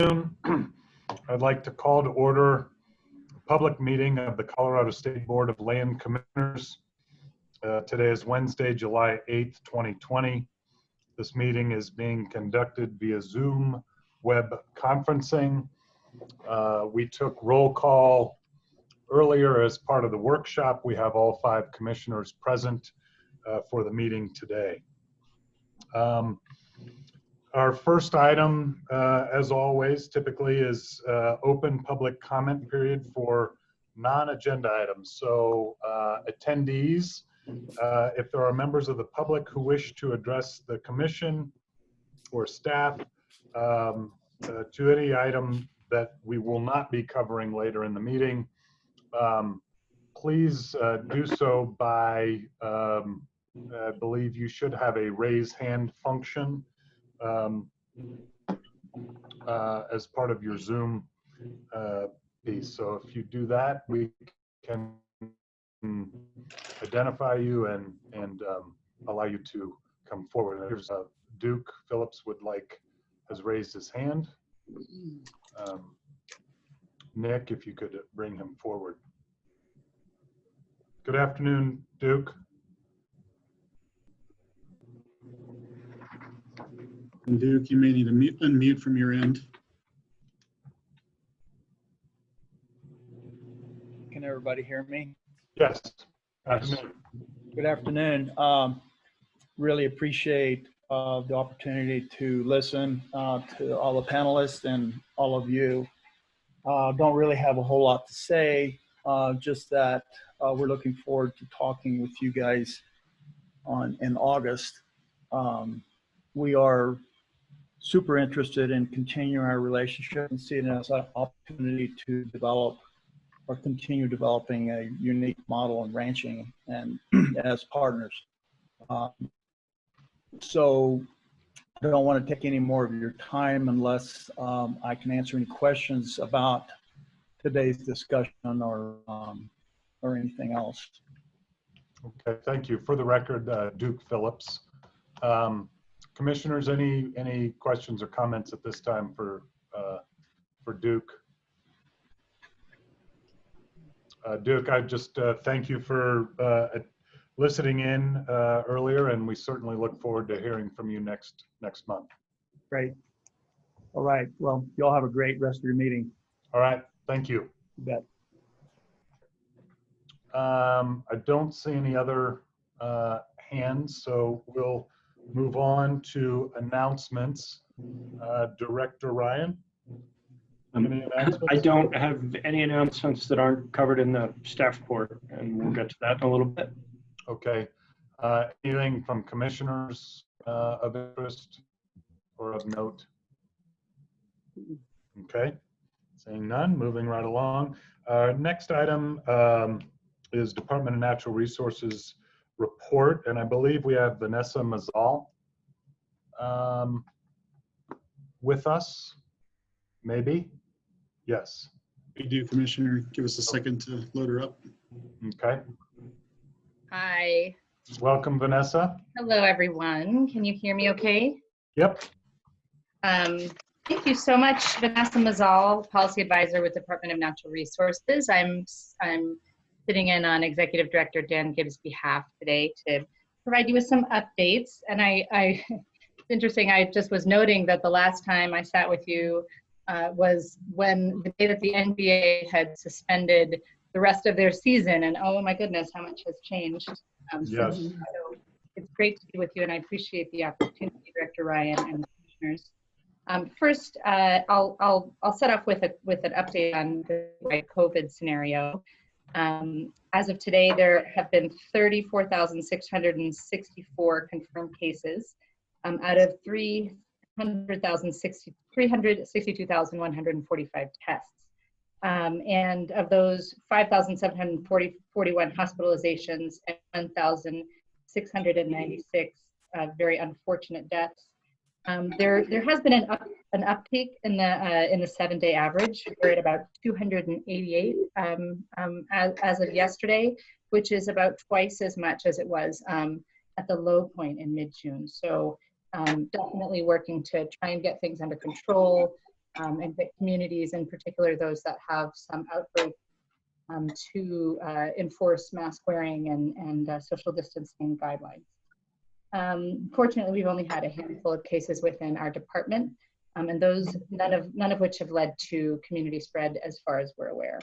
I'd like to call to order a public meeting of the Colorado State Board of Land Commissioners. Today is Wednesday, July 8th, 2020. This meeting is being conducted via Zoom web conferencing. We took roll call earlier as part of the workshop. We have all 5 commissioners present for the meeting today. Our first item, as always, typically is open public comment period for non-agenda items. So attendees, if there are members of the public who wish to address the commission or staff to any item that we will not be covering later in the meeting, please do so by, I believe you should have a raise hand function as part of your Zoom piece. So if you do that, we can identify you and allow you to come forward. Here's Duke Phillips has raised his hand. Nick, if you could bring him forward. Good afternoon, Duke. And Duke, you may need to unmute from your end. Can everybody hear me? Yes. Afternoon. Good afternoon. Really appreciate the opportunity to listen to all the panelists and all of you. Don't really have a whole lot to say, just that we're looking forward to talking with you guys in August. We are super interested in continuing our relationship and seeing it as an opportunity to develop or continue developing a unique model in ranching and as partners. So I don't want to take any more of your time unless I can answer any questions about today's discussion or anything else. Okay, thank you. For the record, Duke Phillips. Commissioners, any questions or comments at this time for Duke? Duke, I just thank you for listening in earlier, and we certainly look forward to hearing from you next month. Great. All right. Well, y'all have a great rest of your meeting. All right. Thank you. You bet. I don't see any other hands, so we'll move on to announcements. Director Ryan? Any announcements? I don't have any announcements that aren't covered in the staff report, and we'll get to that in a little bit. Okay. Anything from commissioners of interest or of note? Okay. Seeing none, moving right along. Next item is Department of Natural Resources report, and I believe we have Vanessa Mazal with us. Maybe? Yes. We do, Commissioner. Give us a second to load her up. Okay. Hi. Welcome, Vanessa. Hello, everyone. Can you hear me okay? Yep. Thank you so much, Vanessa Mazal, Policy Advisor with Department of Natural Resources. I'm sitting in on Executive Director Dan Gibbs' behalf today to provide you with some updates. And it's interesting, I just was noting that the last time I sat with you was when the day that the NBA had suspended the rest of their season, and oh my goodness, how much has changed. Yes. So it's great to be with you, and I appreciate the opportunity, Director Ryan and commissioners. First, I'll set off with an update on the COVID scenario. As of today, there have been 34,664 confirmed cases out of 362,145 tests. And of those, 5,741 hospitalizations and 1,696 very unfortunate deaths. There has been an uptick in the 7-day average. We're at about 288 as of yesterday, which is about twice as much as it was at the low point in mid-June. So definitely working to try and get things under control. and get communities, in particular those that have some outbreak, to enforce mask wearing and social distancing guidelines. Fortunately, we've only had a handful of cases within our department, and those none of which have led to community spread as far as we're aware.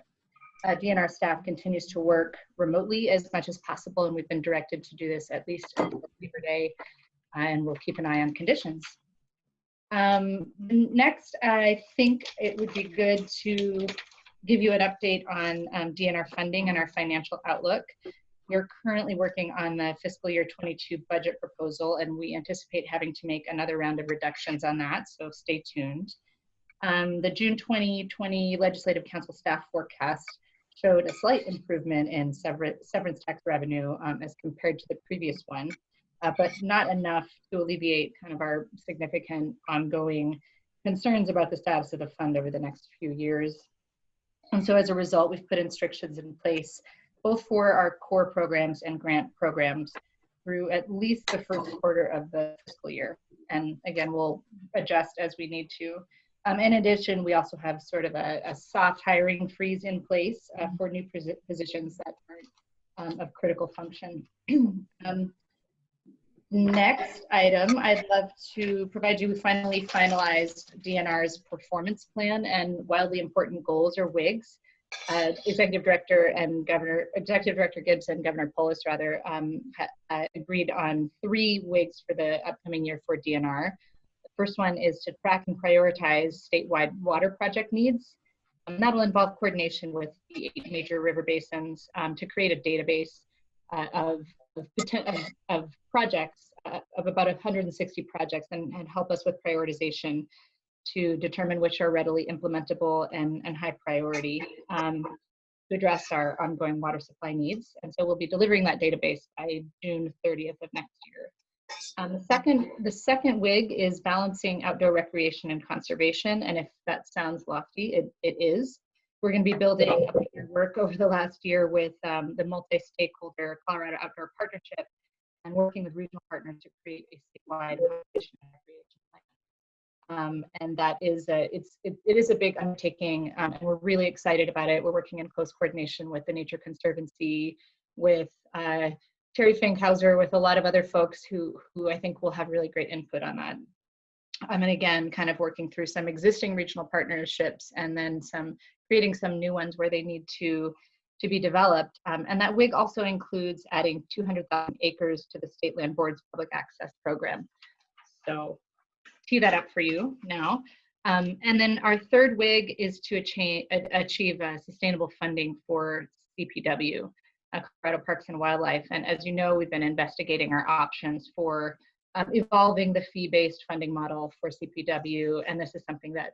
DNR staff continues to work remotely as much as possible, and we've been directed to do this at least a per day, and we'll keep an eye on conditions. Next, I think it would be good to give you an update on DNR funding and our financial outlook. We're currently working on the fiscal year 22 budget proposal, and we anticipate having to make another round of reductions on that, so stay tuned. The June 2020 Legislative Council staff forecast showed a slight improvement in severance tax revenue as compared to the previous one, but not enough to alleviate kind of our significant ongoing concerns about the status of the fund over the next few years. And so as a result, we've put restrictions in place both for our core programs and grant programs through at least the first quarter of the fiscal year. And again, we'll adjust as we need to. In addition, we also have sort of a soft hiring freeze in place for new positions that aren't of critical function. Next item, I'd love to provide you with finally finalized DNR's performance plan and wildly important goals, or WIGs. Executive Director Gibbs and Governor Polis rather agreed on 3 WIGs for the upcoming year for DNR. The first one is to track and prioritize statewide water project needs. That will involve coordination with the 8 major river basins to create a database of projects, of about 160 projects, and help us with prioritization to determine which are readily implementable and high priority to address our ongoing water supply needs. And so we'll be delivering that database by June 30th of next year. The second WIG is balancing outdoor recreation and conservation. And if that sounds lofty, it is. We're going to be building up your work over the last year with the multi-stakeholder Colorado Outdoor Partnership and working with regional partners to create a statewide conservation and recreation plan. And that is it is a big undertaking, and we're really excited about it. We're working in close coordination with the Nature Conservancy, with Terry Finkhauser, with a lot of other folks who I think will have really great input on that. And again, kind of working through some existing regional partnerships and then creating some new ones where they need to be developed. And that WIG also includes adding 200,000 acres to the State Land Board's public access program. So tee that up for you now. And then our third WIG is to achieve sustainable funding for CPW, Colorado Parks and Wildlife. And as you know, we've been investigating our options for evolving the fee-based funding model for CPW. And this is something that,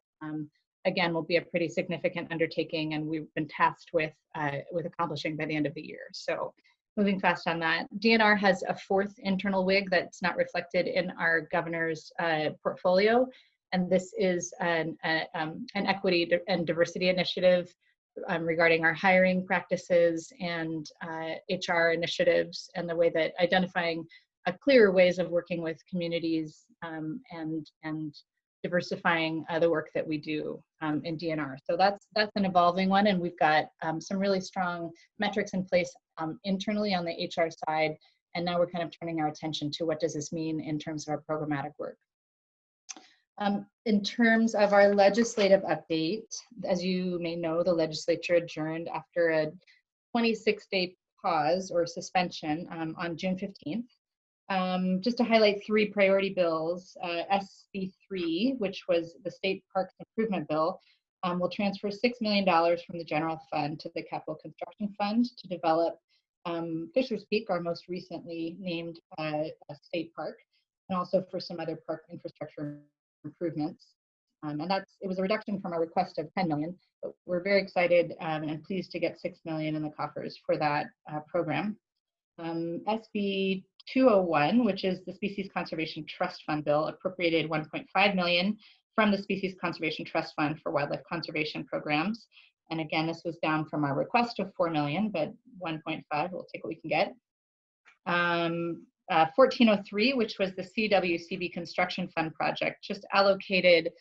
again, will be a pretty significant undertaking, and we've been tasked with accomplishing by the end of the year. So moving fast on that. DNR has a 4th internal WIG that's not reflected in our governor's portfolio. And this is an equity and diversity initiative regarding our hiring practices and HR initiatives, and the way that identifying clearer ways of working with communities and diversifying the work that we do in DNR. So that's an evolving one, and we've got some really strong metrics in place internally on the HR side, and now we're kind of turning our attention to what does this mean in terms of our programmatic work. In terms of our legislative update, as you may know, the legislature adjourned after a 26-day pause or suspension on June 15th. Just to highlight 3 priority bills, SB3, which was the State Parks Improvement Bill, will transfer $6 million from the general fund to the Capital Construction Fund to develop Fisher's Peak, our most recently named state park, and also for some other park infrastructure improvements. And it was a reduction from our request of $10 million, but we're very excited and pleased to get $6 million in the coffers for that program. SB 201, which is the Species Conservation Trust Fund bill, appropriated $1.5 million from the Species Conservation Trust Fund for wildlife conservation programs. And again, this was down from our request of $4 million, but 1.5, we'll take what we can get. 1403, which was the CWCB Construction Fund project, just allocated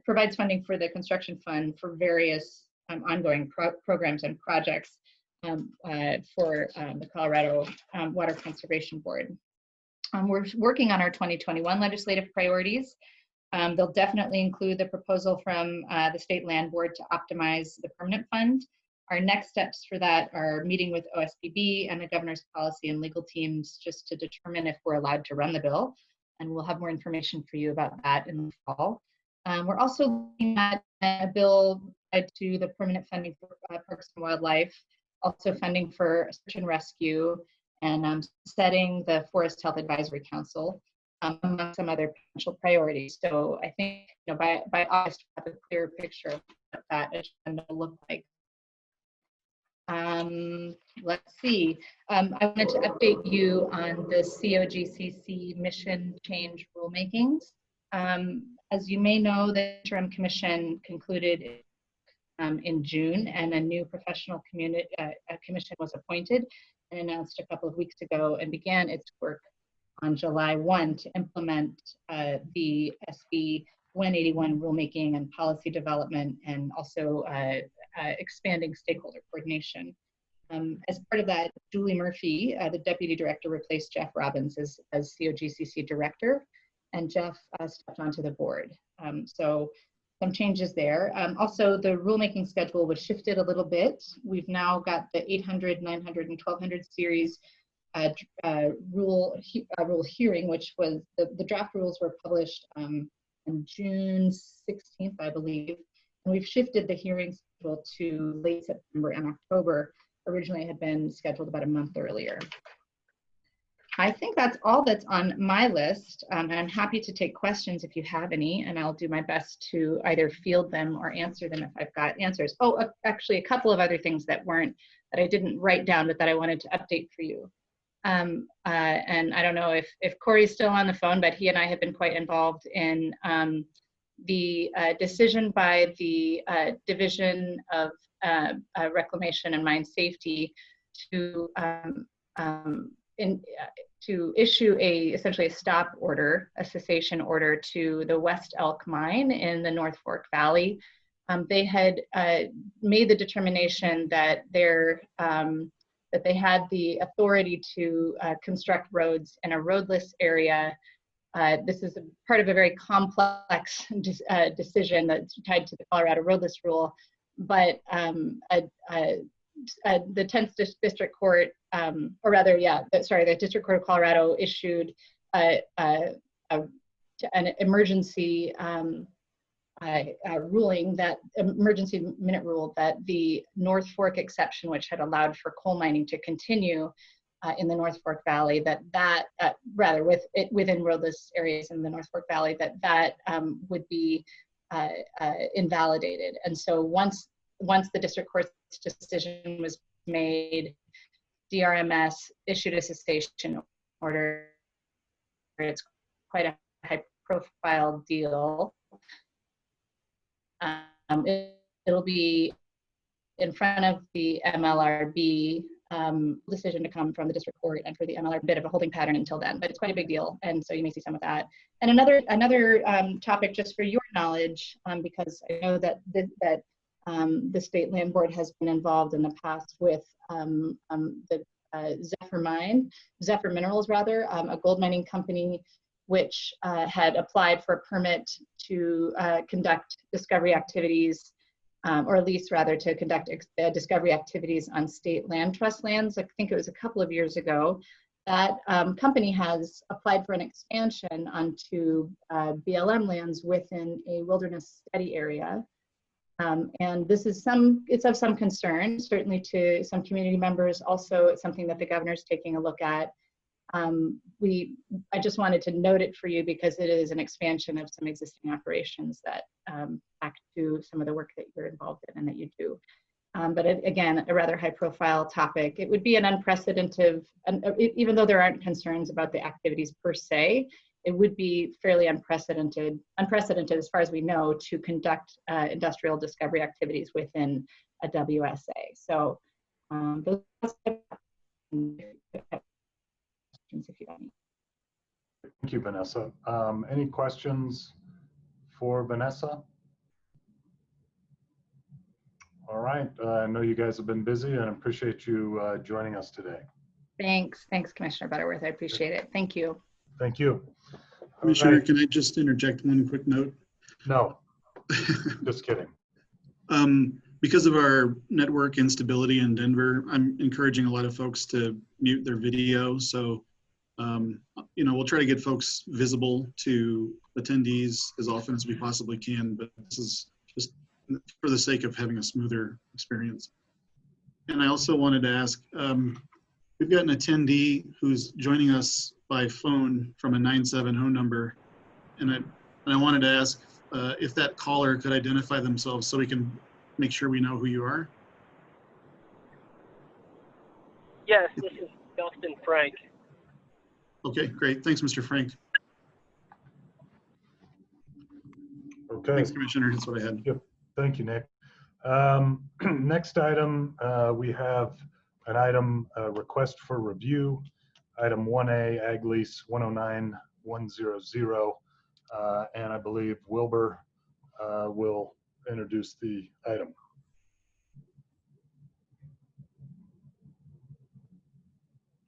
provides funding for the construction fund for various ongoing programs and projects for the Colorado Water Conservation Board. We're working on our 2021 legislative priorities. They'll definitely include the proposal from the State Land Board to optimize the permanent fund. Our next steps for that are meeting with OSPB and the governor's policy and legal teams just to determine if we're allowed to run the bill. And we'll have more information for you about that in the fall. We're also looking at a bill tied to the permanent funding for Parks and Wildlife, also funding for search and rescue, and setting the Forest Health Advisory Council, among some other potential priorities. So I think by August, we'll have a clearer picture of what that agenda will look like. Let's see. I wanted to update you on the COGCC mission change rulemakings. As you may know, the interim commission concluded in June, and a new professional commission was appointed and announced a couple of weeks ago, and began its work on July 1 to implement the SB 181 rulemaking and policy development, and also expanding stakeholder coordination. As part of that, Julie Murphy, the deputy director, replaced Jeff Robbins as COGCC director, and Jeff stepped onto the board. So some changes there. Also, the rulemaking schedule was shifted a little bit. We've now got the 800, 900, and 1200 series rule hearing, which was the draft rules were published on June 16th, I believe. And we've shifted the hearing schedule to late September and October. Originally, it had been scheduled about a month earlier. I think that's all that's on my list, and I'm happy to take questions if you have any, and I'll do my best to either field them or answer them if I've got answers. Oh, actually, a couple of other things that I didn't write down, but that I wanted to update for you. And I don't know if Corey's still on the phone, but he and I have been quite involved in the decision by the Division of Reclamation and Mine Safety to issue essentially a stop order, a cessation order to the West Elk mine in the North Fork Valley. They had made the determination that that they had the authority to construct roads in a roadless area. This is part of a very complex decision that's tied to the Colorado roadless rule, but the 10th District Court, the District Court of Colorado issued an emergency ruling, that emergency minute rule, that the North Fork exception, which had allowed for coal mining to continue in the North Fork Valley, within roadless areas in the North Fork Valley, that would be invalidated. And so once the district court's decision was made, DRMS issued a cessation order. It's quite a high-profile deal. It'll be in front of the MLRB. Decision to come from the district court, and for the MLRB, a bit of a holding pattern until then, but it's quite a big deal, and so you may see some of that. And another topic, just for your knowledge, because I know that the State Land Board has been involved in the past with the Zephyr Minerals, a gold mining company, which had applied for a permit to conduct discovery activities, or at least to conduct discovery activities on state land trust lands. I think it was a couple of years ago. That company has applied for an expansion onto BLM lands within a wilderness study area. And this is it's of some concern, certainly to some community members. Also, it's something that the governor's taking a look at. I just wanted to note it for you because it is an expansion of some existing operations that back to some of the work that you're involved in and that you do. But again, a rather high profile topic. It would be an unprecedented, even though there aren't concerns about the activities per se, it would be fairly unprecedented as far as we know, to conduct industrial discovery activities within a WSA. So those if you have any. Thank you, Vanessa. Any questions for Vanessa? All right. I know you guys have been busy and appreciate you joining us today. Thanks, Commissioner Butterworth. I appreciate it. Thank you. Thank you. All Commissioner, right. can I just interject one quick note? No, just kidding. Because of our network instability in Denver, I'm encouraging a lot of folks to mute their video. So, we'll try to get folks visible to attendees as often as we possibly can, but this is just for the sake of having a smoother experience. And I also wanted to ask, we've got an attendee who's joining us by phone from a 970 number. And I wanted to ask if that caller could identify themselves so we can make sure we know who you are. Yes, this is Dustin Frank. Okay, great. Thanks, Mr. Frank. Okay. Thanks, Commissioner. That's what I had. Yep. Thank you, Nick. Next item, we have an item request for review. Item 1A, Ag Lease 109100. And I believe Wilbur will introduce the item.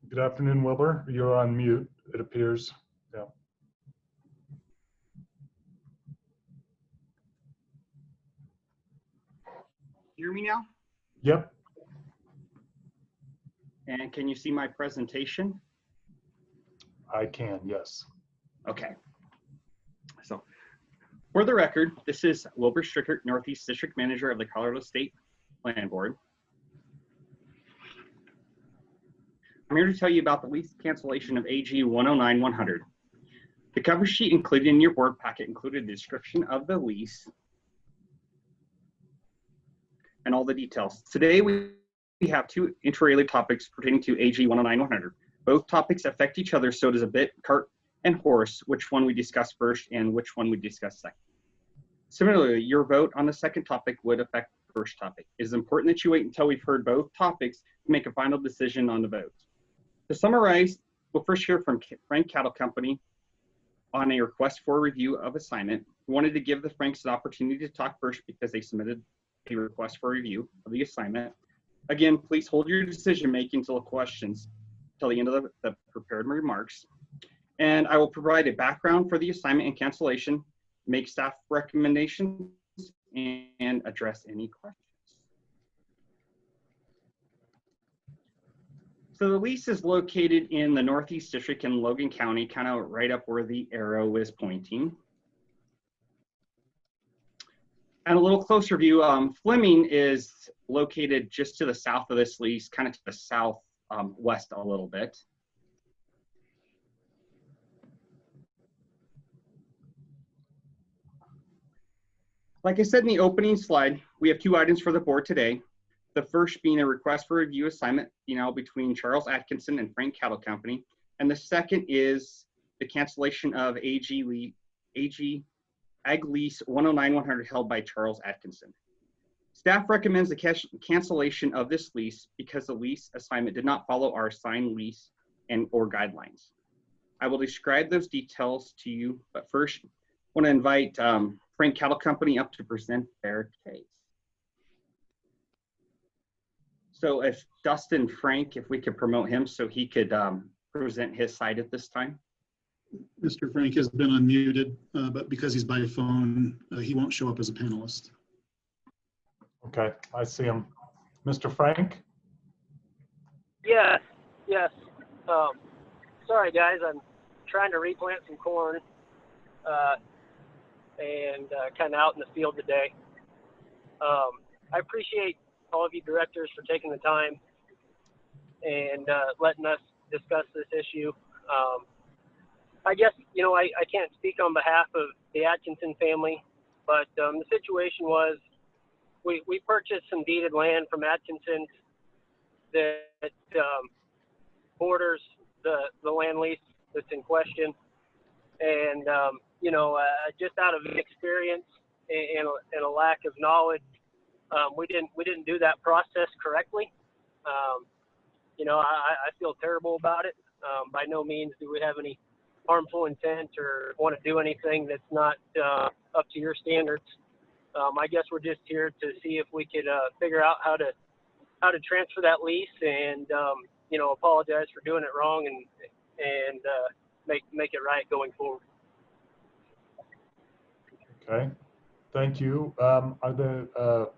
Good afternoon, Wilbur. You're on mute, it appears. Yeah. Hear me now? Yep. And can you see my presentation? I can, yes. Okay. So for the record, this is Wilbur Strickert, Northeast District Manager of the Colorado State Land Board. I'm here to tell you about the lease cancellation of AG 109-100. The cover sheet included in your board packet included a description of the lease and all the details. Today we have two interrelated topics pertaining to AG 109-100. Both topics affect each other, so it is a bit cart and horse which one we discuss first and which one we discuss second. Similarly, your vote on the second topic would affect the first topic. It is important that you wait until we've heard both topics to make a final decision on the vote. To summarize, we'll first hear from Frank Cattle Company on a request for review of assignment. We wanted to give the Franks an opportunity to talk first because they submitted a request for review of the assignment. Again, please hold your decision making until questions until the end of the prepared remarks. And I will provide a background for the assignment and cancellation, make staff recommendations, and address any questions. So the lease is located in the Northeast District in Logan County, kind of right up where the arrow is pointing. And a little closer view, Fleming is located just to the south of this lease, kind of to the southwest a little bit. Like I said in the opening slide, we have two items for the board today. The first being a request for review assignment, between Charles Atkinson and Frank Cattle Company. And the second is the cancellation of Ag Lease 109-100 held by Charles Atkinson. Staff recommends the cancellation of this lease because the lease assignment did not follow our assigned lease or guidelines. I will describe those details to you, but first I want to invite Frank Cattle Company up to present their case. So if Dustin Frank, if we could promote him so he could present his side at this time. Mr. Frank has been unmuted, but because he's by phone, he won't show up as a panelist. Okay, I see him. Mr. Frank? Yes. Sorry, guys. I'm trying to replant some corn and kind of out in the field today. I appreciate all of you directors for taking the time and letting us discuss this issue. I guess, I can't speak on behalf of the Atkinson family, but the situation was we purchased some deeded land from Atkinson that borders the land lease that's in question. And, just out of experience and a lack of knowledge, we didn't do that process correctly. I feel terrible about it. By no means do we have any harmful intent or want to do anything that's not up to your standards. I guess we're just here to see if we could figure out how to transfer that lease, and you know, apologize for doing it wrong, and make it right going forward. Okay, thank you. Are there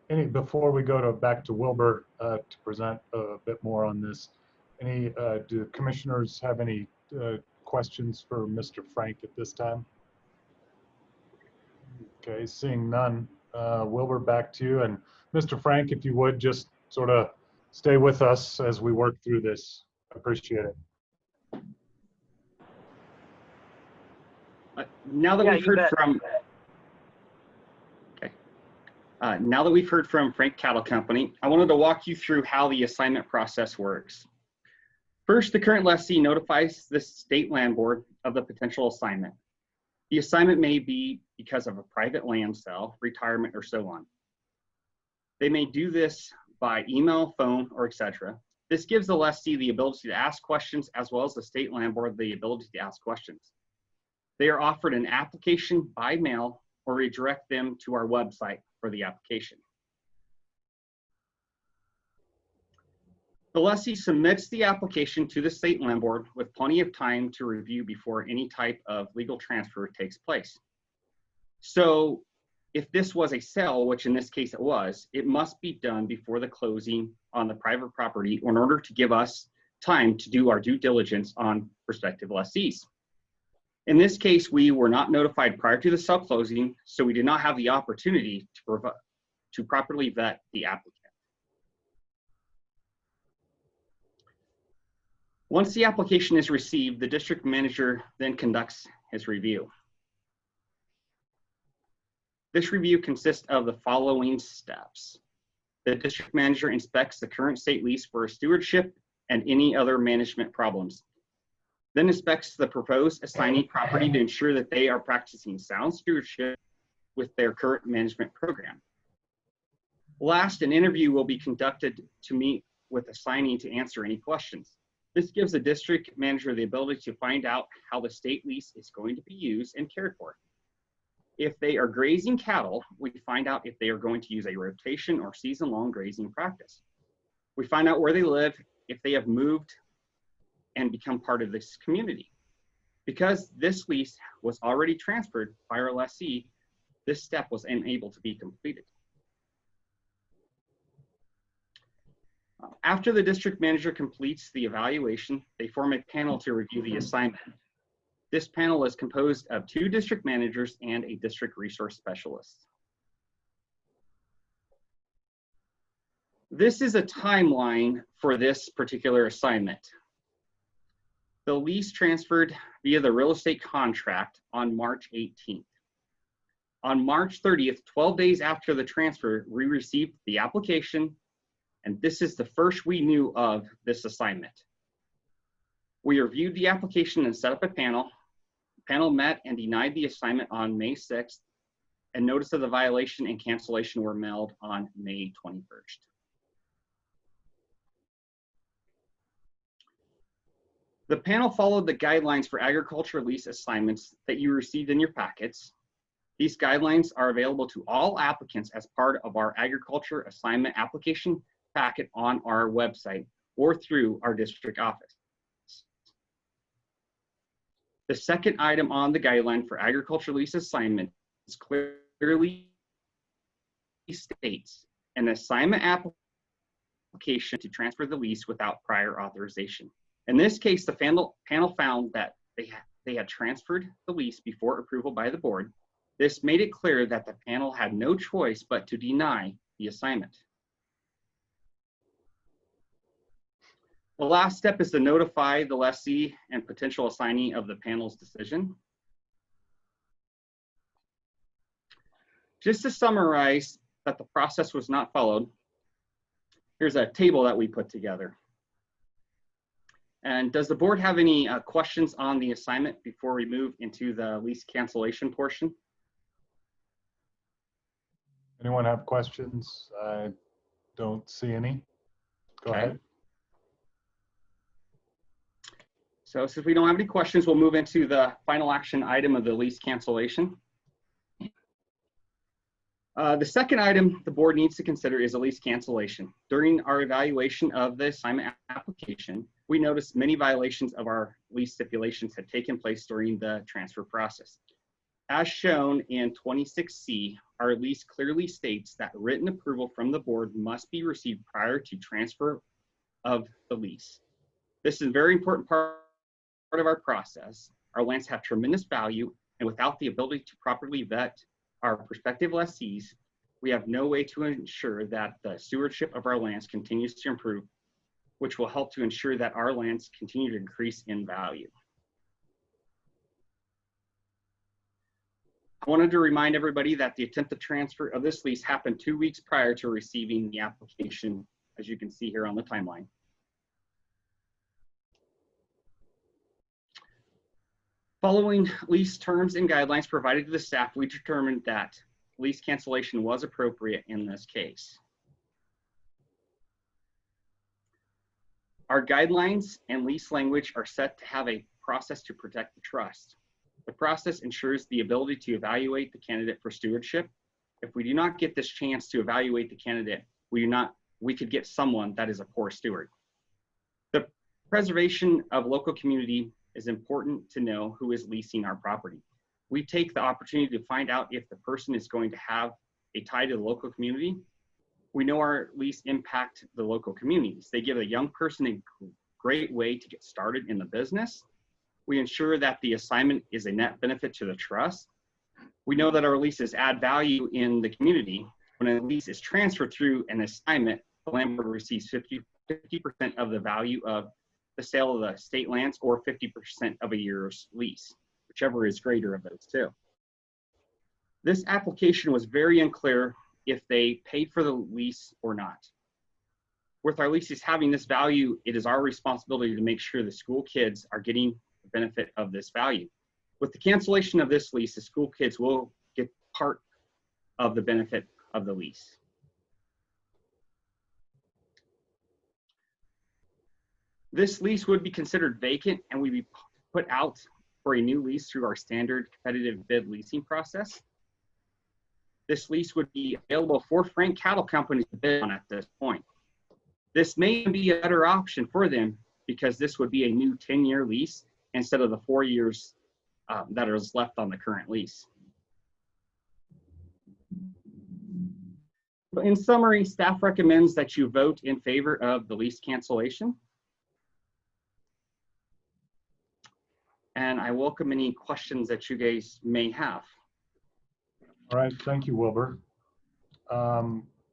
any, before we go back to Wilbur to present a bit more on this, do commissioners have any questions for Mr. Frank at this time? Okay, seeing none. Wilbur, back to you. And Mr. Frank, if you would just sort of stay with us as we work through this. I appreciate it. Now that we've heard from now that we've heard from Frank Cattle Company, I wanted to walk you through how the assignment process works. First, the current lessee notifies the state land board of the potential assignment. The assignment may be because of a private land sale, retirement, or so on. They may do this by email, phone, or etc. This gives the lessee the ability to ask questions, as well as the state land board the ability to ask questions. They are offered an application by mail, or redirect them to our website for the application. The lessee submits the application to the state land board with plenty of time to review before any type of legal transfer takes place. So if this was a sale, which in this case it was, it must be done before the closing on the private property in order to give us time to do our due diligence on prospective lessees. In this case, we were not notified prior to the sale closing, so we did not have the opportunity to properly vet the applicant. Once the application is received, the district manager then conducts his review. This review consists of the following steps. The district manager inspects the current state lease for stewardship and any other management problems. Then inspects the proposed assignee property to ensure that they are practicing sound stewardship with their current management program. Last, an interview will be conducted to meet with assignee to answer any questions. This gives the district manager the ability to find out how the state lease is going to be used and cared for. If they are grazing cattle, we find out if they are going to use a rotation or season-long grazing practice. We find out where they live, if they have moved and become part of this community. Because this lease was already transferred by our lessee, this step was unable to be completed. After the district manager completes the evaluation, they form a panel to review the assignment. This panel is composed of 2 district managers and a district resource specialist. This is a timeline for this particular assignment. The lease transferred via the real estate contract on March 18th. On March 30th, 12 days after the transfer, we received the application, and this is the first we knew of this assignment. We reviewed the application and set up a panel. The panel met and denied the assignment on May 6th, and notice of the violation and cancellation were mailed on May 21st. The panel followed the guidelines for agriculture lease assignments that you received in your packets. These guidelines are available to all applicants as part of our agriculture assignment application packet on our website or through our district office. The second item on the guideline for agriculture lease assignment is clearly states an assignment application to transfer the lease without prior authorization. In this case, the panel found that they had transferred the lease before approval by the board. This made it clear that the panel had no choice but to deny the assignment. The last step is to notify the lessee and potential assignee of the panel's decision. Just to summarize that the process was not followed, here's a table that we put together. And does the board have any questions on the assignment before we move into the lease cancellation portion? Anyone have questions? I don't see any. Go ahead. So since we don't have any questions, we'll move into the final action item of the lease cancellation. The second item the board needs to consider is a lease cancellation. During our evaluation of the assignment application, we noticed many violations of our lease stipulations had taken place during the transfer process. As shown in 26C, our lease clearly states that written approval from the board must be received prior to transfer of the lease. This is a very important part of our process. Our lands have tremendous value, and without the ability to properly vet our prospective lessees, we have no way to ensure that the stewardship of our lands continues to improve, which will help to ensure that our lands continue to increase in value. I wanted to remind everybody that the attempted transfer of this lease happened 2 weeks prior to receiving the application, as you can see here on the timeline. Following lease terms and guidelines provided to the staff, we determined that lease cancellation was appropriate in this case. Our guidelines and lease language are set to have a process to protect the trust. The process ensures the ability to evaluate the candidate for stewardship. If we do not get this chance to evaluate the candidate, we could get someone that is a poor steward. The preservation of local community is important to know who is leasing our property. We take the opportunity to find out if the person is going to have a tie to the local community. We know our lease impact the local communities. They give a young person a great way to get started in the business. We ensure that the assignment is a net benefit to the trust. We know that our leases add value in the community. When a lease is transferred through an assignment, the landlord receives 50% of the value of the sale of the state lands, or 50% of a year's lease, whichever is greater of those two. This application was very unclear if they paid for the lease or not. With our leases having this value, it is our responsibility to make sure the school kids are getting the benefit of this value. With the cancellation of this lease, the school kids will get part of the benefit of the lease. This lease would be considered vacant and would be put out for a new lease through our standard competitive bid leasing process. This lease would be available for Frank Cattle Company to bid on at this point. This may be a better option for them because this would be a new 10-year lease instead of the 4 years that is left on the current lease. In summary, staff recommends that you vote in favor of the lease cancellation. And I welcome any questions that you guys may have. All right, thank you, Wilbur.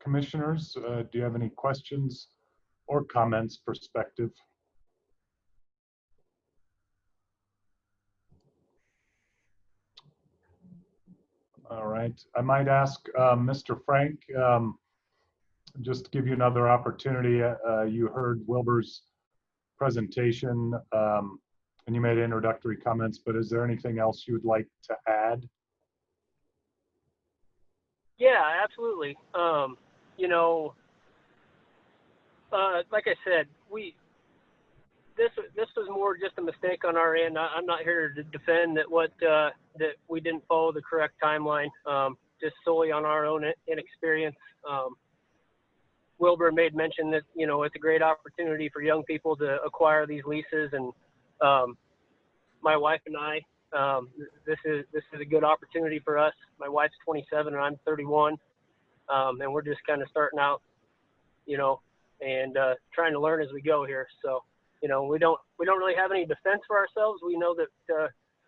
Commissioners, do you have any questions or comments, perspective? All right, I might ask Mr. Frank, just to give you another opportunity. You heard Wilbur's presentation and you made introductory comments, but is there anything else you would like to add? Yeah, absolutely. You know, like I said, this was more just a mistake on our end. I'm not here to defend that that we didn't follow the correct timeline, just solely on our own inexperience. Wilbur made mention that, you know, it's a great opportunity for young people to acquire these leases, and my wife and I, this is a good opportunity for us. My wife's 27 and I'm 31, and we're just kind of starting out, you know, and trying to learn as we go here. So, you know, we don't really have any defense for ourselves. We know that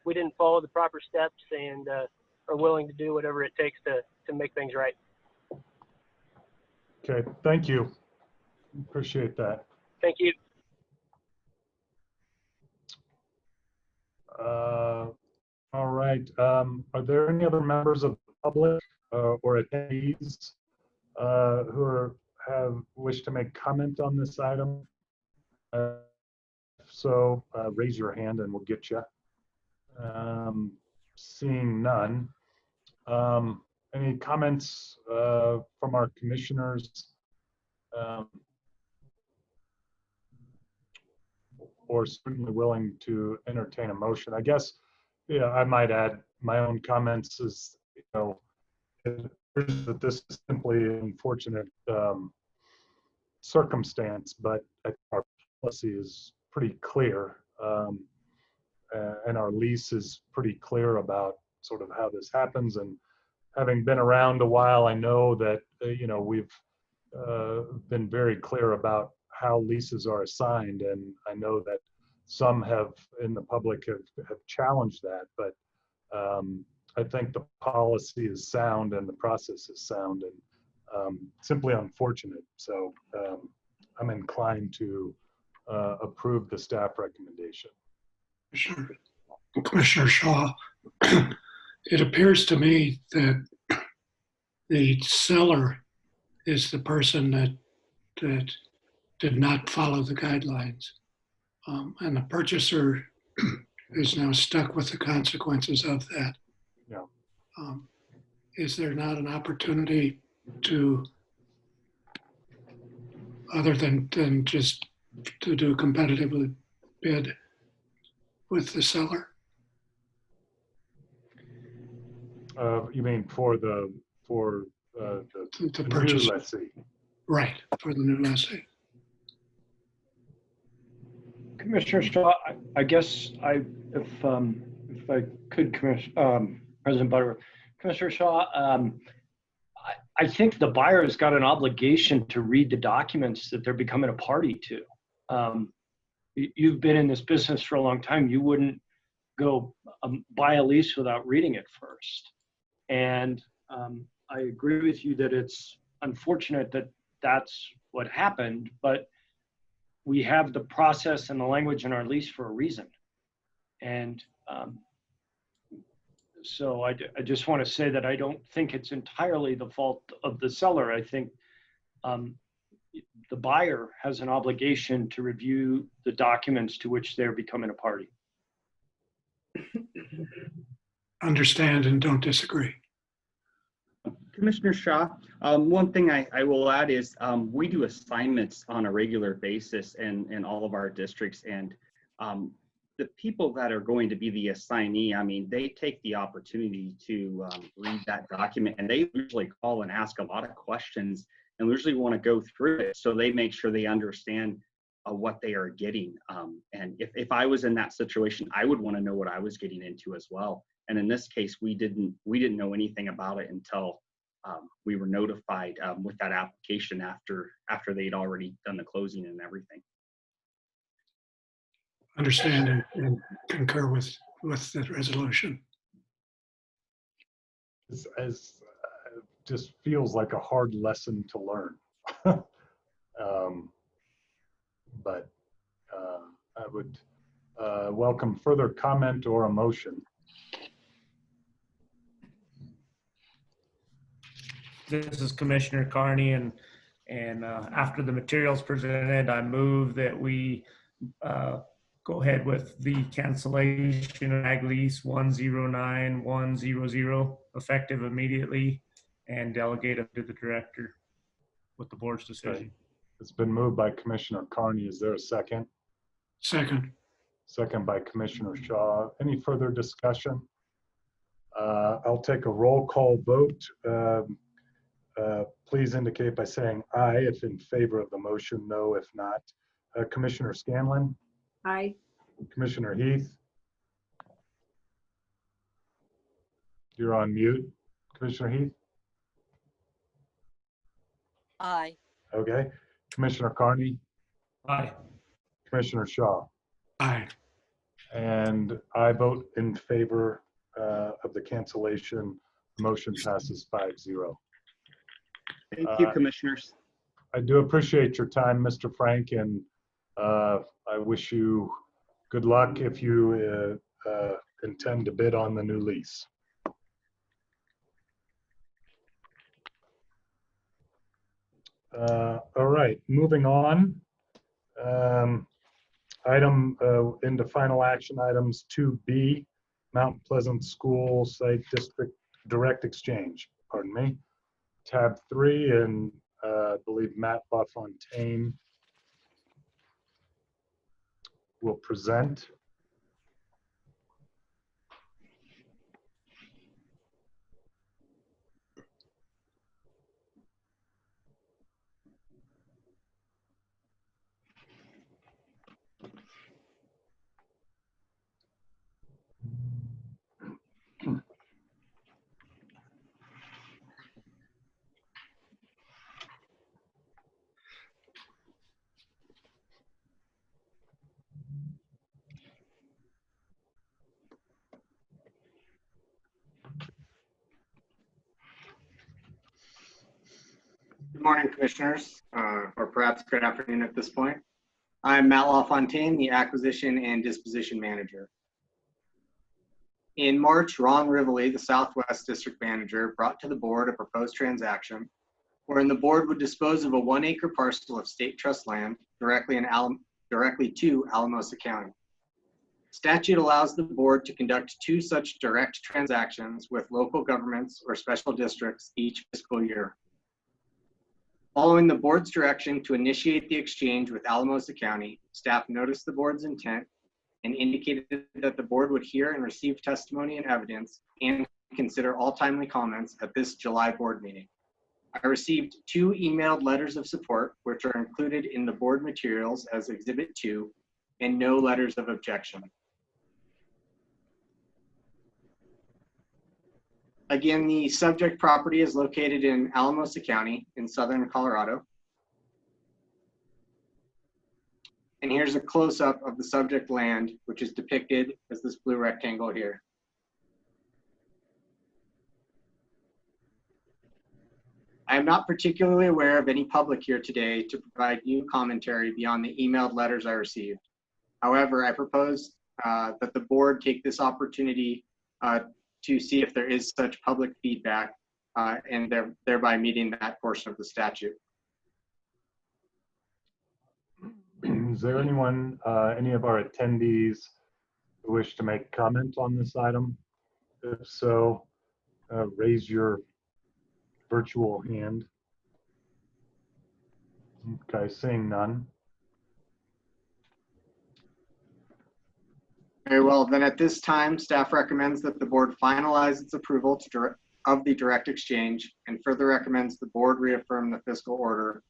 we didn't follow the proper steps and are willing to do whatever it takes to make things right. Okay, thank you. Appreciate that. Thank you. All right. Are there any other members of the public or attendees who wish to make comment on this item? So raise your hand and we'll get you. Seeing none. Any comments from our commissioners or certainly willing to entertain a motion? I guess, yeah, I might add my own comments is, you know, that this is simply an unfortunate circumstance, but I think our policy is pretty clear, and our lease is pretty clear about sort of how this happens. And having been around a while, I know that we've been very clear about how leases are assigned, and I know that some have in the public have challenged that, but I think the policy is sound and the process is sound, and simply unfortunate. So I'm inclined to approve the staff recommendation. Commissioner Shaw, it appears to me that the seller is the person that did not follow the guidelines, and the purchaser is now stuck with the consequences of that. Yeah. Is there not an opportunity to, other than just to do a competitive bid with the seller? You mean for the purchase, new lessee? Right, for the new lessee. Commissioner Shaw, I guess if I could, President Butterworth, Commissioner Shaw, I think the buyer has got an obligation to read the documents that they're becoming a party to. You've been in this business for a long time. You wouldn't go buy a lease without reading it first. And I agree with you that it's unfortunate that that's what happened, but we have the process and the language in our lease for a reason. And so I just want to say that I don't think it's entirely the fault of the seller. I think the buyer has an obligation to review the documents to which they're becoming a party. Understand and don't disagree. Commissioner Shaw, one thing I will add is we do assignments on a regular basis in all of our districts, and the people that are going to be the assignee, I mean, they take the opportunity to read that document, and they usually call and ask a lot of questions, and usually want to go through it so they make sure they understand what they are getting. And if I was in that situation, I would want to know what I was getting into as well. And in this case, we didn't know anything about it until we were notified with that application after they'd already done the closing and everything. Understand and concur with the resolution. As just feels like a hard lesson to learn. But I would welcome further comment or a motion. This is Commissioner Carney, and after the materials presented, I move that we go ahead with the cancellation of Ag Lease 109100 effective immediately, and delegate it to the director with the board's decision. Okay. It's been moved by Commissioner Carney. Is there a second? Second. Second by Commissioner Shaw. Any further discussion? I'll take a roll call vote. Please indicate by saying aye if in favor of the motion, no if not. Commissioner Scanlon? Aye. Commissioner Heath? You're on mute. Commissioner Heath? Aye. Okay. Commissioner Carney? Aye. Commissioner Shaw? Aye. And I vote in favor of the cancellation. Motion passes 5-0. Thank you, commissioners. I do appreciate your time, Mr. Frank, and I wish you good luck if you intend to bid on the new lease. All right, moving on. Item into final action items 2B, Mount Pleasant School Site District Direct Exchange, pardon me. Tab 3, and I believe Matt LaFontaine will present. morning, Commissioners, or perhaps good afternoon at this point. I'm Matt LaFontaine, the Acquisition and Disposition Manager. In March, Ron Rivoli, the Southwest District Manager, brought to the board a proposed transaction wherein the board would dispose of a 1-acre parcel of state trust land directly to Alamosa County. Statute allows the board to conduct 2 such direct transactions with local governments or special districts each fiscal year. Following the board's direction to initiate the exchange with Alamosa County, staff noticed the board's intent and indicated that the board would hear and receive testimony and evidence and consider all timely comments at this July board meeting. I received 2 emailed letters of support, which are included in the board materials as Exhibit 2, and no letters of objection. Again, the subject property is located in Alamosa County in southern Colorado. And here's a close-up of the subject land, which is depicted as this blue rectangle here. I am not particularly aware of any public here today to provide new commentary beyond the emailed letters I received. However, I propose that the board take this opportunity to see if there is such public feedback and thereby meeting that portion of the statute. Is there anyone, any of our attendees who wish to make comment on this item? If so, raise your virtual hand. Okay, seeing none. Very well, then at this time, staff recommends that the board finalize its approval of the direct exchange and further recommends the board reaffirm the fiscal order,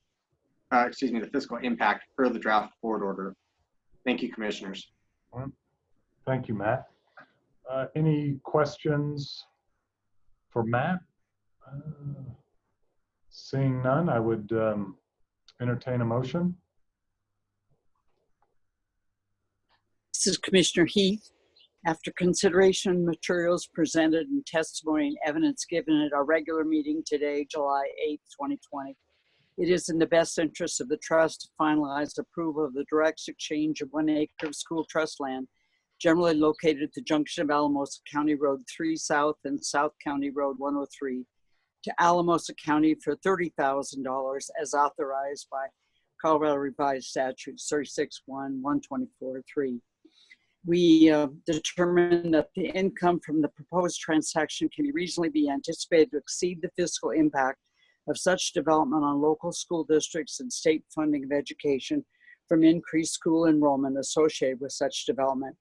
the fiscal impact per the draft board order. Thank you, Commissioners. Thank you, Matt. Any questions for Matt? Seeing none, I would entertain a motion. This is Commissioner Heath. After consideration of materials presented and testimony and evidence given at our regular meeting today, July 8th, 2020, it is in the best interest of the trust to finalize approval of the direct exchange of 1 acre of school trust land generally located at the junction of Alamosa County Road 3 South and South County Road 103 to Alamosa County for $30,000 as authorized by Colorado Revised Statutes 36(1), 124(3). We determined that the income from the proposed transaction can reasonably be anticipated to exceed the fiscal impact of such development on local school districts and state funding of education from increased school enrollment associated with such development.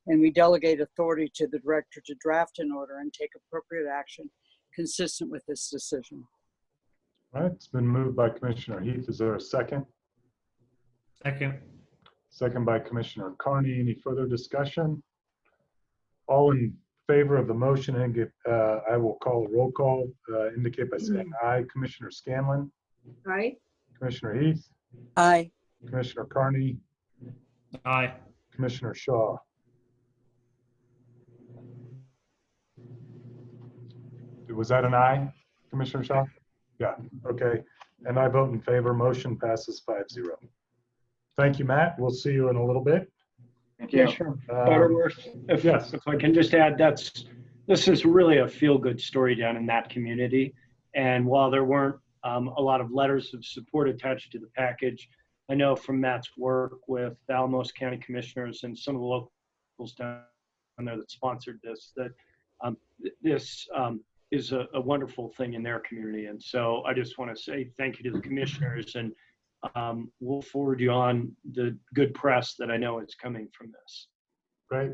And we delegate authority to the director to draft an order and take appropriate action consistent with this decision. All right, it's been moved by Commissioner Heath. Is there a second? Second. Second by Commissioner Carney. Any further discussion? All in favor of the motion, and I will call a roll call, indicate by saying aye. Commissioner Scanlon? Aye. Commissioner Heath? Aye. Commissioner Carney? Aye. Commissioner Shaw? Was that an aye, Commissioner Shaw? Yeah, okay. And I vote in favor. Motion passes 5-0. Thank you, Matt. We'll see you in a little bit. Thank you. Commissioner Butterworth, yes. if I can just add, this is really a feel-good story down in that community. And while there weren't a lot of letters of support attached to the package, I know from Matt's work with the Alamosa County Commissioners and some of the locals down there that sponsored this, that this is a wonderful thing in their community. And so I just want to say thank you to the commissioners, and we'll forward you on the good press that I know is coming from this. Great.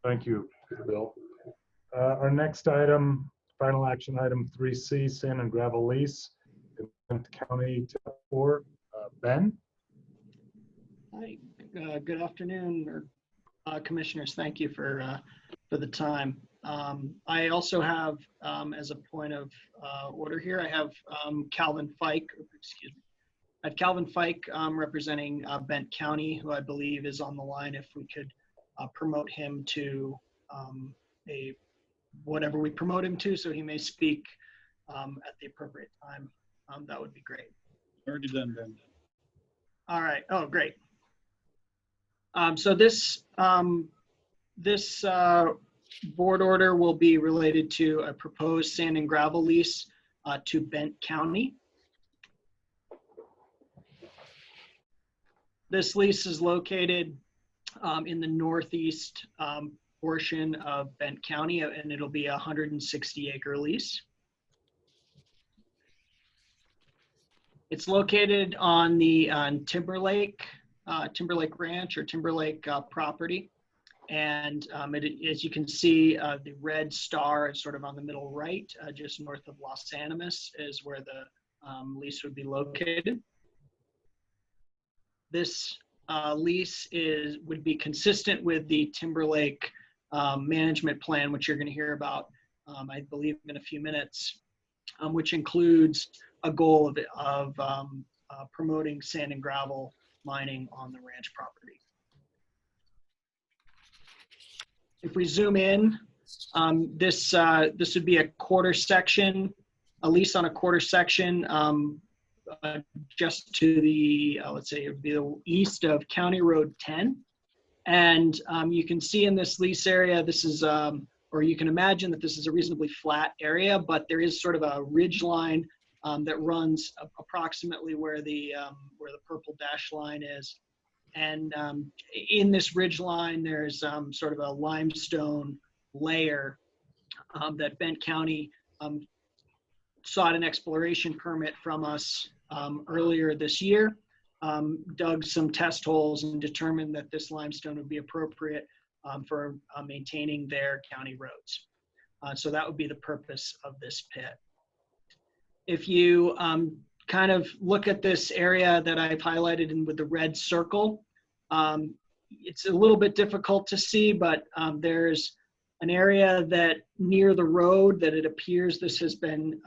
Thank you, Bill. Our next item, final action item 3C, sand and gravel lease in Kent County Tab 4. Ben? Hi, good afternoon, commissioners. Thank you for the time. I also have, as a point of order here, I have Calvin Fike, excuse me. I have Calvin Fike representing Bent County, who I believe is on the line. If we could promote him to whatever we promote him to, so he may speak at the appropriate time, that would be great. Already done, Ben. All right. Oh, great. So this board order will be related to a proposed sand and gravel lease to Bent County. This lease is located in the northeast portion of Bent County, and it'll be a 160-acre lease. It's located on the Timberlake Ranch or Timberlake property. And as you can see, the red star is sort of on the middle right, just north of Los Animas is where the lease would be located. This lease would be consistent with the Timberlake management plan, which you're going to hear about, I believe, in a few minutes, which includes a goal of promoting sand and gravel mining on the ranch property. If we zoom in, this would be a quarter section, a lease on a quarter section, just to the, let's say it would be the east of County Road 10. And you can see in this lease area, this is, or you can imagine that this is a reasonably flat area, but there is sort of a ridge line that runs approximately where the purple dash line is. And in this ridge line, there's sort of a limestone layer that Bent County sought an exploration permit from us earlier this year, dug some test holes and determined that this limestone would be appropriate for maintaining their county roads. So that would be the purpose of this pit. If you kind of look at this area that I've highlighted in with the red circle, it's a little bit difficult to see, but there's an area that near the road that it appears this has been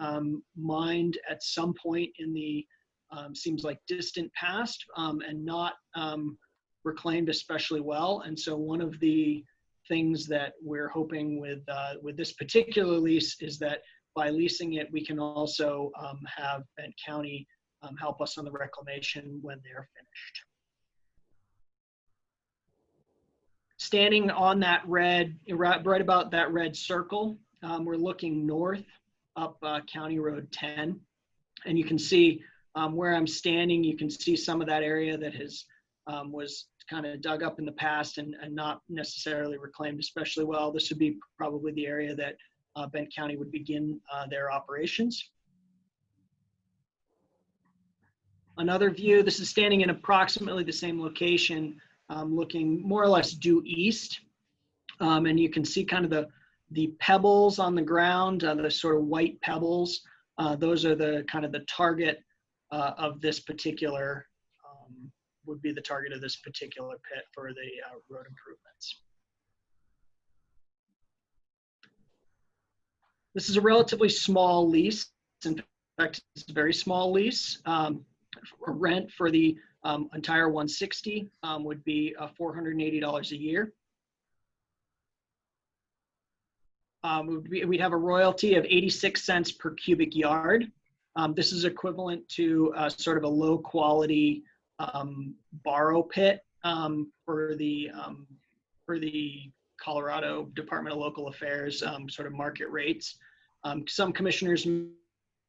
mined at some point in the seems like distant past and not reclaimed especially well. And so one of the things that we're hoping with this particular lease is that by leasing it, we can also have Bent County help us on the reclamation when they're finished. Standing on that red, right about that red circle, we're looking north up County Road 10. And you can see where I'm standing, you can see some of that area that was kind of dug up in the past and not necessarily reclaimed especially well. This would be probably the area that Bent County would begin their operations. Another view, this is standing in approximately the same location, looking more or less due east. And you can see kind of the pebbles on the ground, the sort of white pebbles. Those are the kind of the target of this particular, would be the target of this particular pit for the road improvements. This is a relatively small lease. In fact, it's a very small lease. Rent for the entire 160 would be $480 a year. We'd have a royalty of 86 cents per cubic yard. This is equivalent to sort of a low quality borrow pit for the Colorado Department of Local Affairs sort of market rates. Some commissioners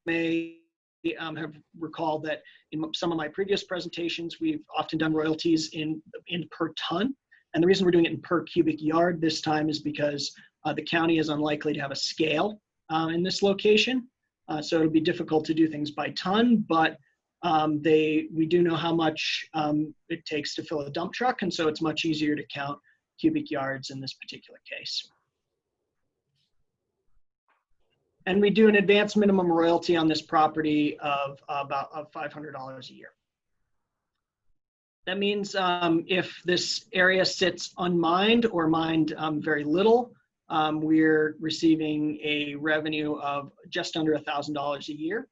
may have recalled that in some of my previous presentations, we've often done royalties in per ton. And the reason we're doing it in per cubic yard this time is because the county is unlikely to have a scale in this location. So it'll be difficult to do things by ton, but we do know how much it takes to fill a dump truck. And so it's much easier to count cubic yards in this particular case. And we do an advanced minimum royalty on this property of about $500 a year. That means if this area sits unmined or mined very little, we're receiving a revenue of just under $1,000 a year.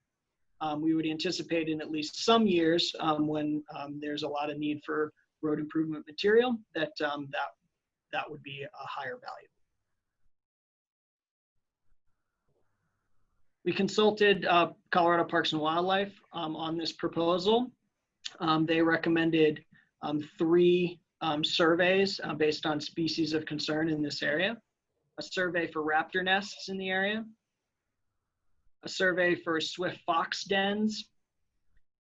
We would anticipate in at least some years when there's a lot of need for road improvement material that that would be a higher value. We consulted Colorado Parks and Wildlife on this proposal. They recommended 3 surveys based on species of concern in this area. A survey for raptor nests in the area, a survey for swift fox dens,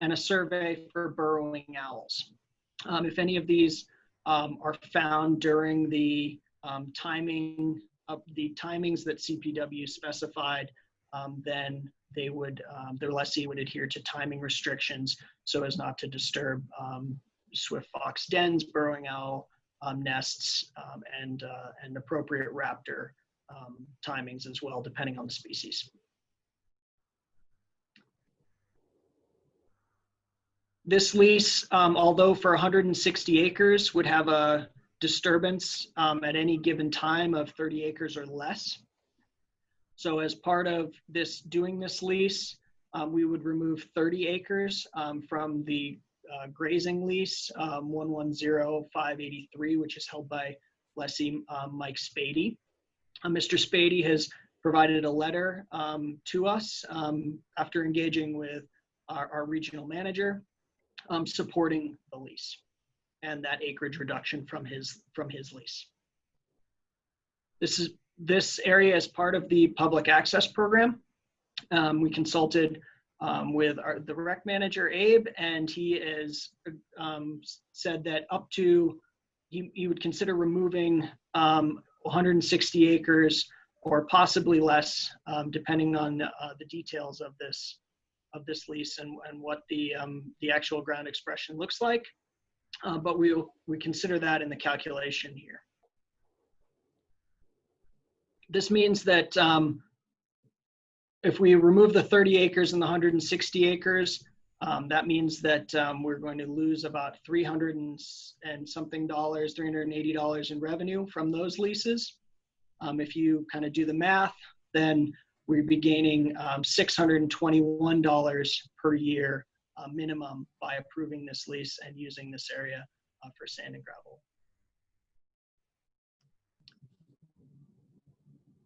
and a survey for burrowing owls. If any of these are found during the timings that CPW specified, then they would, their lessee would adhere to timing restrictions so as not to disturb swift fox dens, burrowing owl nests, and appropriate raptor timings as well, depending on the species. This lease, although for 160 acres, would have a disturbance at any given time of 30 acres or less. So as part of doing this lease, we would remove 30 acres from the grazing lease 110583, which is held by lessee Mike Spady. Mr. Spady has provided a letter to us after engaging with our regional manager, supporting the lease and that acreage reduction from his lease. This area is part of the public access program. We consulted with the rec manager, Abe, and he has said that up to, he would consider removing 160 acres or possibly less, depending on the details of this lease and what the actual ground expression looks like. But we consider that in the calculation here. This means that if we remove the 30 acres and the 160 acres, that means that we're going to lose about $380 in revenue from those leases. If you kind of do the math, then we'd be gaining $621 per year minimum by approving this lease and using this area for sand and gravel.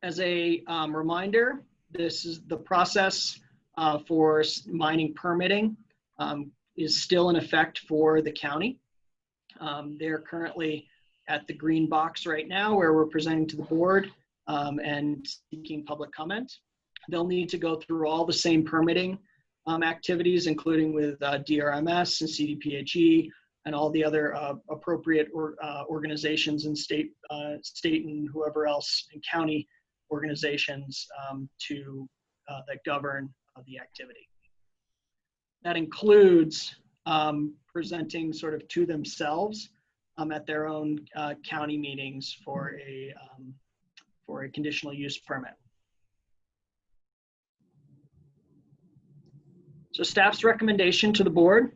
As a reminder, this is the process for mining permitting is still in effect for the county. They're currently at the green box right now where we're presenting to the board and seeking public comment. They'll need to go through all the same permitting activities, including with DRMS and CDPHE and all the other appropriate organizations and state and whoever else and county organizations that govern the activity. That includes presenting sort of to themselves at their own county meetings for a conditional use permit. So staff's recommendation to the board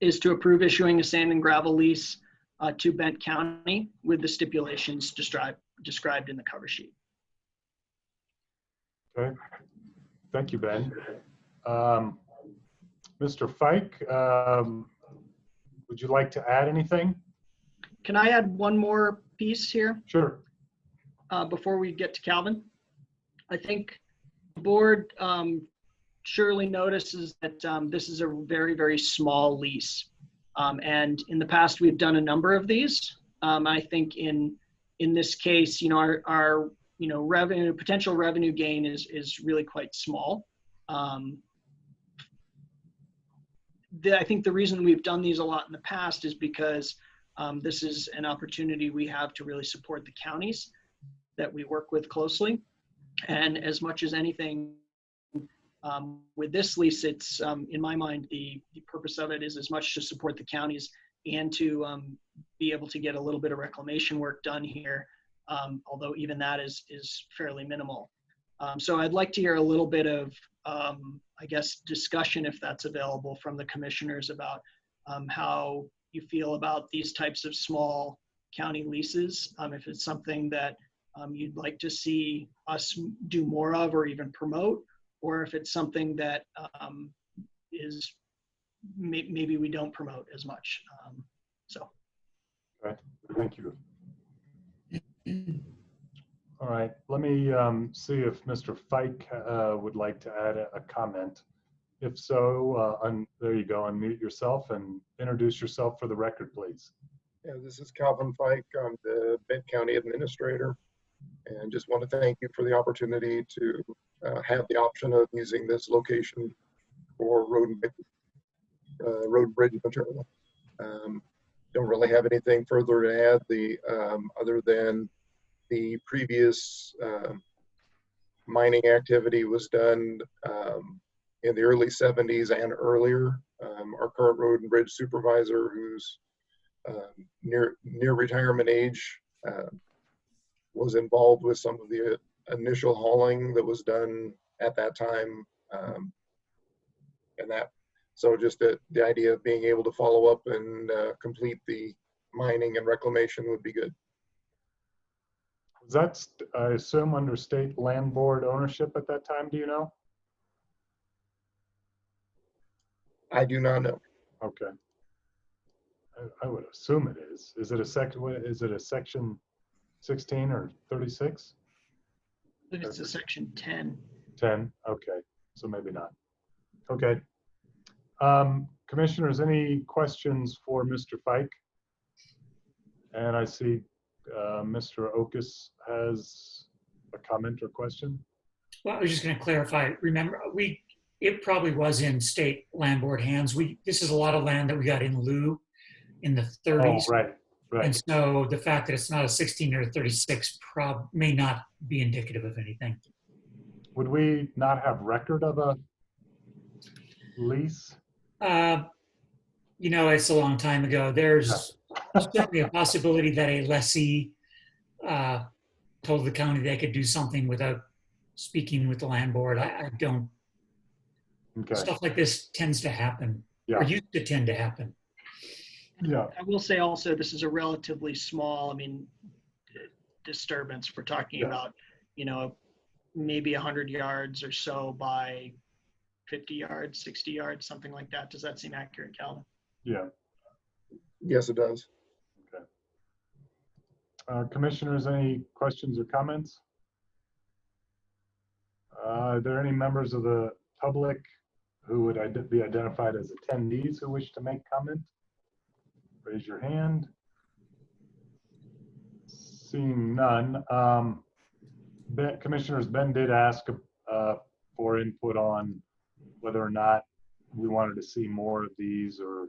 is to approve issuing a sand and gravel lease to Bent County with the stipulations described in the cover sheet. Okay, thank you, Ben. Mr. Fike, would you like to add anything? Can I add one more piece here? Sure. Before we get to Calvin? I think the board surely notices that this is a very, very small lease. And in the past, we've done a number of these. I think in this case, our potential revenue gain is really quite small. I think the reason we've done these a lot in the past is because this is an opportunity we have to really support the counties that we work with closely. And as much as anything, with this lease, it's in my mind, the purpose of it is as much to support the counties and to be able to get a little bit of reclamation work done here, although even that is fairly minimal. So I'd like to hear a little bit of, I guess, discussion, if that's available, from the commissioners about how you feel about these types of small county leases, if it's something that you'd like to see us do more of or even promote, or if it's something that is maybe we don't promote as much. So. Okay, thank you. All right, let me see if Mr. Fike would like to add a comment. If so, there you go, unmute yourself and introduce yourself for the record, please. Yeah, this is Calvin Fike. I'm the Benton County Administrator, and just want to thank you for the opportunity to have the option of using this location for road and bridge material. Don't really have anything further to add other than the previous mining activity was done in the early 70s and earlier. Our current road and bridge supervisor, who's near retirement age, was involved with some of the initial hauling that was done at that time, and that. So just the idea of being able to follow up and complete the mining and reclamation would be good. Was that, I assume, under state land board ownership at that time? Do you know? I do not know. Okay. I would assume it is. Is it a section 16 or 36? I think it's a section 10. 10. Okay. So maybe not. Okay. Commissioners, any questions for Mr. Fike? And I see Mr. Okus has a comment or question. Well, I was just going to clarify. Remember, it probably was in state land board hands. This is a lot of land that we got in lieu in the 30s. Oh, right. And so the fact that it's not a 16 or a 36 may not be indicative of anything. Would we not have record of a lease? You know, it's a long time ago. There's certainly a possibility that a lessee told the county they could do something without speaking with the land board. I don't. Okay. Stuff like this tends to happen, Yeah. or used to tend to happen. Yeah. I will say also, this is a relatively small, disturbance. We're talking about, maybe 100 yards or so by 50 yards, 60 yards, something like that. Does that seem accurate, Calvin? Yeah. Yes, it does. Okay. Commissioners, any questions or comments? Are there any members of the public who would be identified as attendees who wish to make comment? Raise your hand. Seeing none. Commissioners, Ben did ask for input on whether or not we wanted to see more of these or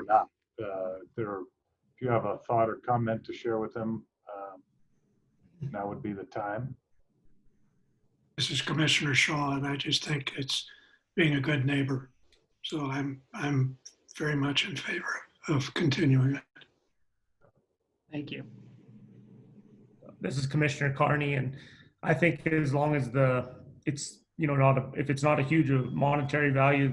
not. If you have a thought or comment to share with him, now would be the time. This is Commissioner Shaw, and I just think it's being a good neighbor. So I'm very much in favor of continuing it. Thank you. This is Commissioner Carney, and I think as long as if it's not a huge monetary value,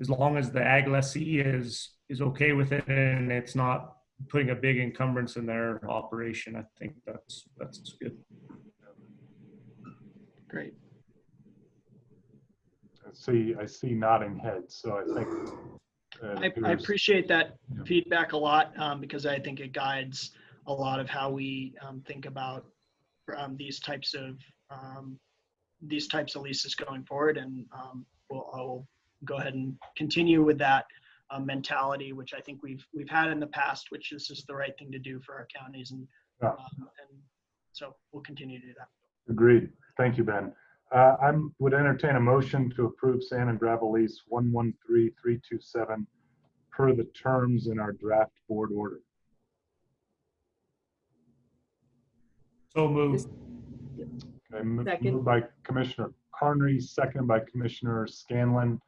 as long as the ag lessee is okay with it and it's not putting a big encumbrance in their operation, I think that's good. Great. I see nodding heads, so I think I appreciate that feedback a lot because I think it guides a lot of how we think about these types of leases going forward, and I'll go ahead and continue with that mentality, which I think we've had in the past, which is just the right thing to do for our counties, and so we'll continue to do that. Agreed. Thank you, Ben. I would entertain a motion to approve sand and gravel lease 113327 per the terms in our draft board order. So moved. Okay, moved by Commissioner Carney, seconded by Commissioner Scanlon.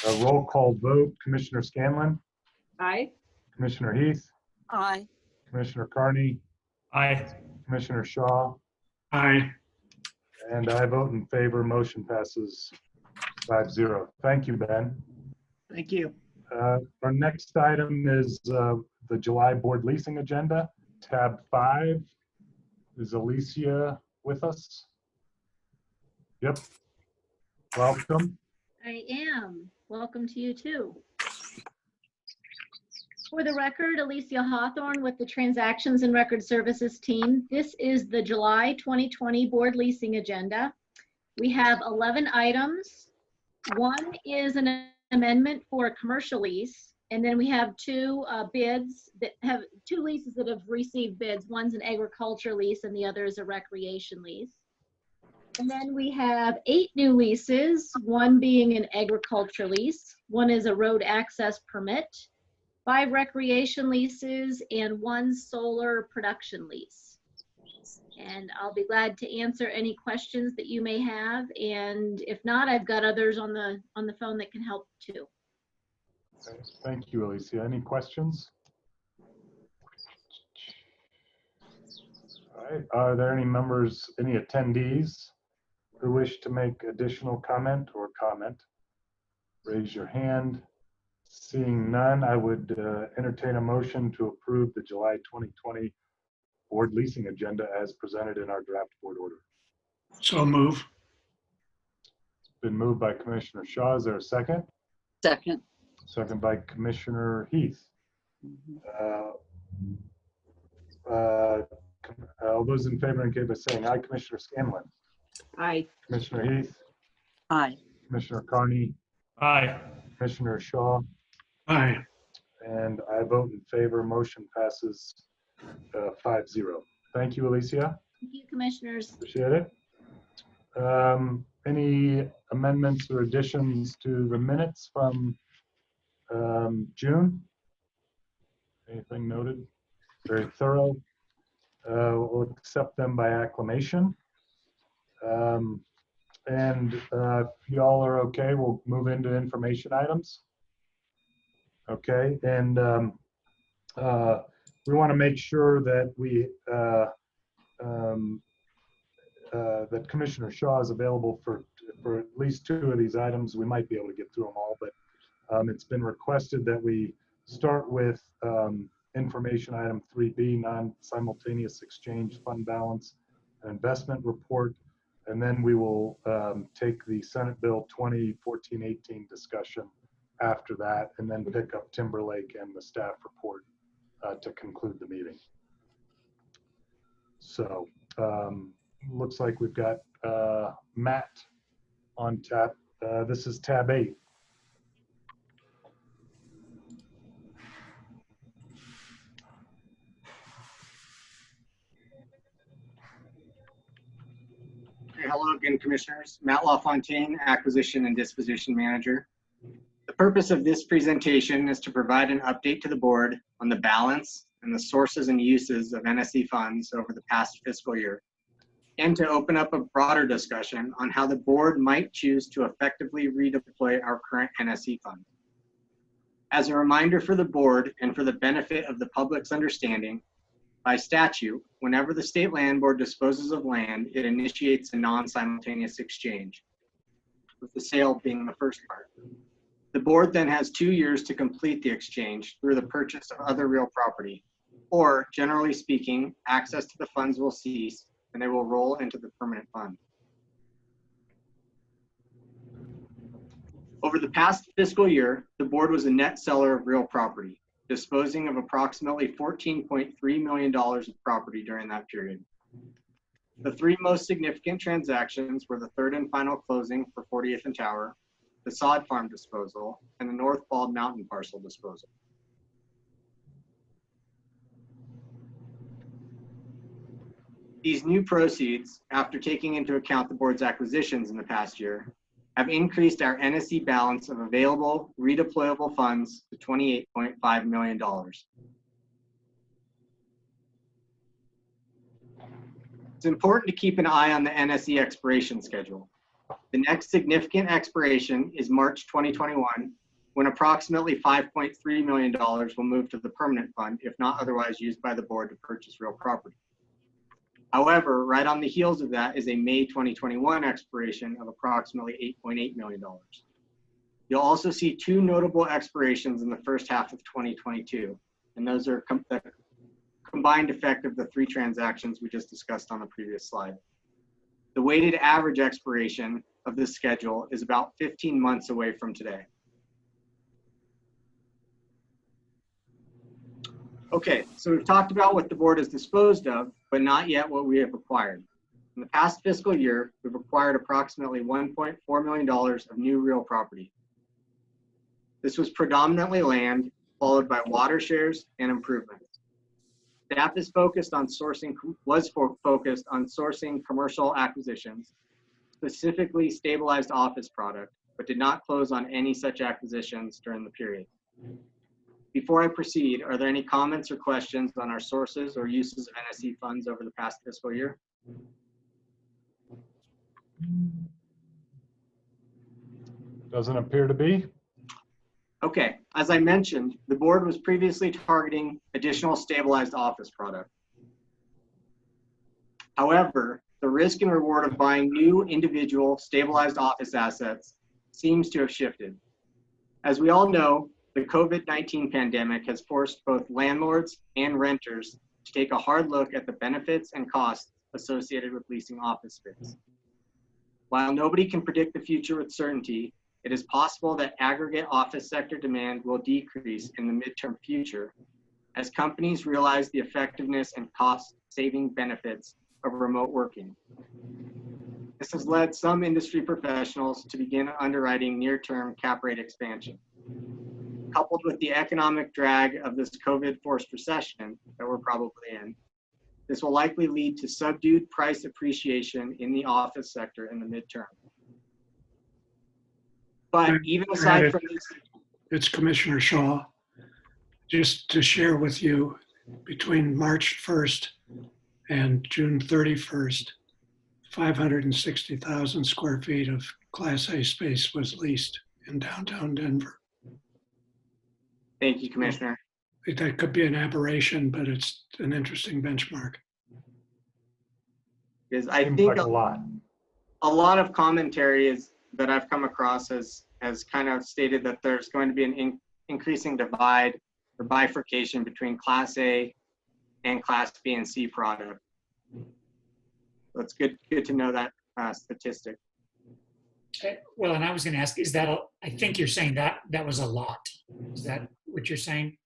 A roll call vote. Commissioner Scanlon? Aye. Commissioner Heath? Aye. Commissioner Carney? Aye. Commissioner Shaw? Aye. And I vote in favor. Motion passes 5-0. Thank you, Ben. Thank you. Our next item is the July board leasing agenda, tab 5. Is Alicia with us? Yep. Welcome. I am. Welcome to you too. For the record, Alicia Hawthorne with the Transactions and Record Services team. This is the July 2020 board leasing agenda. We have 11 items. One is an amendment for a commercial lease, and then we have two leases that have received bids. One's an agriculture lease and the other is a recreation lease. And then we have 8 new leases, one being an agriculture lease, one is a road access permit, 5 recreation leases, and 1 solar production lease. And I'll be glad to answer any questions that you may have. And if not, I've got others on the phone that can help too. Okay. Thank you, Alicia. Any questions? All right. Are there any members, any attendees who wish to make additional comment or comment? Raise your hand. Seeing none, I would entertain a motion to approve the July 2020 board leasing agenda as presented in our draft board order. So move. It's been moved by Commissioner Shaw. Is there a second? Second. Second by Commissioner Heath. All those in favor indicate by saying aye. Commissioner Scanlon. Aye. Commissioner Heath. Aye. Commissioner Carney. Aye. Commissioner Shaw. Aye. And I vote in favor. Motion passes 5-0. Thank you, Alicia. Thank you, commissioners. Appreciate it. Any amendments or additions to the minutes from June? Anything noted? Very thorough. We'll accept them by acclamation. And if y'all are okay, we'll move into information items. Okay, and we want to make sure that that Commissioner Shaw is available for at least 2 of these items. We might be able to get through them all, but it's been requested that we start with information item 3B, non-simultaneous exchange fund balance and investment report, and then we will take the Senate Bill 2014-18 discussion after that, and then pick up Timberlake and the staff report to conclude the meeting. So looks like we've got Matt on tap. This is tab 8. Hello again, Commissioners. Matt LaFontaine, Acquisition and Disposition Manager. The purpose of this presentation is to provide an update to the board on the balance and the sources and uses of NSE funds over the past fiscal year, and to open up a broader discussion on how the board might choose to effectively redeploy our current NSE funds. As a reminder for the board and for the benefit of the public's understanding, by statute, whenever the State Land Board disposes of land, it initiates a non-simultaneous exchange, with the sale being the first part. The board then has 2 years to complete the exchange through the purchase of other real property, or generally speaking, access to the funds will cease and they will roll into the permanent fund. Over the past fiscal year, the board was a net seller of real property, disposing of approximately $14.3 million of property during that period. The 3 most significant transactions were the third and final closing for 40th and Tower, the sod farm disposal, and the North Bald Mountain parcel disposal. These new proceeds, after taking into account the board's acquisitions in the past year, have increased our NSE balance of available redeployable funds to $28.5 million. It's important to keep an eye on the NSE expiration schedule. The next significant expiration is March 2021, when approximately $5.3 million will move to the permanent fund, if not otherwise used by the board to purchase real property. However, right on the heels of that is a May 2021 expiration of approximately $8.8 million. You'll also see 2 notable expirations in the first half of 2022, and those are the combined effect of the 3 transactions we just discussed on the previous slide. The weighted average expiration of this schedule is about 15 months away from today. Okay, so we've talked about what the board has disposed of, but not yet what we have acquired. In the past fiscal year, we've acquired approximately $1.4 million of new real property. This was predominantly land, followed by water shares and improvements. Staff is focused on sourcing commercial acquisitions, specifically stabilized office product, but did not close on any such acquisitions during the period. Before I proceed, are there any comments or questions on our sources or uses of NSE funds over the past fiscal year? Doesn't appear to be. Okay, as I mentioned, the board was previously targeting additional stabilized office product. However, the risk and reward of buying new individual stabilized office assets seems to have shifted. As we all know, the COVID-19 pandemic has forced both landlords and renters to take a hard look at the benefits and costs associated with leasing office space. While nobody can predict the future with certainty, it is possible that aggregate office sector demand will decrease in the midterm future as companies realize the effectiveness and cost-saving benefits of remote working. This has led some industry professionals to begin underwriting near-term cap rate expansion. Coupled with the economic drag of this COVID-forced recession that we're probably in, this will likely lead to subdued price appreciation in the office sector in the midterm. But even aside from this, it's Commissioner Shaw. Just to share with you, between March 1st and June 31st, 560,000 square feet of Class A space was leased in downtown Denver. Thank you, Commissioner. That could be an aberration, but it's an interesting benchmark. Because I think like a lot of commentary that I've come across has kind of stated that there's going to be an increasing divide or bifurcation between Class A and Class B and C product. So it's good to know that statistic. Well, and I was going to ask, is that I think you're saying that was a lot. Is that what you're saying?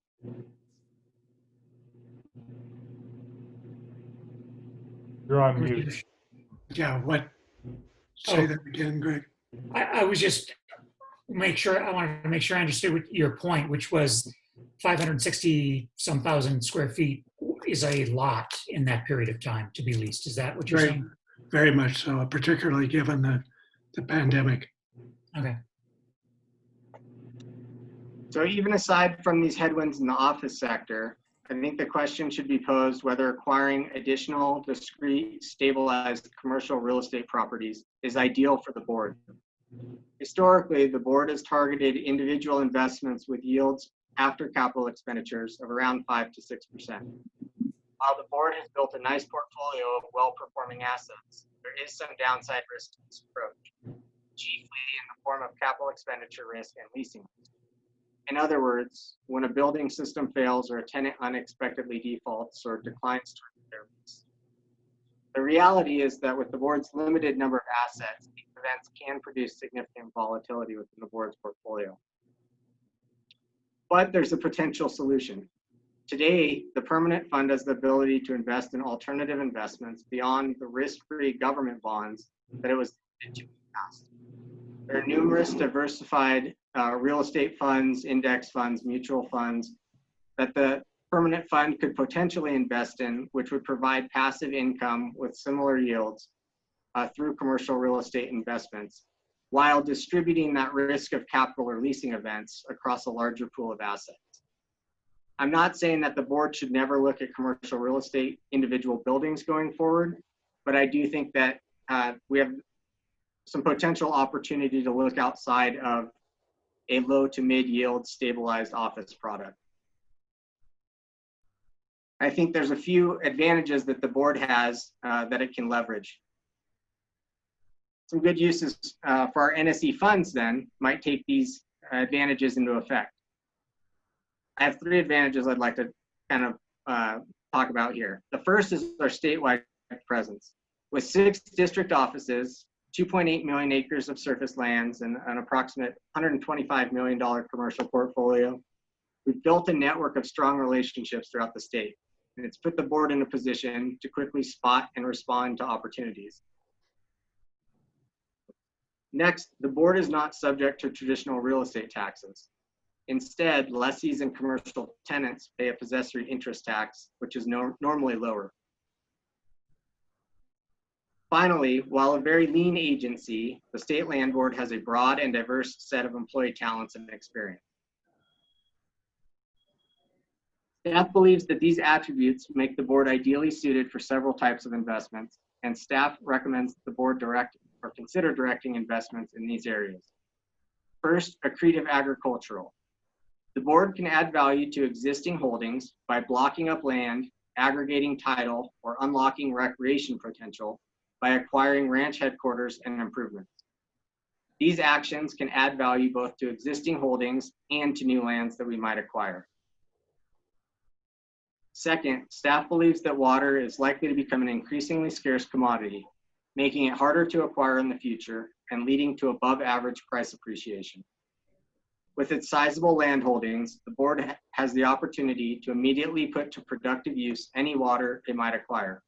You're on mute. Yeah, what? Say that again, Greg. I was just I wanted to make sure I understood your point, which was 560-some thousand square feet is a lot in that period of time to be leased. Is that what you're saying? Very much so, particularly given the pandemic. Okay. So even aside from these headwinds in the office sector, I think the question should be posed whether acquiring additional discrete, stabilized commercial real estate properties is ideal for the board. Historically, the board has targeted individual investments with yields after capital expenditures of around 5 to 6%. While the board has built a nice portfolio of well-performing assets, there is some downside risk to this approach, chiefly in the form of capital expenditure risk and leasing risk. In other words, when a building system fails or a tenant unexpectedly defaults or declines to renew their lease. The reality is that with the board's limited number of assets, these events can produce significant volatility within the board's portfolio. But there's a potential solution. Today, the permanent fund has the ability to invest in alternative investments beyond the risk-free government bonds that it was into in the past. There are numerous diversified real estate funds, index funds, mutual funds that the permanent fund could potentially invest in, which would provide passive income with similar yields through commercial real estate investments, while distributing that risk of capital or leasing events across a larger pool of assets. I'm not saying that the board should never look at commercial real estate individual buildings going forward, but I do think that we have some potential opportunity to look outside of a low to mid yield stabilized office product. I think there's a few advantages that the board has that it can leverage. Some good uses for our NSE funds then might take these advantages into effect. I have 3 advantages I'd like to kind of talk about here. The first is our statewide presence. With 6 district offices, 2.8 million acres of surface lands, and an approximate $125 million commercial portfolio, We've built a network of strong relationships throughout the state, and it's put the board in a position to quickly spot and respond to opportunities. Next, the board is not subject to traditional real estate taxes. Instead, lessees and commercial tenants pay a possessory interest tax, which is normally lower. Finally, while a very lean agency, the State Land Board has a broad and diverse set of employee talents and experience. Staff believes that these attributes make the board ideally suited for several types of investments, and staff recommends the board direct or consider directing investments in these areas. First, accretive agricultural. The board can add value to existing holdings by blocking up land, aggregating title, or unlocking recreation potential by acquiring ranch headquarters and improvements. These actions can add value both to existing holdings and to new lands that we might acquire. Second, staff believes that water is likely to become an increasingly scarce commodity, making it harder to acquire in the future and leading to above average price appreciation. With its sizable land holdings, the board has the opportunity to immediately put to productive use any water it might acquire.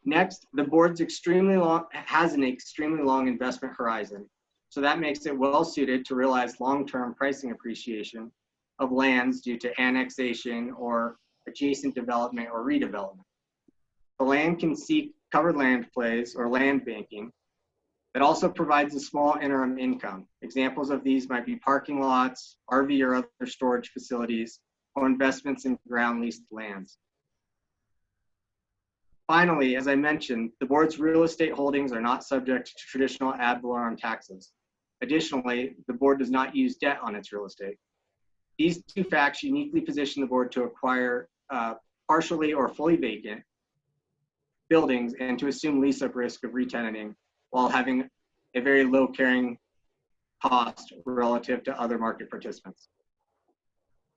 Next, the board's has an extremely long investment horizon, so that makes it well suited to realize long-term pricing appreciation of lands due to annexation or adjacent development or redevelopment. The land can seek covered land plays or land banking that also provides a small interim income. Examples of these might be parking lots, RV or other storage facilities, or investments in ground leased lands. Finally, as I mentioned, the board's real estate holdings are not subject to traditional ad valorem taxes. Additionally, the board does not use debt on its real estate. These two facts uniquely position the board to acquire partially or fully vacant buildings and to assume lease-up risk of re-tenanting while having a very low carrying cost relative to other market participants.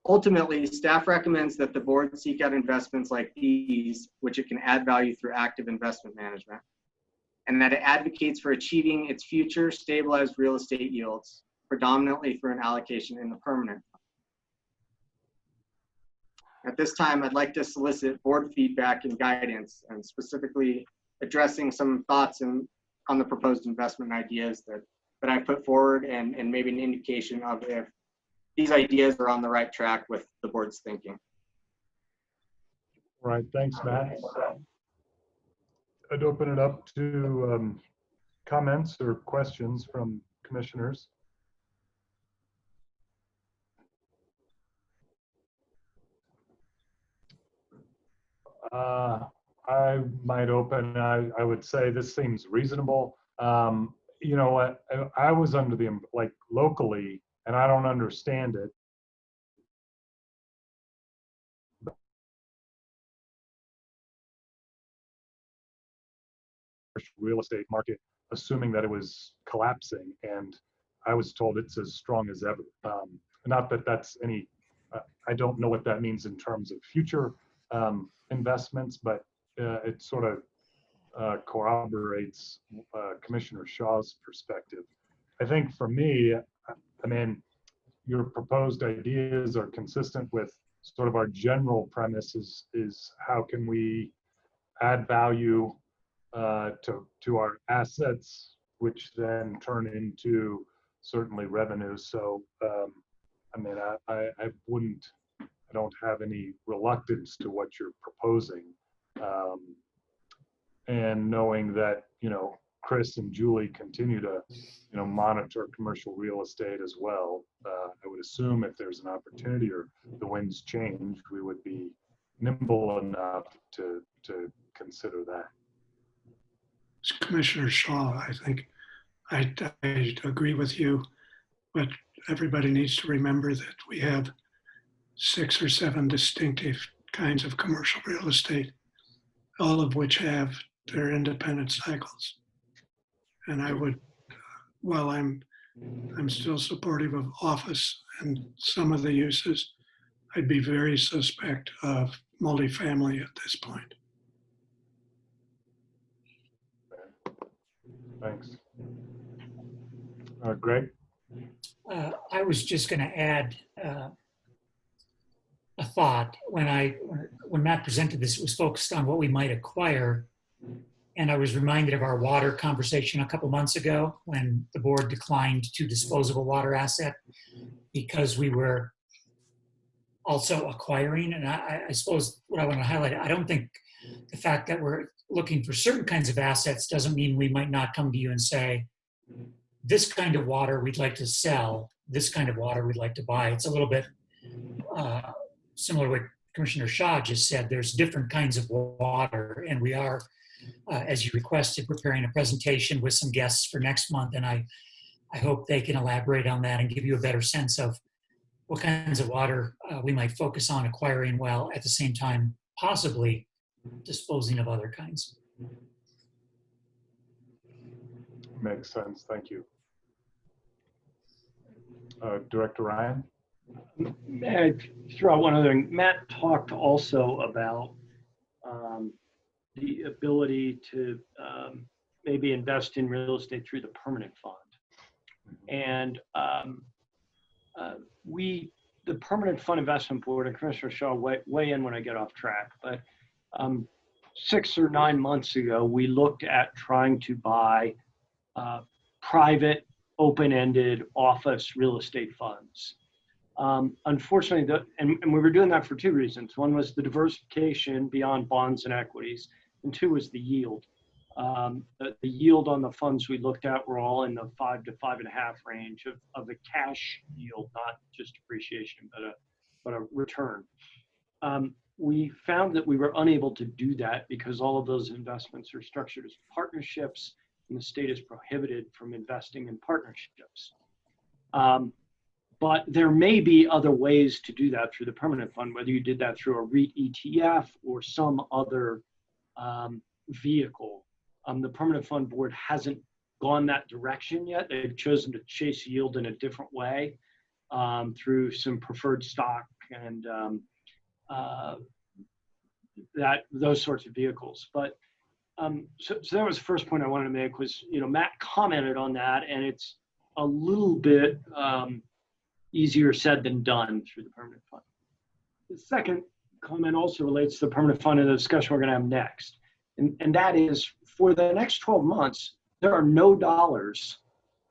Ultimately, staff recommends that the board seek out investments like these, which it can add value through active investment management, and that it advocates for achieving its future stabilized real estate yields, predominantly through an allocation in the permanent. At this time, I'd like to solicit board feedback and guidance, and specifically addressing some thoughts on the proposed investment ideas that I put forward, and maybe an indication of if these ideas are on the right track with the board's thinking. All right, thanks, Matt. I'd open it up to comments or questions from commissioners. I might open, I would say this seems reasonable. You know what, I was under the, like locally, and I don't understand it, real estate market, assuming that it was collapsing, and I was told it's as strong as ever. Not that that's any, I don't know what that means in terms of future investments, but it sort of corroborates Commissioner Shaw's perspective. I think for me, I mean, your proposed ideas are consistent with sort of our general premise is how can we add value to our assets, which then turn into certainly revenue. So, I mean, I don't have any reluctance to what you're proposing. And knowing that, you know, Chris and Julie continue to, you know, monitor commercial real estate as well. I would assume if there's an opportunity or the winds change, we would be nimble enough to consider that. Commissioner Shaw, I think I agree with you, but everybody needs to remember that we have 6 or 7 distinctive kinds of commercial real estate, all of which have their independent cycles. And I would, while I'm still supportive of office and some of the uses, I'd be very suspect of multifamily at this point. Thanks. Greg? I was just going to add a thought. When Matt presented this, it was focused on what we might acquire. And I was reminded of our water conversation a couple months ago when the board declined to dispose of a water asset because we were also acquiring. And I suppose what I want to highlight, I don't think the fact that we're looking for certain kinds of assets doesn't mean we might not come to you and say, this kind of water we'd like to sell, this kind of water we'd like to buy. It's a little bit similar to what Commissioner Shaw just said. There's different kinds of water, and we are, as you requested, preparing a presentation with some guests for next month, and I hope they can elaborate on that and give you a better sense of what kinds of water we might focus on acquiring while at the same time possibly disposing of other kinds. Makes sense. Thank you. Director Ryan? May I throw out one other thing? Matt talked also about the ability to maybe invest in real estate through the permanent fund. And the Permanent Fund Investment Board, and Commissioner Shaw, weigh in when I get off track, but 6 or 9 months ago, we looked at trying to buy private, open-ended office real estate funds. Unfortunately, and we were doing that for 2 reasons. One was the diversification beyond bonds and equities, and 2 was the yield. The yield on the funds we looked at were all in the 5 to 5.5 range of the cash yield, not just appreciation, but a return. We found that we were unable to do that because all of those investments are structured as partnerships, and the state is prohibited from investing in partnerships. But there may be other ways to do that through the permanent fund, whether you did that through a REIT ETF or some other vehicle. The Permanent Fund Board hasn't gone that direction yet. They've chosen to chase yield in a different way through some preferred stock and those sorts of vehicles. But so that was the first point I wanted to make was, Matt commented on that, and it's a little bit easier said than done through the permanent fund. The second comment also relates to the permanent fund and the discussion we're going to have next. And that is, for the next 12 months, there are no dollars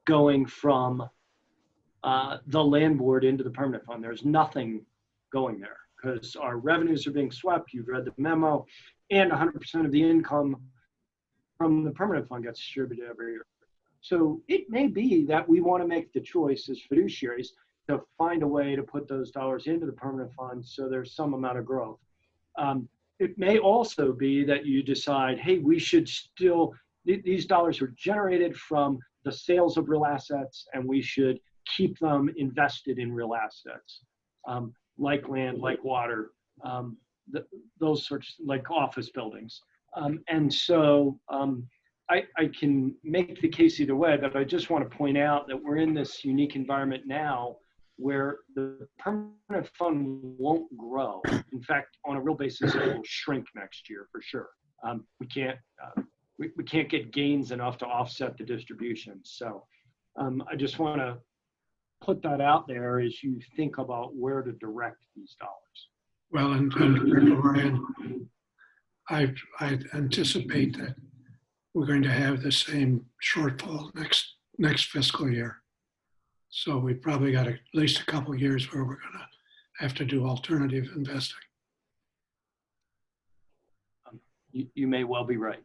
going from the land board into the permanent fund. There's nothing going there because our revenues are being swept. You've read the memo, and 100% of the income from the permanent fund gets distributed every year. So it may be that we want to make the choice as fiduciaries to find a way to put those dollars into the permanent fund so there's some amount of growth. It may also be that you decide, hey, we should still, these dollars are generated from the sales of real assets, and we should keep them invested in real assets, like land, like water, those sorts, like office buildings. And so I can make the case either way, but I just want to point out that we're in this unique environment now where the permanent fund won't grow. In fact, on a real basis, it will shrink next year for sure. We can't get gains enough to offset the distributions. So I just want to put that out there as you think about where to direct these dollars. Well, and Ryan, I anticipate that we're going to have the same shortfall next fiscal year. So we probably got at least a couple of years where we're going to have to do alternative investing. You may well be right.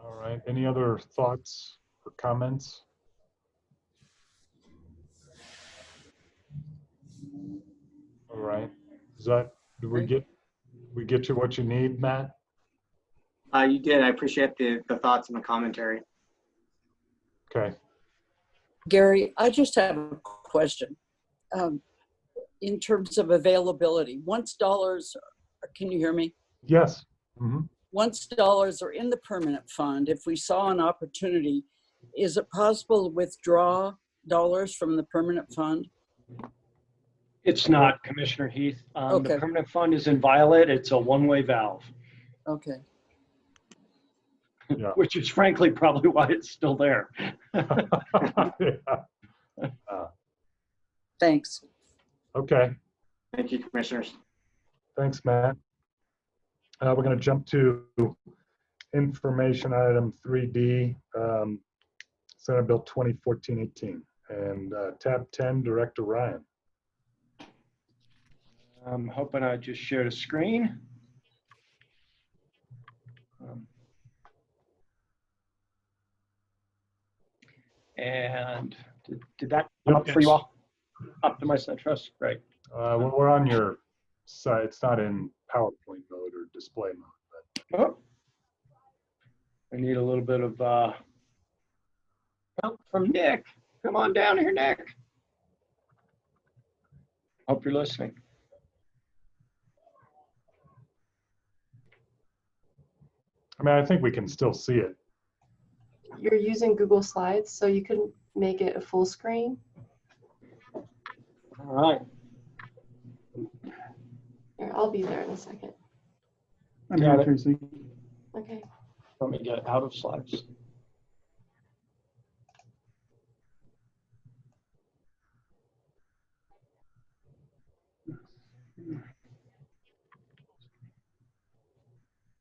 All right. Any other thoughts or comments? All right. Did we get you what you need, Matt? You did. I appreciate the thoughts and the commentary. Okay. Gary, I just have a question. In terms of availability, once dollars, can you hear me? Yes. Mm-hmm. Once dollars are in the permanent fund, if we saw an opportunity, is it possible to withdraw dollars from the permanent fund? It's not, Commissioner Heath. Okay. The permanent fund is inviolate. It's a one-way valve. Okay. Yeah. which is frankly probably why it's still there. Yeah. Thanks. Okay, Thank you, commissioners. thanks, Matt. We're going to jump to information item 3D, Senate Bill 2014-18, and tab 10, Director Ryan. I'm hoping I just shared a screen. And did that come up for you all? Optimize that trust, great. We're on your site. It's not in PowerPoint mode or display mode. But... Oh. I need a little bit of help from Nick. Come on down here, Nick. Hope you're listening. I mean, I think we can still see it. You're using Google Slides, so you can make it a full screen. All right. Here, I'll be there in a second. I'm here, Tracy. Okay. Let me get out of slides.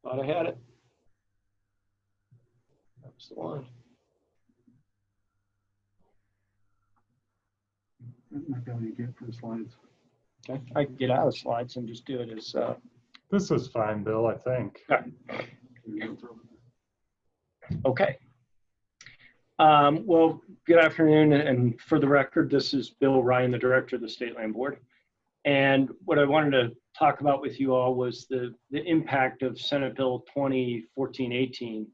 Thought I had it. That's the one. I'm not going to get for the slides. Okay, I can get out of slides and just do it as. This is fine, Bill, I think. Okay. Well, good afternoon, and for the record, this is Bill Ryan, the Director of the State Land Board. And what I wanted to talk about with you all was the impact of Senate Bill 2014-18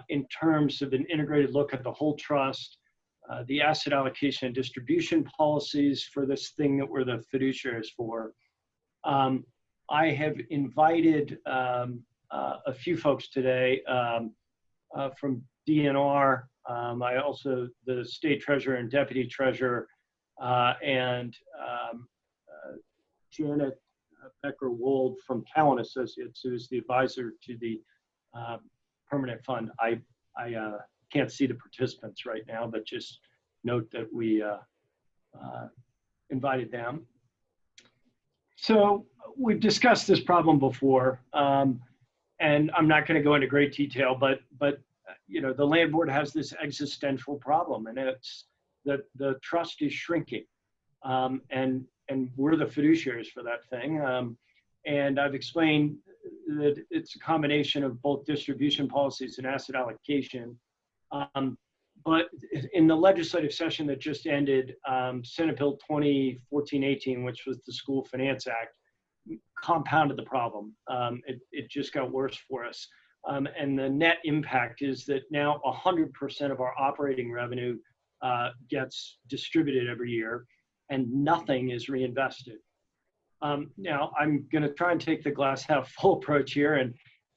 in terms of an integrated look at the whole trust, the asset allocation and distribution policies for this thing that we're the fiduciaries for. I have invited a few folks today from DNR. I also, the State Treasurer and Deputy Treasurer, and Janet Becker-Wold from Cowan Associates, who is the advisor to the permanent fund. I can't see the participants right now, but just note that we invited them. So we've discussed this problem before, and I'm not going to go into great detail, but you know, the land board has this existential problem, and it's that the trust is shrinking, and we're the fiduciaries for that thing. And I've explained that it's a combination of both distribution policies and asset allocation. But in the legislative session that just ended, Senate Bill 2014-18, which was the School Finance Act, compounded the problem. It just got worse for us. And the net impact is that now 100% of our operating revenue gets distributed every year, and nothing is reinvested. Now, I'm going to try and take the glass half full approach here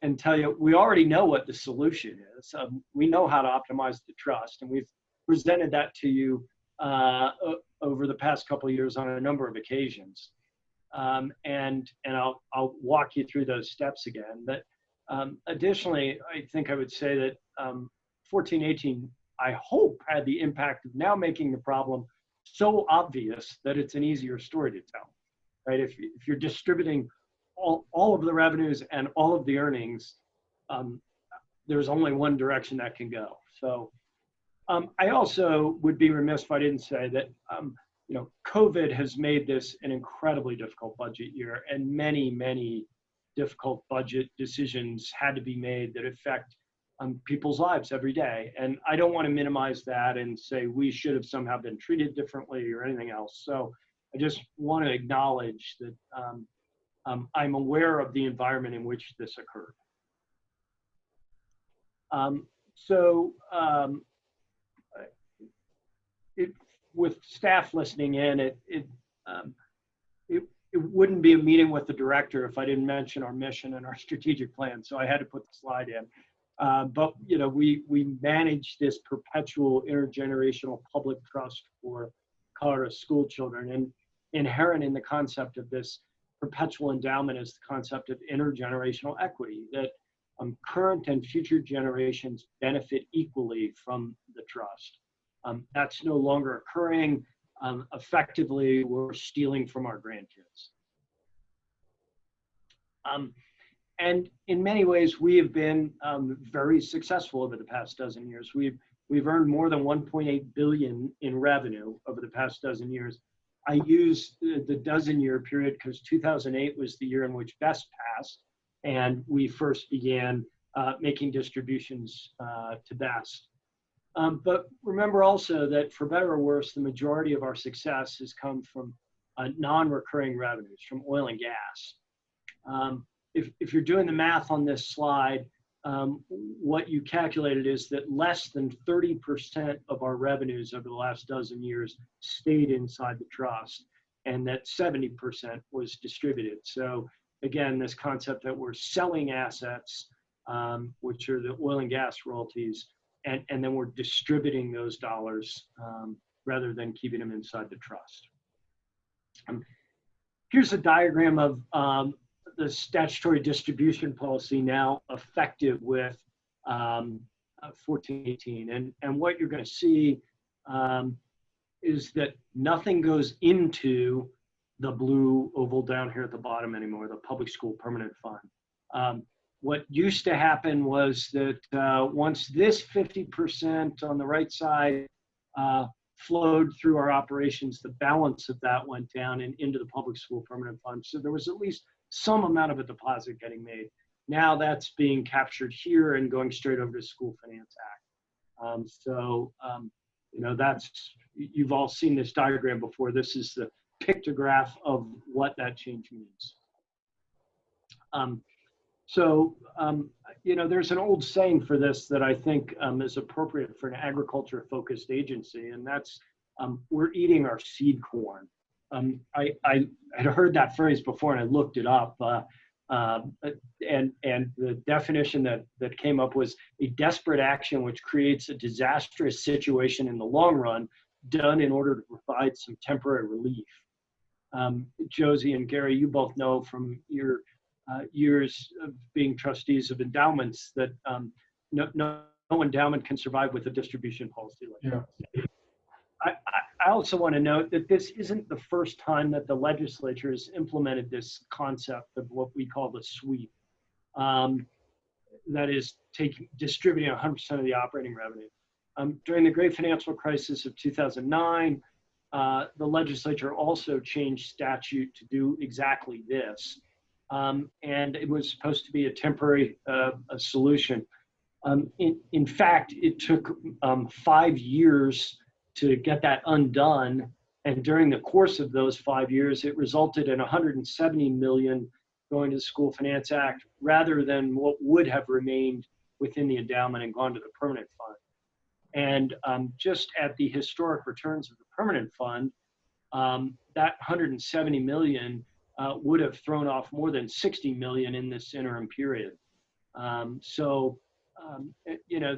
and tell you, we already know what the solution is. We know how to optimize the trust, and we've presented that to you over the past couple of years on a number of occasions. And I'll walk you through those steps again. But additionally, I think I would say that 14-18, I hope, had the impact of now making the problem so obvious that it's an easier story to tell, right? If you're distributing all of the revenues and all of the earnings, there's only one direction that can go. So I also would be remiss if I didn't say that, you know, COVID has made this an incredibly difficult budget year, and many, many difficult budget decisions had to be made that affect people's lives every day. And I don't want to minimize that and say we should have somehow been treated differently or anything else. So I just want to acknowledge that I'm aware of the environment in which this occurred. With staff listening in, it wouldn't be a meeting with the director if I didn't mention our mission and our strategic plan. So I had to put the slide in. But you know, we manage this perpetual intergenerational public trust for Colorado school children, and inherent in the concept of this perpetual endowment is the concept of intergenerational equity, that current and future generations benefit equally from the trust. That's no longer occurring. Effectively, we're stealing from our grandkids. And in many ways, we have been very successful over the past dozen years. We've earned more than 1.8 billion in revenue over the past dozen years. I use the dozen-year period because 2008 was the year in which BEST passed, and we first began making distributions to BEST. But remember also that for better or worse, the majority of our success has come from non-recurring revenues, from oil and gas. If you're doing the math on this slide, what you calculated is that less than 30% of our revenues over the last dozen years stayed inside the trust, and that 70% was distributed. So again, this concept that we're selling assets, which are the oil and gas royalties, and then we're distributing those dollars rather than keeping them inside the trust. Here's a diagram of the statutory distribution policy now effective with 1418. And what you're going to see is that nothing goes into the blue oval down here at the bottom anymore, the Public School Permanent Fund. What used to happen was that once this 50% on the right side flowed through our operations, the balance of that went down and into the Public School Permanent Fund. So there was at least some amount of a deposit getting made. Now that's being captured here and going straight over to School Finance Act. You know, you've all seen this diagram before. This is the pictograph of what that change means. You know, there's an old saying for this that I think is appropriate for an agriculture-focused agency, and that's we're eating our seed corn. I had heard that phrase before, and I looked it up, and the definition that came up was a desperate action which creates a disastrous situation in the long run, done in order to provide some temporary relief. Josie and Gary, you both know from your years of being trustees of endowments that no endowment can survive with a distribution policy like that. I also want to note that this isn't the first time that the legislature has implemented this concept of what we call the sweep. That is distributing 100% of the operating revenue. During the great financial crisis of 2009, the legislature also changed statute to do exactly this. And it was supposed to be a temporary solution. In fact, it took 5 years to get that undone. And during the course of those 5 years, it resulted in 170 million going to the School Finance Act rather than what would have remained within the endowment and gone to the permanent fund. And just at the historic returns of the permanent fund, that 170 million would have thrown off more than 60 million in this interim period. You know,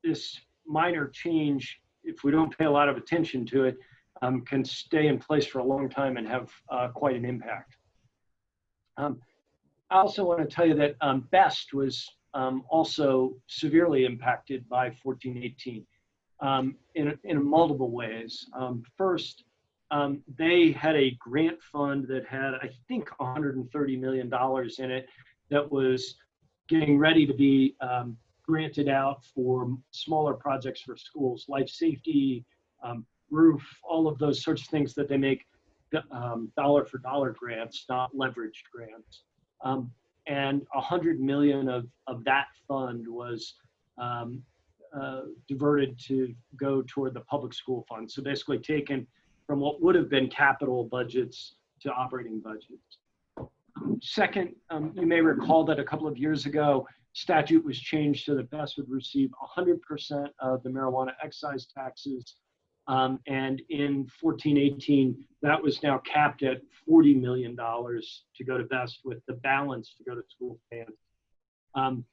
this minor change, if we don't pay a lot of attention to it, can stay in place for a long time and have quite an impact. I also want to tell you that BEST was also severely impacted by 1418 in multiple ways. First, they had a grant fund that had, I think, $130 million in it that was getting ready to be granted out for smaller projects for schools, life safety, roof, all of those sorts of things that they make dollar for dollar grants, not leveraged grants. And 100 million of that fund was diverted to go toward the public school fund. So basically taken from what would have been capital budgets to operating budgets. Second, you may recall that a couple of years ago, statute was changed so that BEST would receive 100% of the marijuana excise taxes. And in 1418, that was now capped at $40 million to go to BEST, with the balance to go to school finance.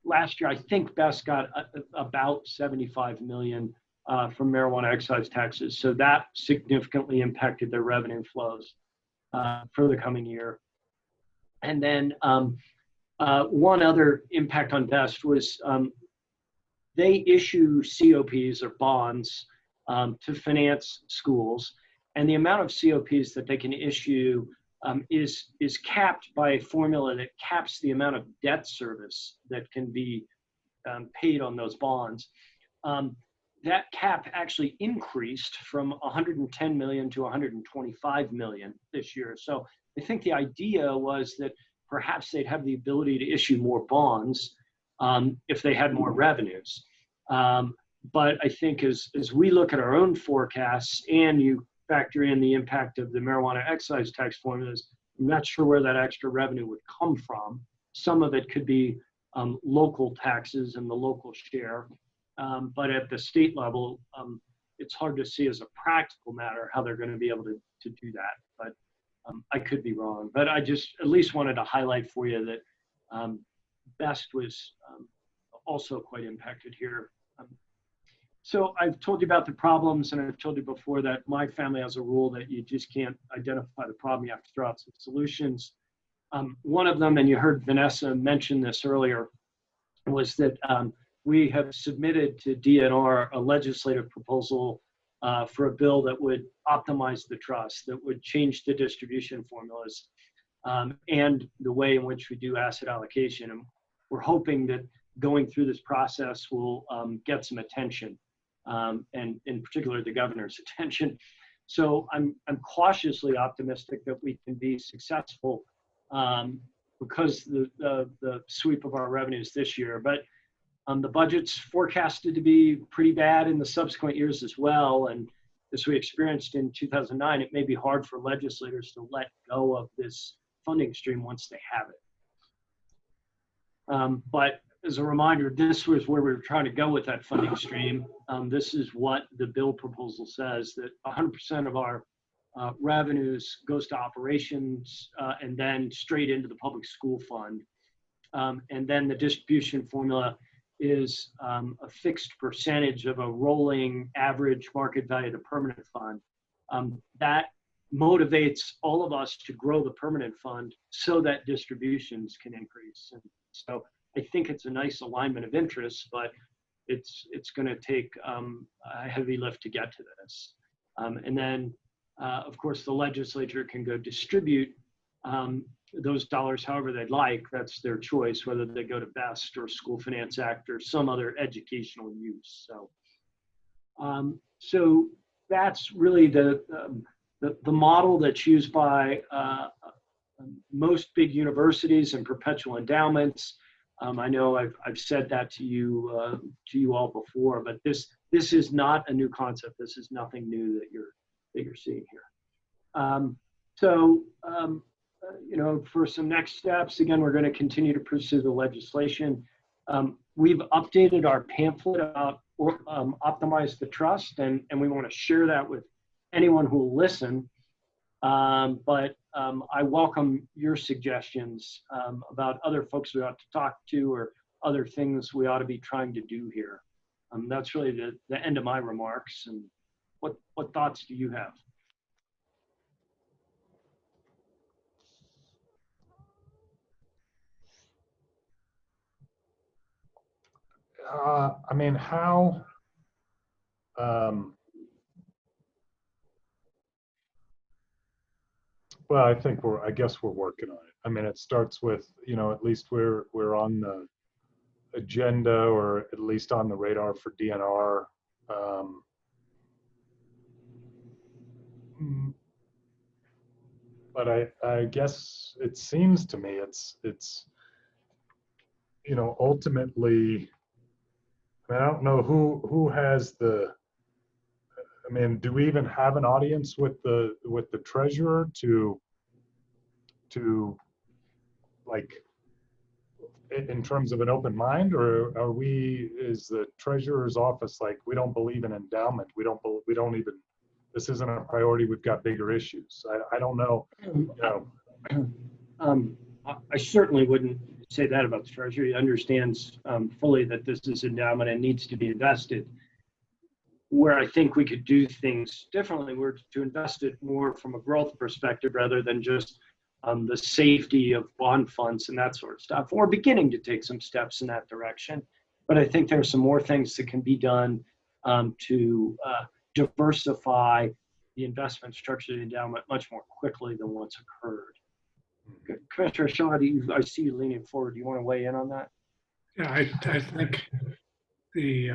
Last year, I think BEST got about 75 million from marijuana excise taxes. So that significantly impacted their revenue flows for the coming year. And then One other impact on BEST was they issue COPs or bonds to finance schools, and the amount of COPs that they can issue is capped by a formula that caps the amount of debt service that can be paid on those bonds. That cap actually increased from 110 million to 125 million this year. So I think the idea was that perhaps they'd have the ability to issue more bonds if they had more revenues. But I think as we look at our own forecasts and you factor in the impact of the marijuana excise tax formulas, I'm not sure where that extra revenue would come from. Some of it could be local taxes and the local share. But at the state level, it's hard to see as a practical matter how they're going to be able to do that. But I could be wrong. But I just at least wanted to highlight for you that BEST was also quite impacted here. So I've told you about the problems, and I've told you before that my family has a rule that you just can't identify the problem, you have to throw out some solutions. One of them, and you heard Vanessa mention this earlier, was that we have submitted to DNR a legislative proposal for a bill that would optimize the trust, that would change the distribution formulas and the way in which we do asset allocation. And we're hoping that going through this process will get some attention, and in particular the governor's attention. So I'm cautiously optimistic that we can be successful because the sweep of our revenues this year. But the budget's forecasted to be pretty bad in the subsequent years as well. And as we experienced in 2009, it may be hard for legislators to let go of this funding stream once they have it. But as a reminder, this was where we were trying to go with that funding stream. This is what the bill proposal says, that 100% of our revenues goes to operations and then straight into the public school fund. And then the distribution formula is a fixed percentage of a rolling average market value to permanent fund. That motivates all of us to grow the permanent fund so that distributions can increase. And so I think it's a nice alignment of interests, but it's going to take a heavy lift to get to this. And then, of course, the legislature can go distribute those dollars however they'd like. That's their choice, whether they go to BEST or School Finance Act or some other educational use. So, so that's really the model that's used by most big universities and perpetual endowments. I know I've said that to you all before, but this is not a new concept. This is nothing new that you're seeing here. You know, for some next steps, again, we're going to continue to pursue the legislation. We've updated our pamphlet about optimize the trust, and we want to share that with anyone who will listen. But I welcome your suggestions about other folks we ought to talk to or other things we ought to be trying to do here. That's really the end of my remarks. And what thoughts do you have? I mean, how, well, I guess we're working on it. I mean, it starts with, you know, at least we're on the agenda, or at least on the radar for DNR. But I guess it seems to me it's, you know, ultimately, I mean, I don't know who has the, I mean, do we even have an audience with the treasurer to like, in terms of an open mind, or is the treasurer's office like, we don't believe in endowment, we don't even, this isn't a priority, we've got bigger issues? I don't know, you know. I certainly wouldn't say that about the Treasury. He understands fully that this is endowment and needs to be invested. Where I think we could do things differently, we're to invest it more from a growth perspective rather than just the safety of bond funds and that sort of stuff. We're beginning to take some steps in that direction, but I think there are some more things that can be done to diversify the investment structure of the endowment much more quickly than what's occurred. Commissioner Shaw, I see you leaning forward. Do you want to weigh in on that? Yeah, I think the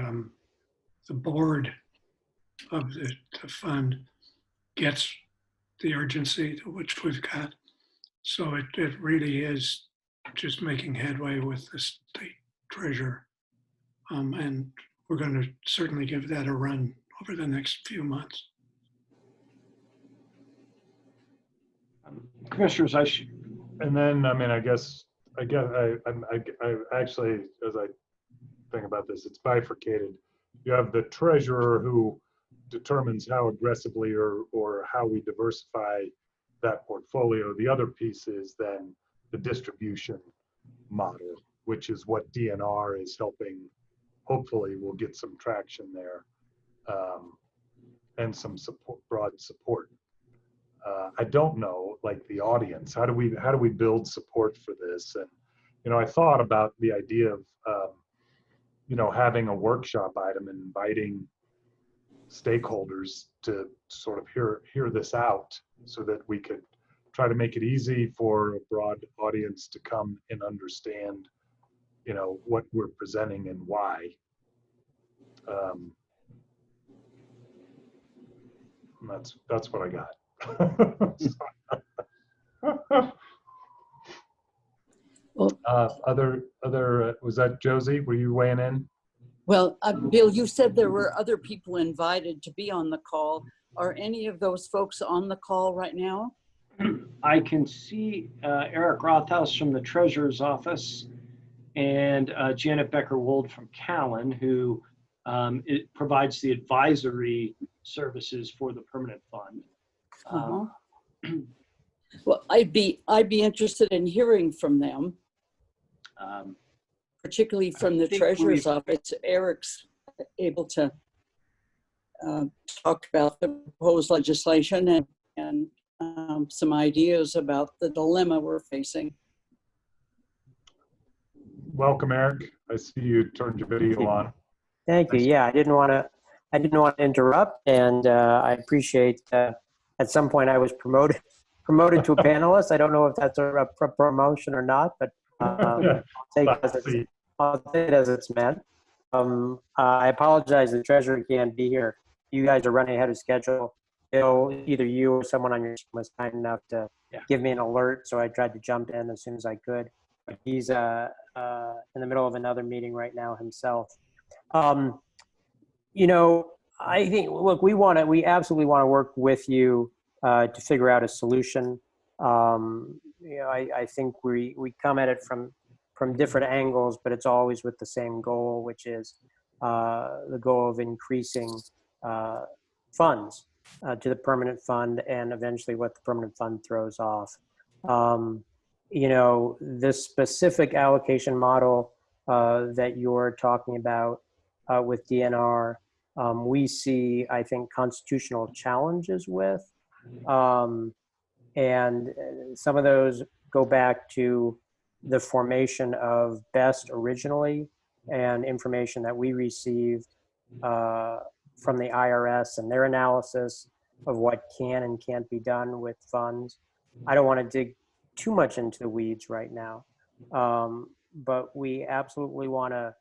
board of the fund gets the urgency which we've got. So it really is just making headway with the state treasurer. And we're going to certainly give that a run over the next few months. Commissioners, I should. And then, I mean, I actually, as I think about this, it's bifurcated. You have the treasurer who determines how aggressively or how we diversify that portfolio. The other piece is then the distribution model, which is what DNR is helping. Hopefully we'll get some traction there and some support, broad support. I don't know, like the audience, how do we build support for this? And, you know, I thought about the idea of, you know, having a workshop item and inviting stakeholders to sort of hear this out so that we could try to make it easy for a broad audience to come and understand, you know, what we're presenting and why. And that's what I got. Was that Josie? Were you weighing in? Well, Bill, you said there were other people invited to be on the call. Are any of those folks on the call right now? I can see Eric Rothaus from the Treasurer's Office and Janet Becker-Wold from Callan, who it provides the advisory services for the permanent fund. Well, I'd be interested in hearing from them, particularly from the Treasurer's Office. Eric's able to talk about the proposed legislation and some ideas about the dilemma we're facing. Welcome, Eric. I see you turned your video on. Thank you. Yeah, I didn't want to interrupt, and I appreciate. At some point, I was promoted to a panelist. I don't know if that's a promotion or not, but I'll take it as it's meant. I apologize. The treasurer can't be here. You guys are running ahead of schedule. Either you or someone on your team was kind enough to give me an alert, so I tried to jump in as soon as I could. But he's in the middle of another meeting right now himself. You know, I think, look, we absolutely want to work with you to figure out a solution. You know, I think we come at it from different angles, but it's always with the same goal, which is the goal of increasing funds to the permanent fund and eventually what the permanent fund throws off. You know, this specific allocation model that you're talking about with DNR, we see, I think, constitutional challenges with. And some of those go back to the formation of BEST originally and information that we received from the IRS and their analysis of what can and can't be done with funds. I don't want to dig too much into the weeds right now, but we absolutely want to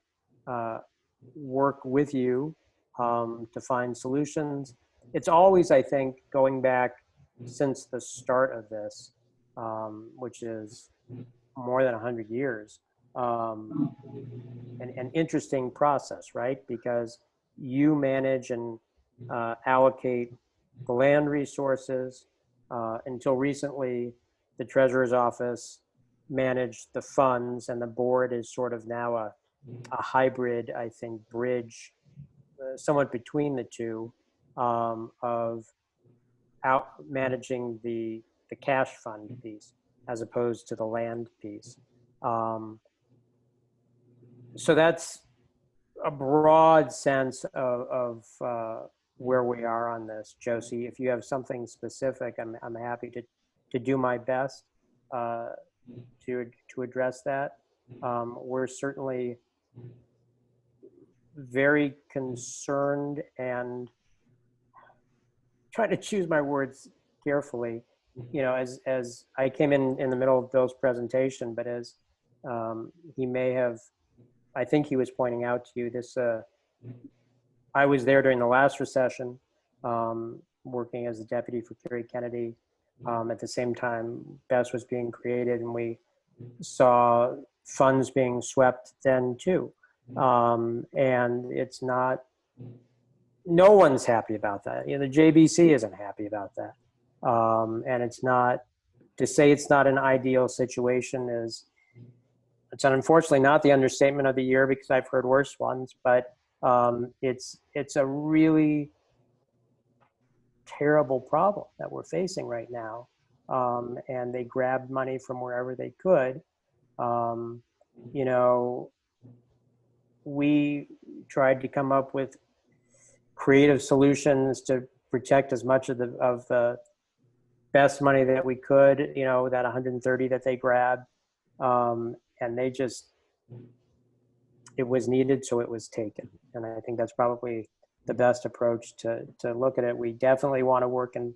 work with you to find solutions. It's always, I think, going back since the start of this, which is more than 100 years, an interesting process, right? Because you manage and allocate the land resources. Until recently, the Treasurer's Office managed the funds, and the board is sort of now a hybrid, I think, bridge, somewhat between the two, of managing the cash fund piece as opposed to the land piece. So that's a broad sense of where we are on this. Josie, if you have something specific, I'm happy to do my best. to address that. We're certainly very concerned and trying to choose my words carefully. You know, as I came in the middle of Bill's presentation, but as he may have, I think he was pointing out to you this. I was there during the last recession, working as the deputy for Kerry Kennedy. At the same time, BEST was being created, and we saw funds being swept then too. And it's not, no one's happy about that. You know, the JBC isn't happy about that. And it's not, to say it's not an ideal situation is, it's unfortunately not the understatement of the year, because I've heard worse ones, but it's a really terrible problem that we're facing right now. And they grabbed money from wherever they could. You know, we tried to come up with creative solutions to protect as much of the best money that we could, you know, that 130 that they grabbed. And they just, it was needed, so it was taken. And I think that's probably the best approach to look at it. We definitely want to work in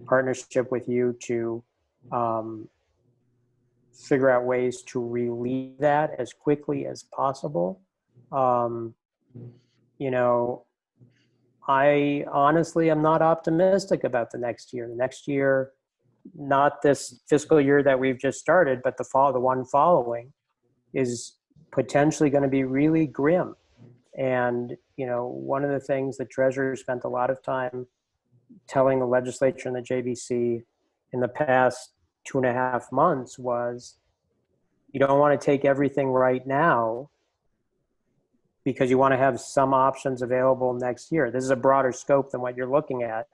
partnership with you to figure out ways to relieve that as quickly as possible. You know, I honestly am not optimistic about the next year. The next year, not this fiscal year that we've just started, but the one following is potentially going to be really grim. And, you know, one of the things the treasurer spent a lot of time telling the legislature and the JBC in the past 2.5 months was, you don't want to take everything right now because you want to have some options available next year. This is a broader scope than what you're looking at,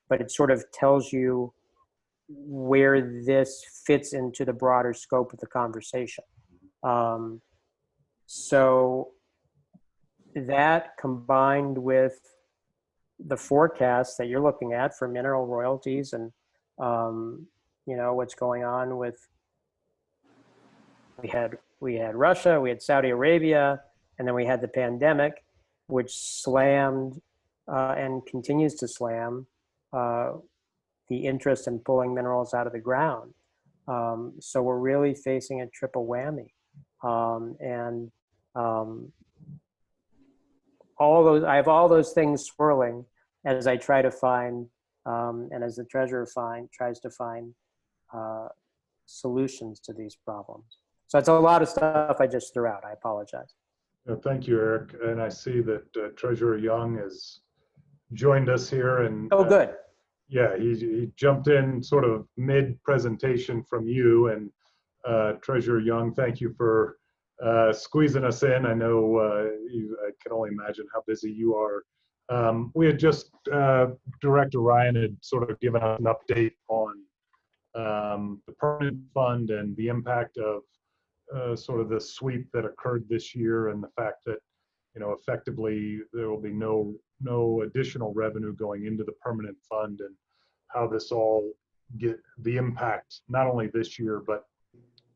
but it sort of tells you where this fits into the broader scope of the conversation. So that combined with the forecast that you're looking at for mineral royalties and, you know, what's going on with, we had Russia, we had Saudi Arabia, and then we had the pandemic, which slammed and continues to slam the interest in pulling minerals out of the ground. So we're really facing a triple whammy. All those, I have all those things swirling as I try to find, and as the treasurer tries to find solutions to these problems. So it's a lot of stuff I just threw out. I apologize. Thank you, Eric. And I see that Treasurer Young has joined us here. And oh, good. Yeah, he jumped in sort of mid-presentation from you. And Treasurer Young, thank you for squeezing us in. I know I can only imagine how busy you are. We had just, Director Ryan had sort of given us an update on the permanent fund and the impact of sort of the sweep that occurred this year, and the fact that, you know, effectively there will be no additional revenue going into the permanent fund, and how this all get the impact not only this year but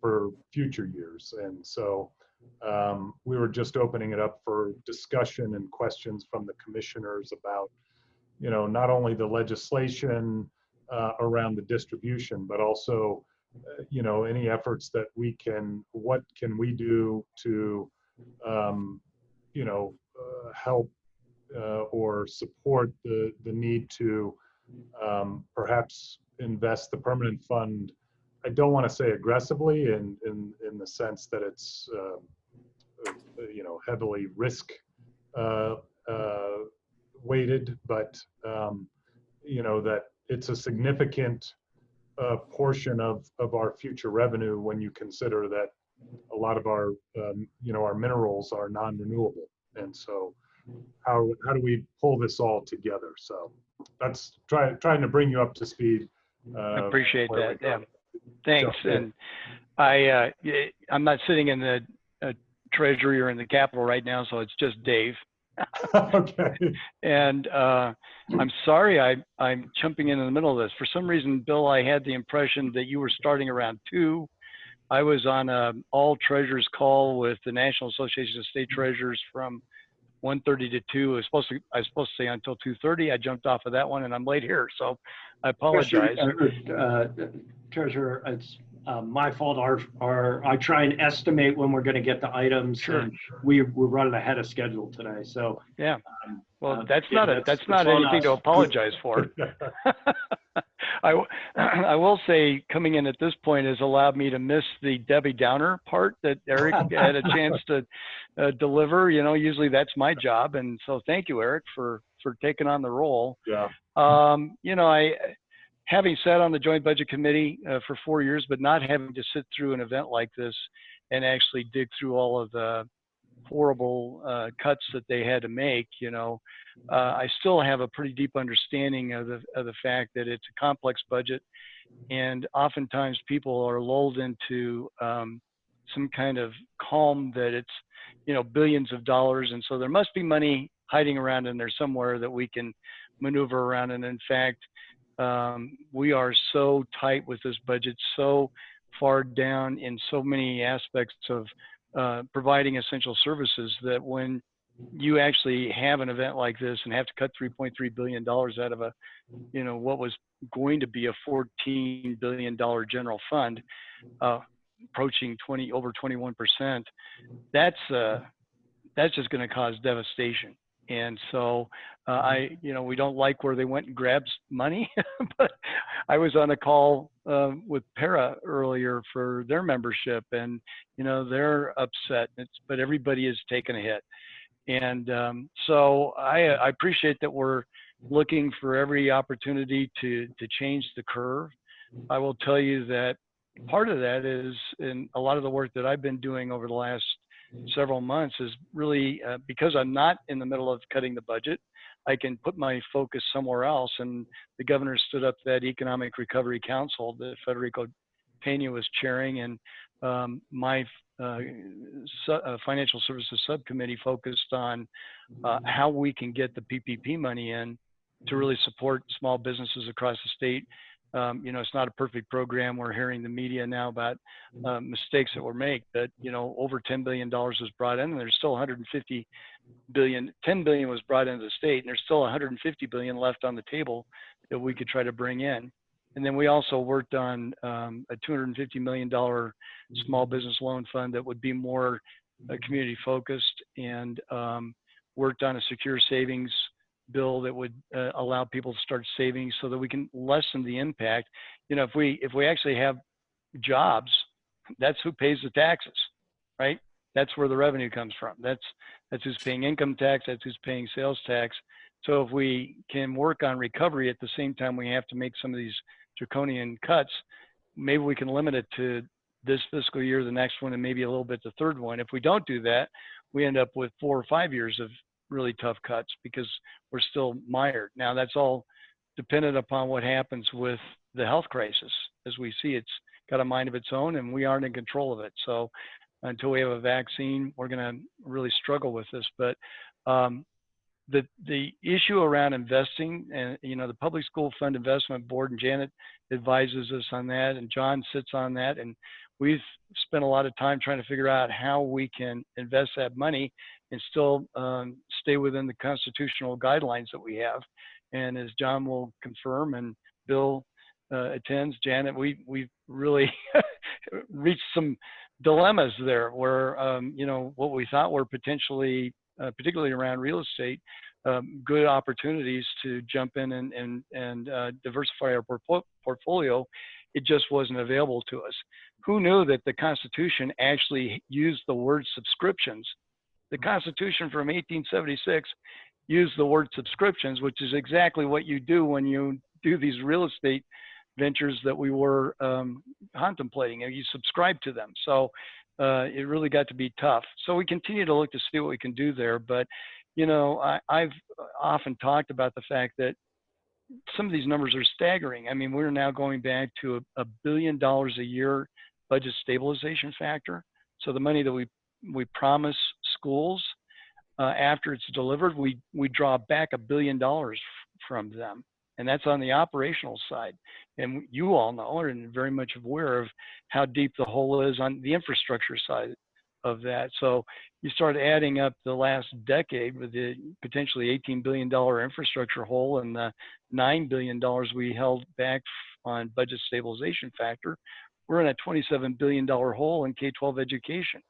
for future years. And so we were just opening it up for discussion and questions from the commissioners about, you know, not only the legislation around the distribution, but also you know, any efforts that we can, what can we do to, you know, help or support the need to perhaps invest the permanent fund. I don't want to say aggressively in the sense that it's, you know, heavily risk weighted, but, you know, that it's a significant portion of our future revenue when you consider that a lot of our, you know, our minerals are non-renewable. And so how do we pull this all together? So that's trying to bring you up to speed. I appreciate that. Yeah. Thanks. And I'm not sitting in the Treasury or in the Capitol right now, so it's just Dave. Okay. And I'm sorry I'm jumping in the middle of this. For some reason, Bill, I had the impression that you were starting around 2. I was on a all treasurers call with the National Association of State Treasurers from 1:30 to 2. I was supposed to say until 2:30. I jumped off of that one, and I'm late here, so I apologize. Treasurer, it's my fault. I try and estimate when we're going to get the items. Sure. And we're running ahead of schedule today. So yeah. Well, that's yeah, not anything to apologize for. I will say coming in at this point has allowed me to miss the Debbie Downer part that Eric had a chance to deliver. You know, usually that's my job, and so thank you, Eric, for taking on the role. Yeah. You know, having sat on the Joint Budget Committee for 4 years, but not having to sit through an event like this and actually dig through all of the horrible cuts that they had to make, you know, I still have a pretty deep understanding of the fact that it's a complex budget, and oftentimes people are lulled into some kind of calm that it's, you know, billions of dollars, and so there must be money hiding around in there somewhere that we can maneuver around. And in fact, we are so tight with this budget, so far down in so many aspects of providing essential services, that when you actually have an event like this and have to cut $3.3 billion out of a, you know, what was going to be a $14 billion general fund, approaching over 21%, that's just going to cause devastation. And so you know, we don't like where they went and grabbed money, but I was on a call with Para earlier for their membership, and, you know, they're upset, but everybody is taking a hit. And so I appreciate that we're looking for every opportunity to change the curve. I will tell you that part of that is, in a lot of the work that I've been doing over the last several months, is really because I'm not in the middle of cutting the budget, I can put my focus somewhere else. And the governor stood up that Economic Recovery Council that Federico Pena was chairing, and my Financial Services Subcommittee focused on how we can get the PPP money in to really support small businesses across the state. You know, it's not a perfect program. We're hearing the media now about mistakes that were made, but, you know, over $10 billion was brought in, and there's still 150 billion. 10 billion was brought into the state, and there's still 150 billion left on the table that we could try to bring in. And then we also worked on a $250 million small business loan fund that would be more community focused, and worked on a secure savings bill that would allow people to start saving so that we can lessen the impact. You know, if we actually have jobs, that's who pays the taxes, right? That's where the revenue comes from. That's who's paying income tax, that's who's paying sales tax. So if we can work on recovery at the same time we have to make some of these draconian cuts, maybe we can limit it to this fiscal year, the next one, and maybe a little bit the third one. If we don't do that, we end up with 4 or 5 years of really tough cuts because we're still mired. Now, that's all dependent upon what happens with the health crisis. As we see, it's got a mind of its own, and we aren't in control of it. So until we have a vaccine, we're going to really struggle with this. But the issue around investing, and, you know, the Public School Fund Investment Board, and Janet advises us on that, and John sits on that, and we've spent a lot of time trying to figure out how we can invest that money and still stay within the constitutional guidelines that we have. And as John will confirm, and Bill attends, Janet, we've really reached some dilemmas there where, you know, what we thought were potentially, particularly around real estate, good opportunities to jump in and diversify our portfolio, it just wasn't available to us. Who knew that the Constitution actually used the word subscriptions? The Constitution from 1876 used the word subscriptions, which is exactly what you do when you do these real estate ventures that we were contemplating, and you subscribe to them. So it really got to be tough. So we continue to look to see what we can do there. But, you know, I've often talked about the fact that some of these numbers are staggering. I mean, we're now going back to $1 billion a year budget stabilization factor. So the money that we promise schools, after it's delivered, we draw back $1 billion from them. And that's on the operational side. And you all know and very much aware of how deep the hole is on the infrastructure side of that. So you start adding up the last decade with the potentially $18 billion infrastructure hole and the $9 billion we held back on budget stabilization factor, we're in a $27 billion hole in K-12 education.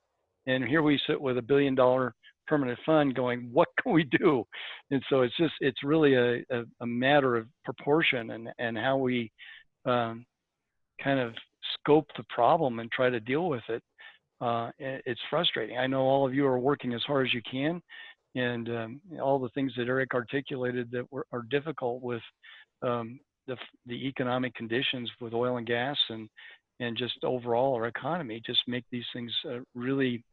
And here we sit with $1 billion permanent fund going, what can we do? And so it's really a matter of proportion and how we kind of scope the problem and try to deal with it. It's frustrating. I know all of you are working as hard as you can, and all the things that Eric articulated that are difficult with the economic conditions with oil and gas and just overall our economy just make these things really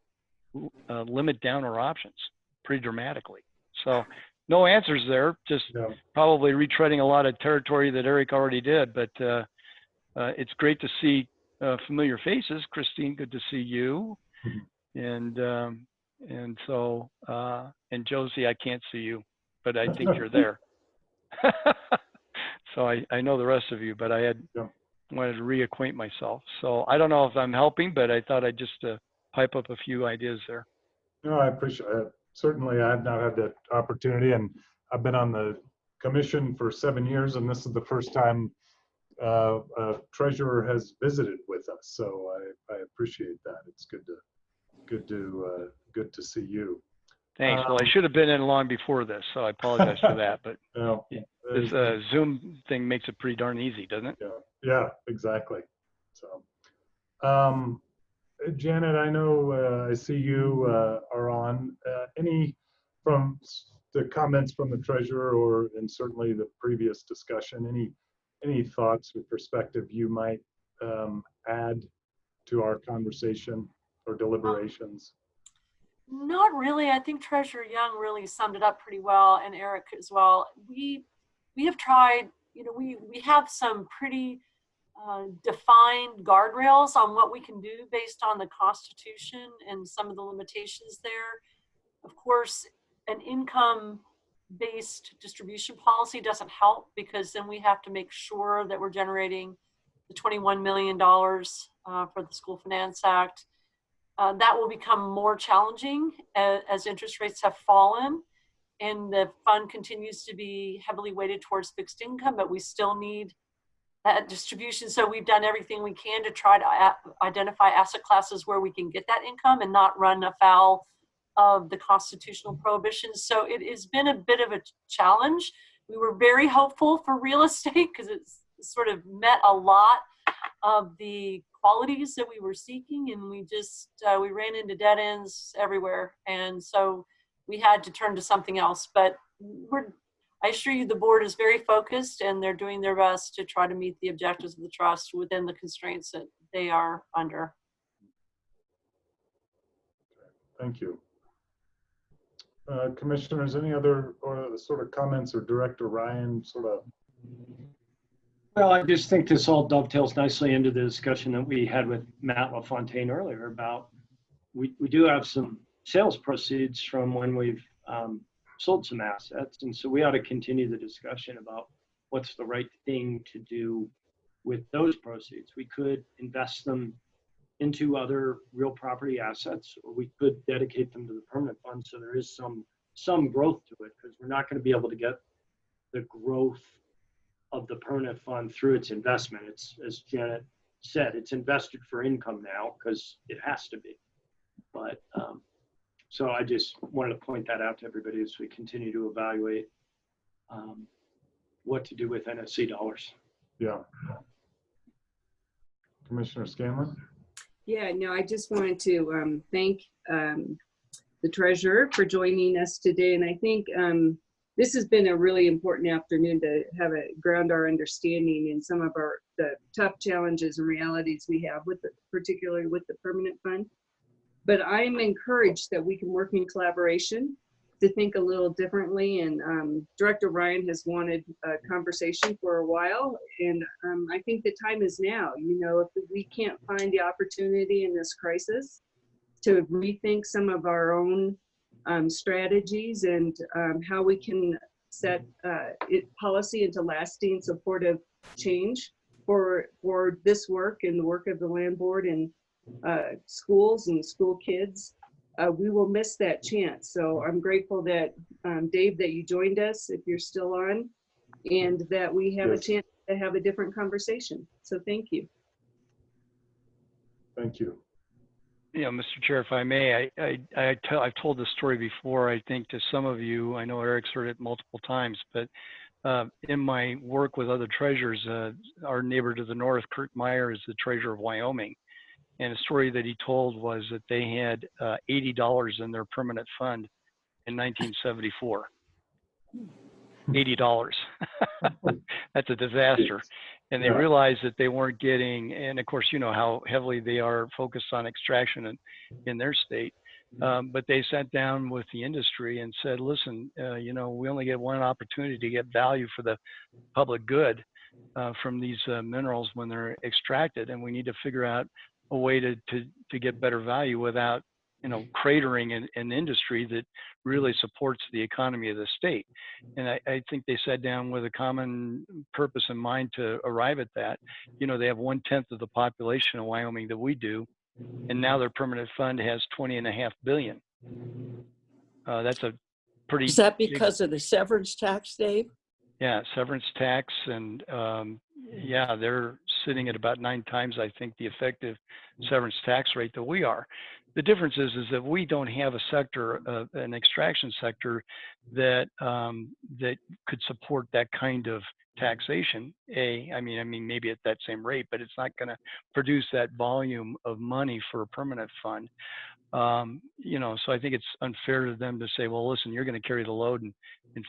limit down our options pretty dramatically. So no answers there, just probably retreading a lot of territory that Eric already did, but it's great to see familiar faces. Christine, good to see you. And so, and Josie, I can't see you, but I think you're there. So I know the rest of you, but I wanted to reacquaint myself. So I don't know if I'm helping, but I thought I'd just pipe up a few ideas there. No, I appreciate it. Certainly, I've not had that opportunity, and I've been on the commission for 7 years, and this is the first time a treasurer has visited with us. So I appreciate that. It's good to see you. Thanks. Well, I should have been in long before this, so I apologize for that. But this Zoom thing makes it pretty darn easy, doesn't it? Yeah, exactly. So. Janet, I know I see you are on. Any from the comments from the treasurer and certainly the previous discussion, any thoughts or perspective you might add to our conversation or deliberations? Not really. I think Treasurer Young really summed it up pretty well, and Eric as well. We have tried, we have some pretty defined guardrails on what we can do based on the Constitution and some of the limitations there. Of course, an income-based distribution policy doesn't help because then we have to make sure that we're generating the $21 million for the School Finance Act. That will become more challenging as interest rates have fallen and the fund continues to be heavily weighted towards fixed income, but we still need that distribution. So we've done everything we can to try to identify asset classes where we can get that income and not run afoul of the constitutional prohibitions. So it has been a bit of a challenge. We were very hopeful for real estate because it's sort of met a lot of the qualities that we were seeking, and we just we ran into dead ends everywhere, and so we had to turn to something else. But I assure you the board is very focused and they're doing their best to try to meet the objectives of the trust within the constraints that they are under. Thank you. Commissioners, any other sort of comments, or Director Ryan sort of? Well, I just think this all dovetails nicely into the discussion that we had with Matt LaFontaine earlier about we do have some sales proceeds from when we've sold some assets. And so we ought to continue the discussion about what's the right thing to do with those proceeds. We could invest them into other real property assets, or we could dedicate them to the permanent fund. So there is some growth to it, because we're not going to be able to get the growth of the permanent fund through its investment. It's, as Janet said, it's invested for income now because it has to be. But so I just wanted to point that out to everybody as we continue to evaluate what to do with NSC dollars. Yeah. Commissioner Scanlon? Yeah, no, I just wanted to thank the treasurer for joining us today. And I think this has been a really important afternoon to have a ground our understanding in some of the tough challenges and realities we have with particularly with the permanent fund. But I am encouraged that we can work in collaboration to think a little differently. And Director Ryan has wanted a conversation for a while. And I think the time is now. If we can't find the opportunity in this crisis to rethink some of our own strategies and how we can set policy into lasting supportive change for this work and the work of the land board and schools and school kids. We will miss that chance. So I'm grateful that Dave, that you joined us, if you're still on, and that we have a chance to have a different conversation. So thank you. Thank you. You know, Mr. Chair, if I may, I've told this story before, I think, to some of you. I know Eric's heard it multiple times, but in my work with other treasurers, our neighbor to the north, Kurt Meyer, is the treasurer of Wyoming. And a story that he told was that they had $80 in their permanent fund in 1974. $80. That's a disaster. And they realized that they weren't getting, and of course, you know how heavily they are focused on extraction in their state. But they sat down with the industry and said, listen, you know, we only get one opportunity to get value for the public good from these minerals when they're extracted. And we need to figure out a way to get better value without, you know, cratering an industry that really supports the economy of the state. And I think they sat down with a common purpose in mind to arrive at that. You know, they have 1/10 of the population of Wyoming that we do, and now their permanent fund has $20.5 billion. That's a pretty. Is that because of the severance tax, Dave? Yeah, severance tax, and yeah, they're sitting at about 9 times, I think, the effective severance tax rate that we are. The difference is that we don't have a sector, an extraction sector that that could support that kind of taxation. I mean, maybe at that same rate, but it's not going to produce that volume of money for a permanent fund. You know, so I think it's unfair to them to say, well, listen, you're going to carry the load and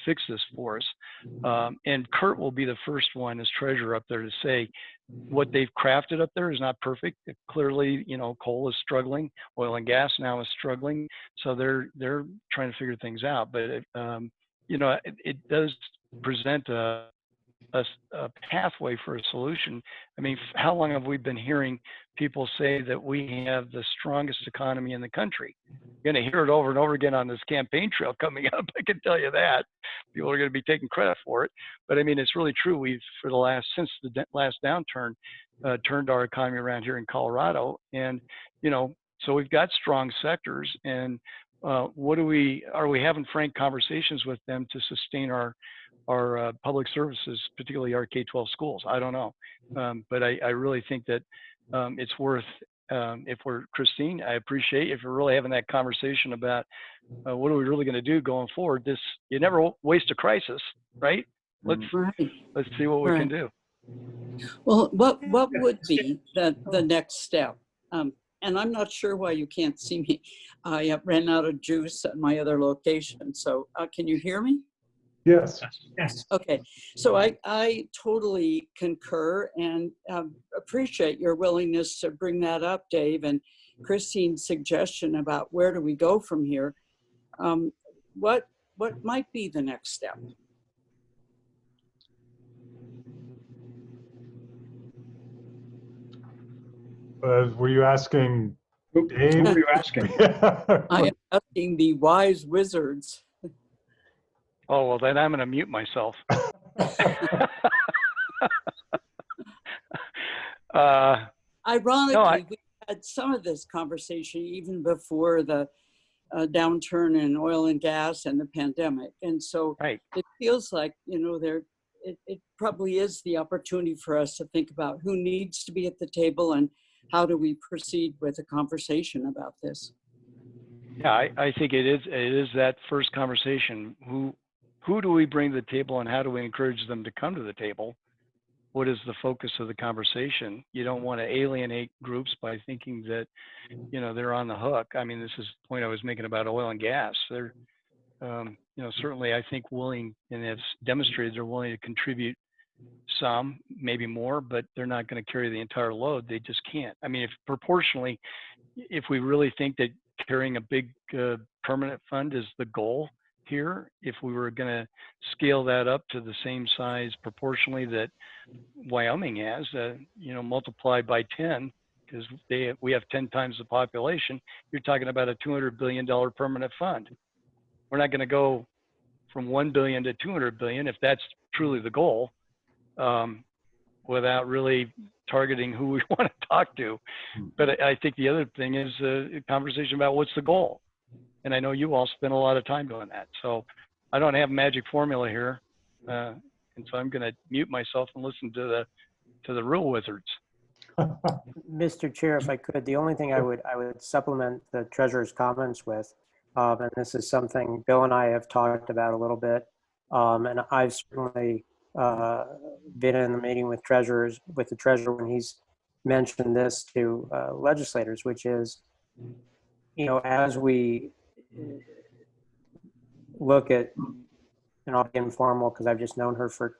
fix this for us. And Kurt will be the first one as treasurer up there to say what they've crafted up there is not perfect. Clearly, you know, coal is struggling, oil and gas now is struggling. So they're trying to figure things out. But, you know, it does present a pathway for a solution. I mean, how long have we been hearing people say that we have the strongest economy in the country? You're going to hear it over and over again on this campaign trail coming up. I can tell you that. People are going to be taking credit for it. But I mean, it's really true. We've, since the last downturn, turned our economy around here in Colorado. And, you know, so we've got strong sectors. And are we having frank conversations with them to sustain our public services, particularly our K-12 schools? I don't know. But I really think that it's worth, if we're, Christine, I appreciate if we're really having that conversation about what are we really going to do going forward. You never waste a crisis, right? Let's see what we can do. Well, what would be the next step? And I'm not sure why you can't see me. I ran out of juice at my other location. So can you hear me? Yes. Yes. Okay. So I totally concur and appreciate your willingness to bring that up, Dave, and Christine's suggestion about where do we go from here. What might be the next step? Were you asking Dave? Who were you asking? I am asking the wise wizards. Oh, well, then I'm going to mute myself. Ironically, we had some of this conversation even before the downturn in oil and gas and the pandemic. And so it feels like, you know, it probably is the opportunity for us to think about who needs to be at the table and how do we proceed with a conversation about this. Yeah, I think it is that first conversation. Who do we bring to the table and how do we encourage them to come to the table? What is the focus of the conversation? You don't want to alienate groups by thinking that, you know, they're on the hook. I mean, this is the point I was making about oil and gas. They're, you know, certainly I think willing, and have demonstrated they're willing to contribute some, maybe more, but they're not going to carry the entire load. They just can't. I mean, if proportionally, if we really think that carrying a big permanent fund is the goal here, if we were going to scale that up to the same size proportionally that Wyoming has, you know, multiplied by 10, because we have 10 times the population, you're talking about a $200 billion permanent fund. we're not going to go from 1 billion to 200 billion if that's truly the goal, without really targeting who we want to talk to. But I think the other thing is a conversation about what's the goal. And I know you all spend a lot of time doing that. So I don't have a magic formula here. And so I'm going to mute myself and listen to the real wizards. Mr. Chair, if I could, the only thing I would supplement the treasurer's comments with, and this is something Bill and I have talked about a little bit, and I've certainly been in the meeting with the treasurer when he's mentioned this to legislators, which is, as we look at, and I'll be informal because I've just known her for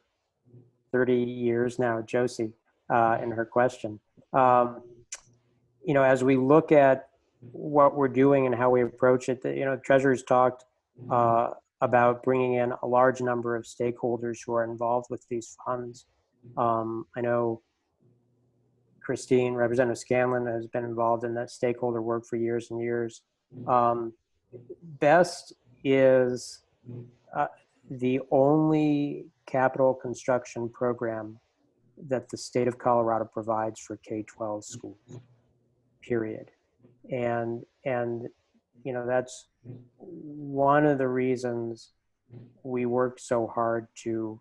30 years now, Josie, in her question. As we look at what we're doing and how we approach it, treasurer's talked about bringing in a large number of stakeholders who are involved with these funds. I know Christine, Representative Scanlon, has been involved in that stakeholder work for years and years. BEST is the only capital construction program that the state of Colorado provides for K-12 schools, period. And that's one of the reasons we worked so hard to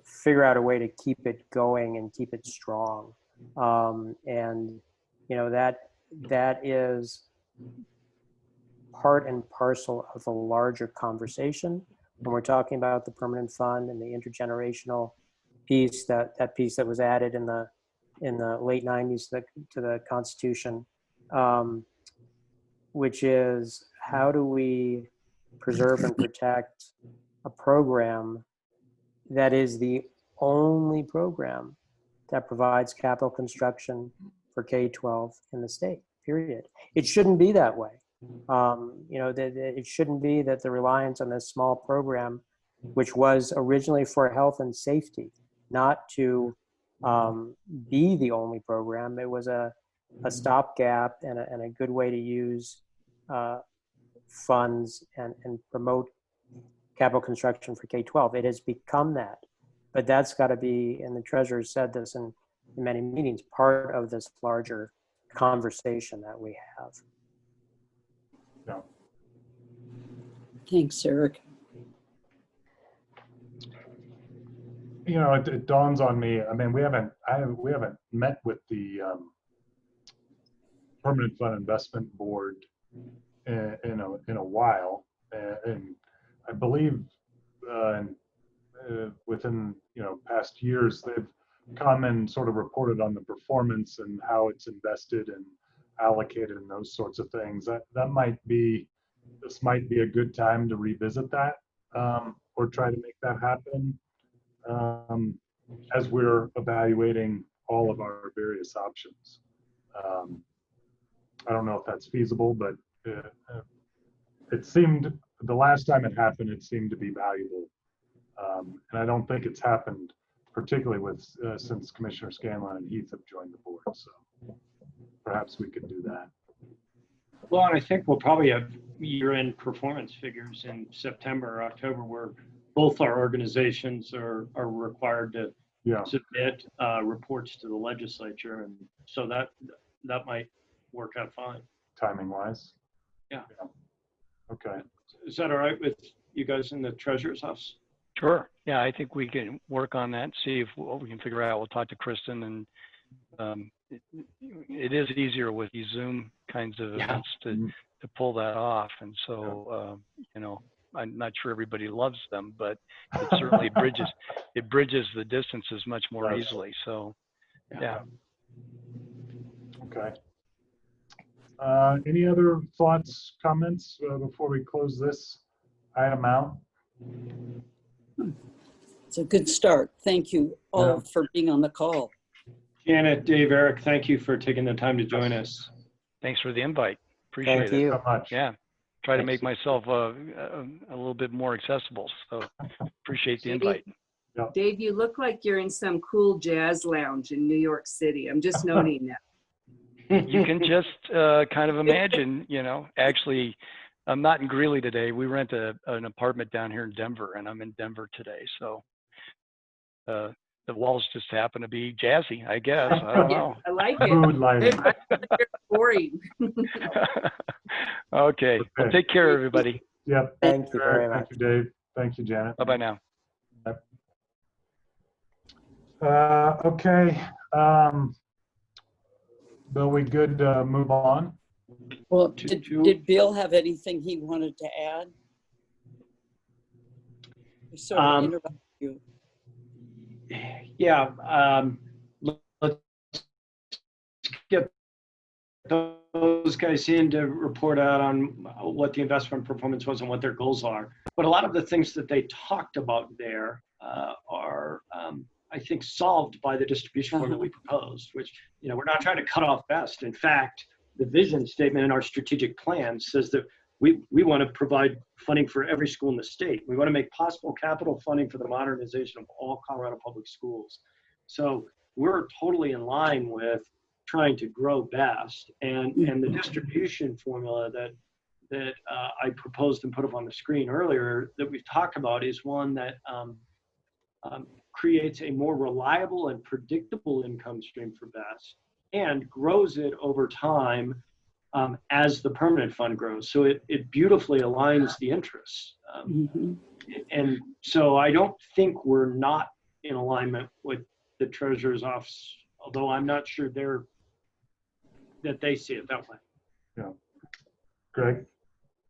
figure out a way to keep it going and keep it strong. That is part and parcel of a larger conversation when we're talking about the permanent fund and the intergenerational piece, that piece that was added in the late 90s to the Constitution, which is how do we preserve and protect a program that is the only program that provides capital construction for K-12 in the state, period. It shouldn't be that way. It shouldn't be that the reliance on this small program, which was originally for health and safety, not to be the only program. It was a stopgap and a good way to use funds and promote capital construction for K-12. It has become that, but that's got to be, and the treasurer said this in many meetings, part of this larger conversation that we have. Yeah. Thanks, Eric. It dawns on me. I mean, we haven't met with the Permanent Fund Investment Board in a while, and I believe within past years they've come and sort of reported on the performance and how it's invested and allocated and those sorts of things. This might be a good time to revisit that or try to make that happen as we're evaluating all of our various options. I don't know if that's feasible, but it seemed, the last time it happened, it seemed to be valuable. And I don't think it's happened particularly since Commissioner Scanlon and Heath have joined the board. So perhaps we could do that. Well, and I think we'll probably have year-end performance figures in September or October, where both our organizations are required to submit reports to the legislature, and so that might work out fine. Timing wise. Yeah. Okay. Is that all right with you guys in the treasurer's office? Sure. Yeah, I think we can work on that, see if what we can figure out. We'll talk to Kristen, and it is easier with these Zoom kinds of events to pull that off. And so, I'm not sure everybody loves them, but it certainly bridges the distances much more easily. So, yeah. Okay. Any other thoughts, comments before we close this item out? It's a good start. Thank you all for being on the call. Janet, Dave, Eric, thank you for taking the time to join us. Thanks for the invite. Appreciate it. Thank you so much. Yeah. Try to make myself a little bit more accessible. So appreciate the invite. Dave, you look like you're in some cool jazz lounge in New York City. I'm just noting that. You can just kind of imagine, actually I'm not in Greeley today. We rent an apartment down here in Denver, and I'm in Denver today. So the walls just happen to be jazzy, I guess. I don't know. I like it. Mood lighting. Boring. Okay. Well, take care, everybody. Yep. Thank you very much. Thank you, Dave. Thank you, Janet. Bye-bye now. Okay. Bill, we good move on? Well, did Bill have anything he wanted to add? I sort of interrupted you. Yeah, let's get those guys in to report out on what the investment performance was and what their goals are. But a lot of the things that they talked about there are, I think, solved by the distribution form that we proposed, which, you know, we're not trying to cut off best. In fact, the vision statement in our strategic plan says that we want to provide funding for every school in the state. We want to make possible capital funding for the modernization of all Colorado public schools. So we're totally in line with trying to grow best. And the distribution formula that I proposed and put up on the screen earlier that we've talked about is one that creates a more reliable and predictable income stream for best and grows it over time as the permanent fund grows. So it beautifully aligns the interests. And so I don't think we're not in alignment with the Treasurer's Office, although I'm not sure that they see it that way. Yeah. Greg?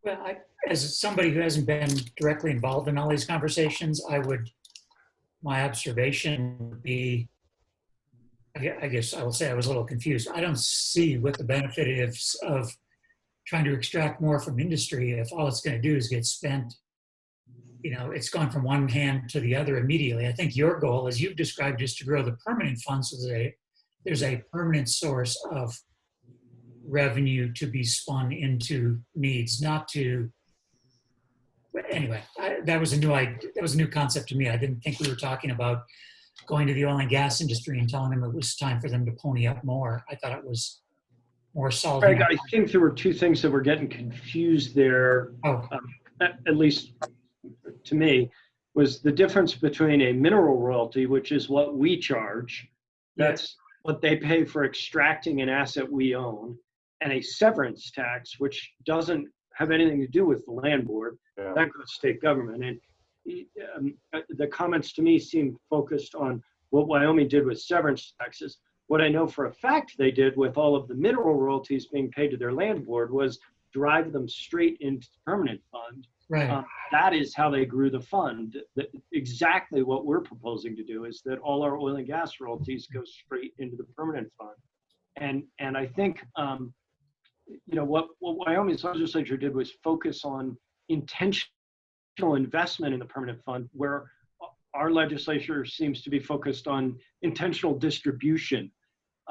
Well, as somebody who hasn't been directly involved in all these conversations, my observation would be, I guess I will say I was a little confused. I don't see what the benefit is of trying to extract more from industry if all it's going to do is get spent. You know, it's gone from one hand to the other immediately. I think your goal, as you've described, is to grow the permanent funds so that there's a permanent source of revenue to be spun into needs, not to. Anyway, that was a new concept to me. I didn't think we were talking about going to the oil and gas industry and telling them it was time for them to pony up more. I thought it was more solving. Greg, I think there were two things that were getting confused there, at least to me, was the difference between a mineral royalty, which is what we charge, that's what they pay for extracting an asset we own, and a severance tax, which doesn't have anything to do with the land board. That goes to state government. And the comments to me seem focused on what Wyoming did with severance taxes. What I know for a fact they did with all of the mineral royalties being paid to their land board was drive them straight into the permanent fund. Right. That is how they grew the fund. Exactly what we're proposing to do is that all our oil and gas royalties go straight into the permanent fund. And I think, you know, what Wyoming's legislature did was focus on intentional investment in the permanent fund, where our legislature seems to be focused on intentional distribution.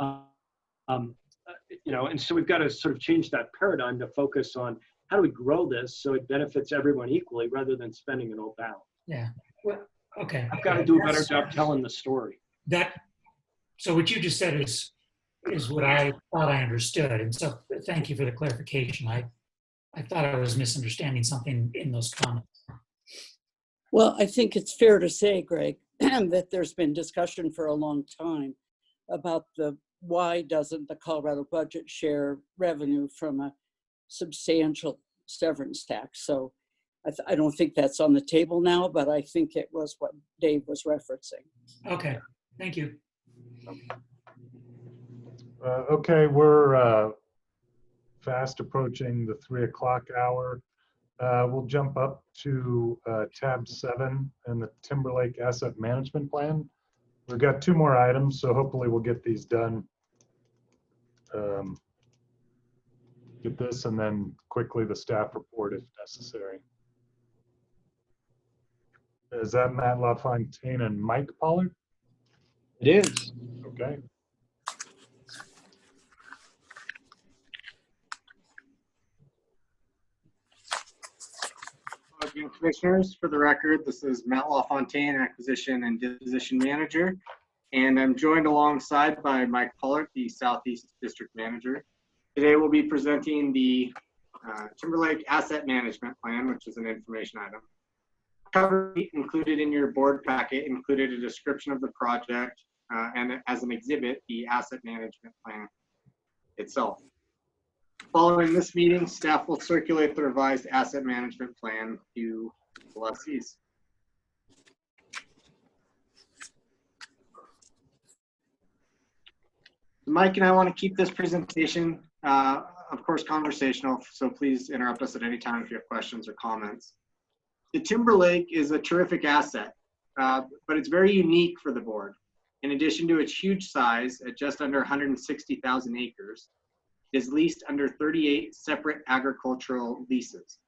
You know, and so we've got to sort of change that paradigm to focus on how do we grow this so it benefits everyone equally rather than spending it all down. Yeah. Well, okay. I've got to do a better job telling the story. So what you just said is what I thought I understood. And so thank you for the clarification. I thought I was misunderstanding something in those comments. Well, I think it's fair to say, Greg, that there's been discussion for a long time about why doesn't the Colorado budget share revenue from a substantial severance tax. So I don't think that's on the table now, but I think it was what Dave was referencing. Okay, thank you. Okay, we're fast approaching the 3 o'clock hour. We'll jump up to tab 7 in the Timberlake Asset Management Plan. We've got 2 more items, so hopefully we'll get these done. Get this and then quickly the staff report if necessary. Is that Matt LaFontaine and Mike Pollard? It is. Okay. Again, Commissioners, for the record, this is Matt LaFontaine, Acquisition and Disposition Manager, and I'm joined alongside by Mike Pollard, the Southeast District Manager. Today we'll be presenting the Timberlake Asset Management Plan, which is an information item. Cover sheet included in your board packet included a description of the project and as an exhibit, the asset management plan itself. Following this meeting, staff will circulate the revised asset management plan to the lessees. Mike and I want to keep this presentation, of course, conversational, so please interrupt us at any time if you have questions or comments. The Timberlake is a terrific asset, but it's very unique for the board. In addition to its huge size at just under 160,000 acres, it is leased under 38 separate agricultural leases.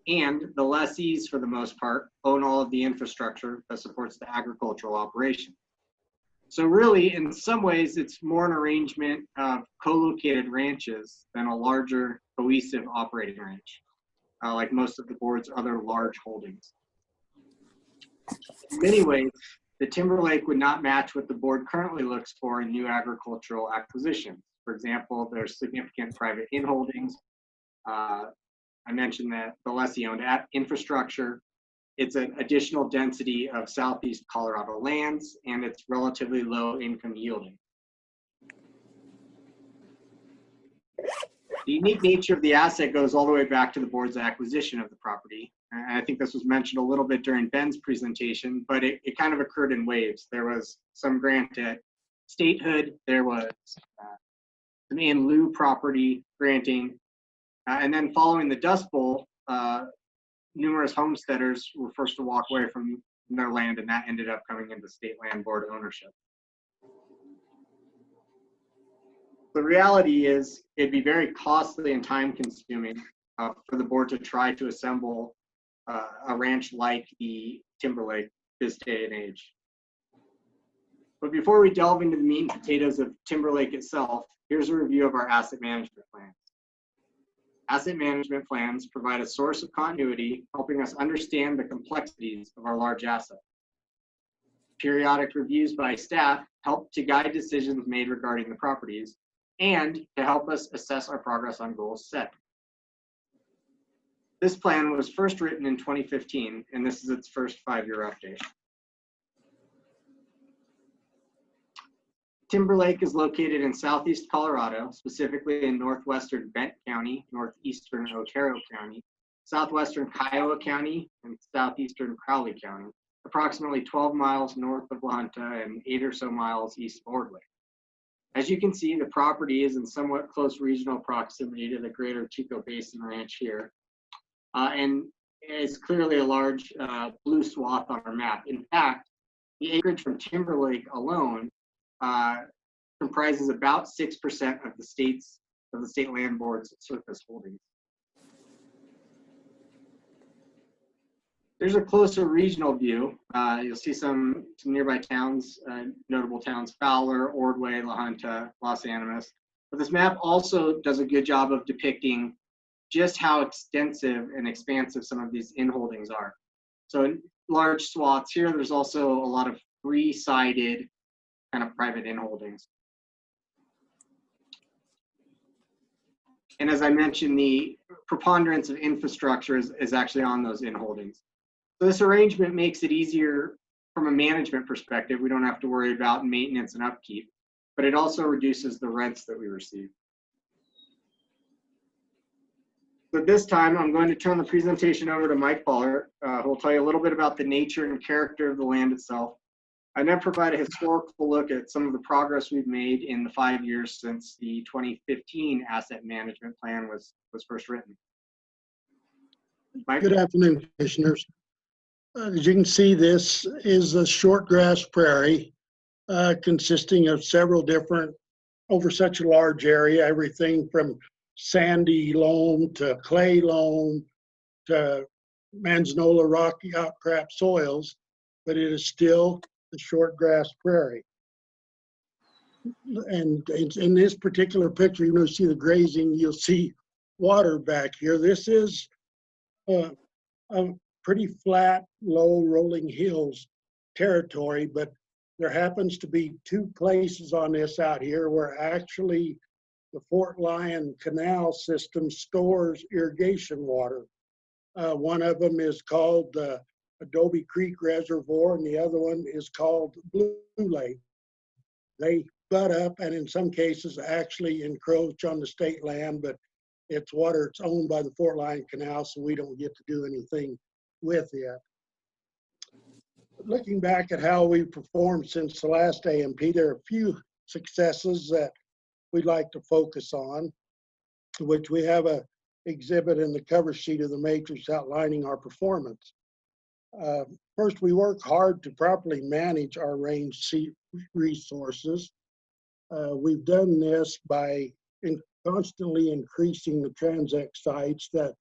And the lessees, for the most part, own all of the infrastructure that supports the agricultural operation. So really, in some ways, it's more an arrangement of co-located ranches than a larger, cohesive operating ranch, like most of the board's other large holdings. In many ways, the Timberlake would not match what the board currently looks for in new agricultural acquisitions. For example, there's significant private inholdings. I mentioned that the lessee owned infrastructure. It's an additional density of Southeast Colorado lands, and it's relatively low income yielding. The unique nature of the asset goes all the way back to the board's acquisition of the property. And I think this was mentioned a little bit during Ben's presentation, but it kind of occurred in waves. There was some grant at statehood, there was some in lieu property granting, and then following the Dust Bowl, numerous homesteaders were forced to walk away from their land, and that ended up coming into state land board ownership. The reality is it'd be very costly and time consuming for the board to try to assemble a ranch like the Timberlake this day and age. But before we delve into the meat and potatoes of Timberlake itself, here's a review of our asset management plans. Asset management plans provide a source of continuity, helping us understand the complexities of our large asset. Periodic reviews by staff help to guide decisions made regarding the properties and to help us assess our progress on goals set. This plan was first written in 2015, and this is its first 5-year update. Timberlake is located in southeast Colorado, specifically in northwestern Bent County, northeastern Otero County, southwestern Kiowa County, and southeastern Crowley County, approximately 12 miles north of La Junta and 8 or so miles east of Ordway. As you can see, the property is in somewhat close regional proximity to the Greater Chico Basin Ranch here, and is clearly a large blue swath on our map. In fact, the acreage from Timberlake alone comprises about 6% of the state land board's surface holdings. There's a closer regional view. You'll see some nearby towns, notable towns: Fowler, Ordway, La Junta, Los Animas. But this map also does a good job of depicting just how extensive and expansive some of these inholdings are. So in large swaths here, there's also a lot of three-sided kind of private inholdings. And as I mentioned, the preponderance of infrastructure is actually on those inholdings. So this arrangement makes it easier from a management perspective. We don't have to worry about maintenance and upkeep, but it also reduces the rents that we receive. So this time, I'm going to turn the presentation over to Mike Baller, who will tell you a little bit about the nature and character of the land itself, and then provide a historical look at some of the progress we've made in the 5 years since the 2015 asset management plan was first written. Mike? Good afternoon, commissioners. As you can see, this is a short grass prairie consisting of several different, over such a large area, everything from sandy loam to clay loam to manzanola rocky outcrop soils, but it is still the short grass prairie. And in this particular picture, you're going to see the grazing, you'll see water back here. This is a pretty flat, low rolling hills territory, but there happens to be two places on this out here where actually the Fort Lyon Canal system stores irrigation water. One of them is called Adobe Creek Reservoir, and the other one is called Blue Lake. They butt up and in some cases actually encroach on the state land, but it's water it's owned by the Fort Lyon Canal, so we don't get to do anything with it. Looking back at how we performed since the last AMP, there are a few successes that we'd like to focus on, which we have a exhibit in the cover sheet of the matrix outlining our performance. First, we work hard to properly manage our range seat resources. We've done this by constantly increasing the transect sites that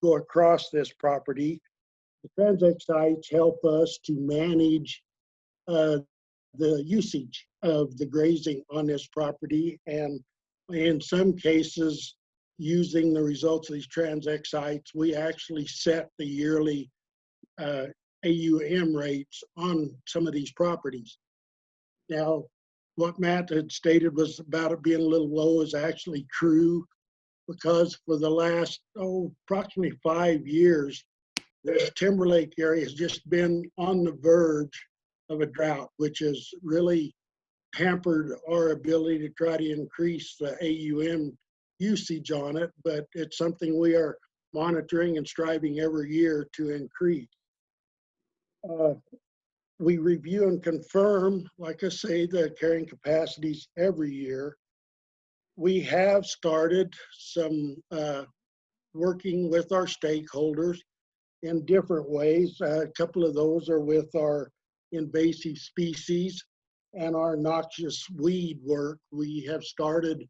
go across this property. The transect sites help us to manage the usage of the grazing on this property, and in some cases, using the results of these transect sites, we actually set the yearly AUM rates on some of these properties. Now, what Matt had stated was about it being a little low is actually true, because for the last, approximately 5 years, this Timberlake area has just been on the verge of a drought, which has really hampered our ability to try to increase the AUM usage on it, but it's something we are monitoring and striving every year to increase. We review and confirm, like I say, the carrying capacities every year. We have started some working with our stakeholders in different ways. A couple of those are with our invasive species and our noxious weed work. We have started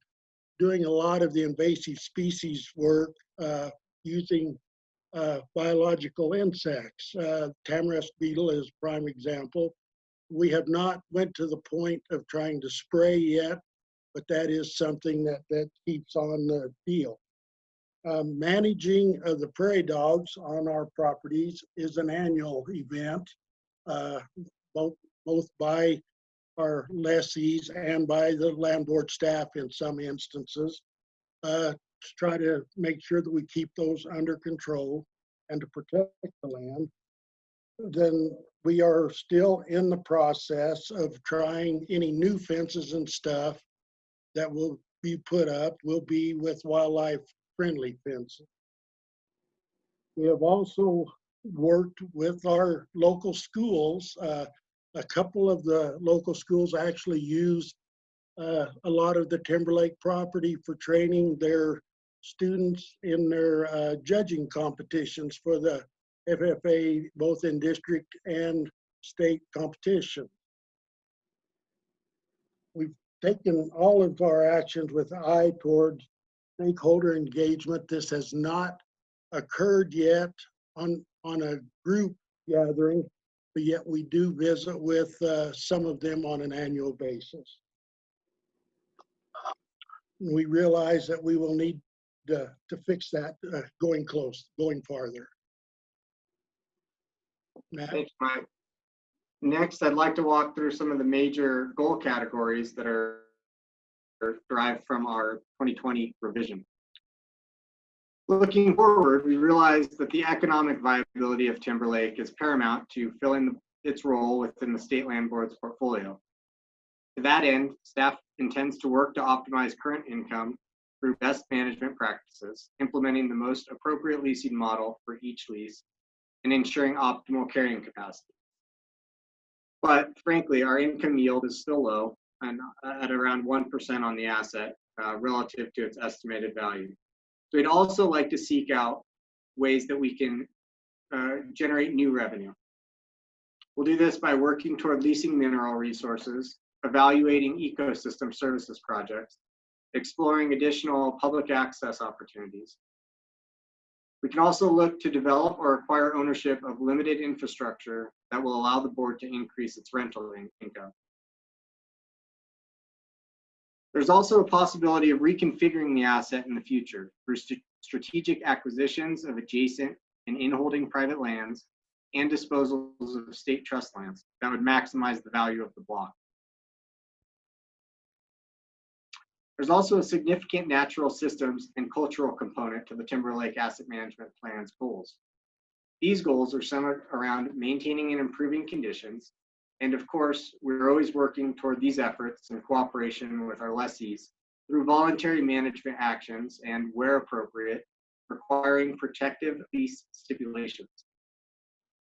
doing a lot of the invasive species work using biological insects. Tamarask beetle is a prime example. We have not went to the point of trying to spray yet, but that is something that keeps on the deal. Managing of the prairie dogs on our properties is an annual event, both by our lessees and by the landlord staff in some instances, to try to make sure that we keep those under control and to protect the land. Then we are still in the process of trying any new fences and stuff that will be put up will be with wildlife friendly fences. We have also worked with our local schools. A couple of the local schools actually use a lot of the Timberlake property for training their students in their judging competitions for the FFA, both in district and state competition. We've taken all of our actions with an eye towards stakeholder engagement. This has not occurred yet on a group gathering, but yet we do visit with some of them on an annual basis. We realize that we will need to fix that going farther. Matt? Thanks, Mike. Next, I'd like to walk through some of the major goal categories that are derived from our 2020 revision. Looking forward, we realize that the economic viability of Timberlake is paramount to filling its role within the State Land Board's portfolio. To that end, staff intends to work to optimize current income through best management practices, implementing the most appropriate leasing model for each lease, and ensuring optimal carrying capacity. But frankly, our income yield is still low and at around 1% on the asset relative to its estimated value. So we'd also like to seek out ways that we can generate new revenue. We'll do this by working toward leasing mineral resources, evaluating ecosystem services projects, exploring additional public access opportunities. We can also look to develop or acquire ownership of limited infrastructure that will allow the board to increase its rental income. There's also a possibility of reconfiguring the asset in the future through strategic acquisitions of adjacent and in-holding private lands and disposals of state trust lands that would maximize the value of the block. There's also a significant natural systems and cultural component to the Timber Lake Asset Management Plan's goals. These goals are centered around maintaining and improving conditions. And of course, we're always working toward these efforts in cooperation with our lessees through voluntary management actions and, where appropriate, requiring protective lease stipulations.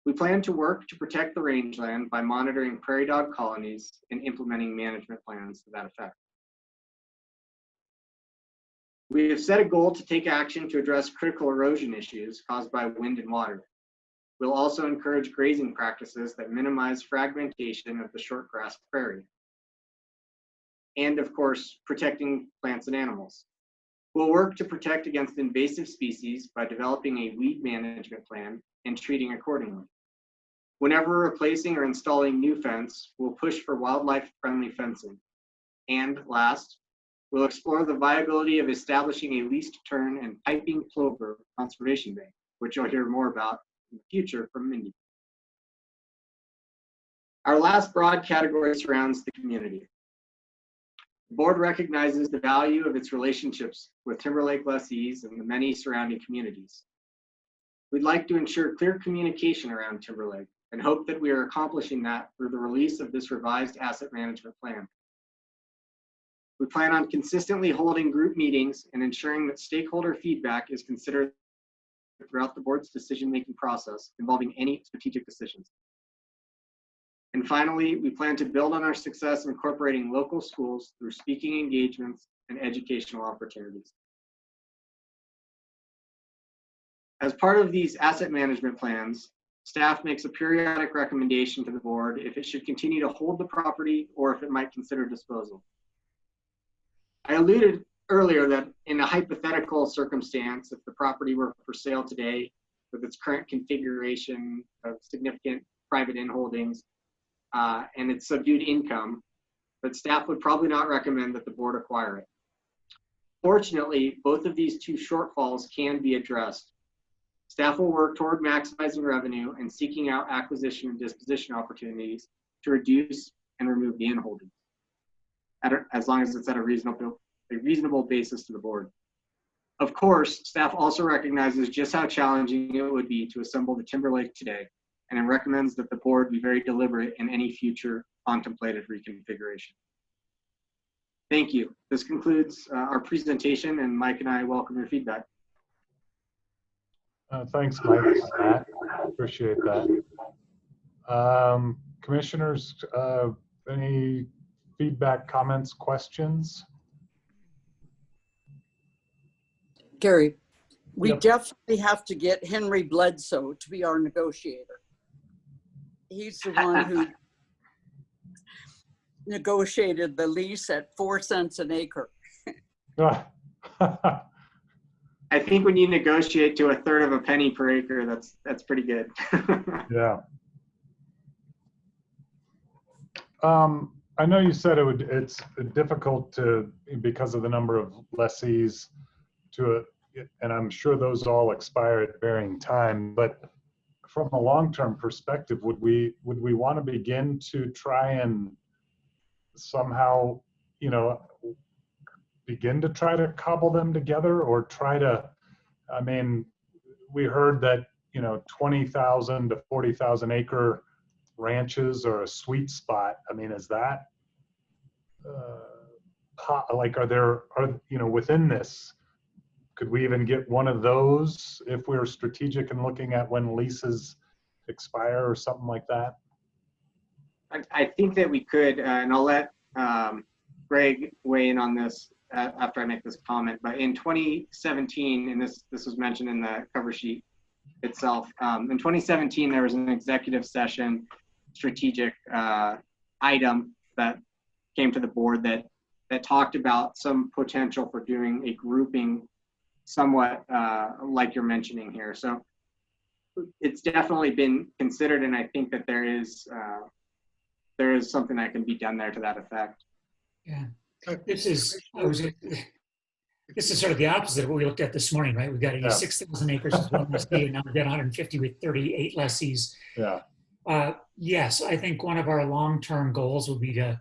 We plan to work to protect the rangeland by monitoring prairie dog colonies and implementing management plans to that effect. We have set a goal to take action to address critical erosion issues caused by wind and water. We'll also encourage grazing practices that minimize fragmentation of the shortgrass prairie. And of course, protecting plants and animals. We'll work to protect against invasive species by developing a weed management plan and treating accordingly. Whenever replacing or installing new fence, we'll push for wildlife-friendly fencing. And last, we'll explore the viability of establishing a leased turn and piping plover conservation bank, which you'll hear more about in the future from Mindy. Our last broad category surrounds the community. The board recognizes the value of its relationships with Timber Lake lessees and the many surrounding communities. We'd like to ensure clear communication around Timber Lake and hope that we are accomplishing that through the release of this revised asset management plan. We plan on consistently holding group meetings and ensuring that stakeholder feedback is considered throughout the board's decision-making process involving any strategic decisions. And finally, we plan to build on our success incorporating local schools through speaking engagements and educational opportunities. As part of these asset management plans, staff makes a periodic recommendation to the board if it should continue to hold the property or if it might consider disposal. I alluded earlier that in a hypothetical circumstance, if the property were for sale today with its current configuration of significant private inholdings and its subdued income, that staff would probably not recommend that the board acquire it. Fortunately, both of these two shortfalls can be addressed. Staff will work toward maximizing revenue and seeking out acquisition and disposition opportunities to reduce and remove the inholdings, as long as it's at a reasonable basis to the board. Of course, staff also recognizes just how challenging it would be to assemble the Timber Lake today, and it recommends that the board be very deliberate in any future contemplated reconfiguration. Thank you. This concludes our presentation, and Mike and I welcome your feedback. Thanks, Mike. Matt, appreciate that. Commissioners, any feedback, comments, questions? Gary, we Yep. definitely have to get Henry Bledsoe to be our negotiator. He's the one who negotiated the lease at 4 cents an acre. I think when you negotiate to 1/3 of a penny per acre, that's pretty good. Yeah. I know you said it's difficult because of the number of lessees and I'm sure those all expire at varying time, but from a long-term perspective, would we want to begin to try and somehow, begin to try to cobble them together, or try to, I mean, we heard that, 20,000 to 40,000 acre ranches are a sweet spot. I mean, is that, within this, could we even get one of those if we're strategic in looking at when leases expire or something like that? I think that we could, and I'll let Greg weigh in on this after I make this comment, but in 2017, and this was mentioned in the cover sheet itself, in 2017, there was an executive session strategic item that came to the board that talked about some potential for doing a grouping somewhat like you're mentioning here. So it's definitely been considered, and I think that there is something that can be done there to that effect. Yeah, this is sort of the opposite of what we looked at this morning, right? We've got 6,000 acres as one lessee, and now we've got 150 with 38 lessees. Yeah. Yes, I think one of our long-term goals would be to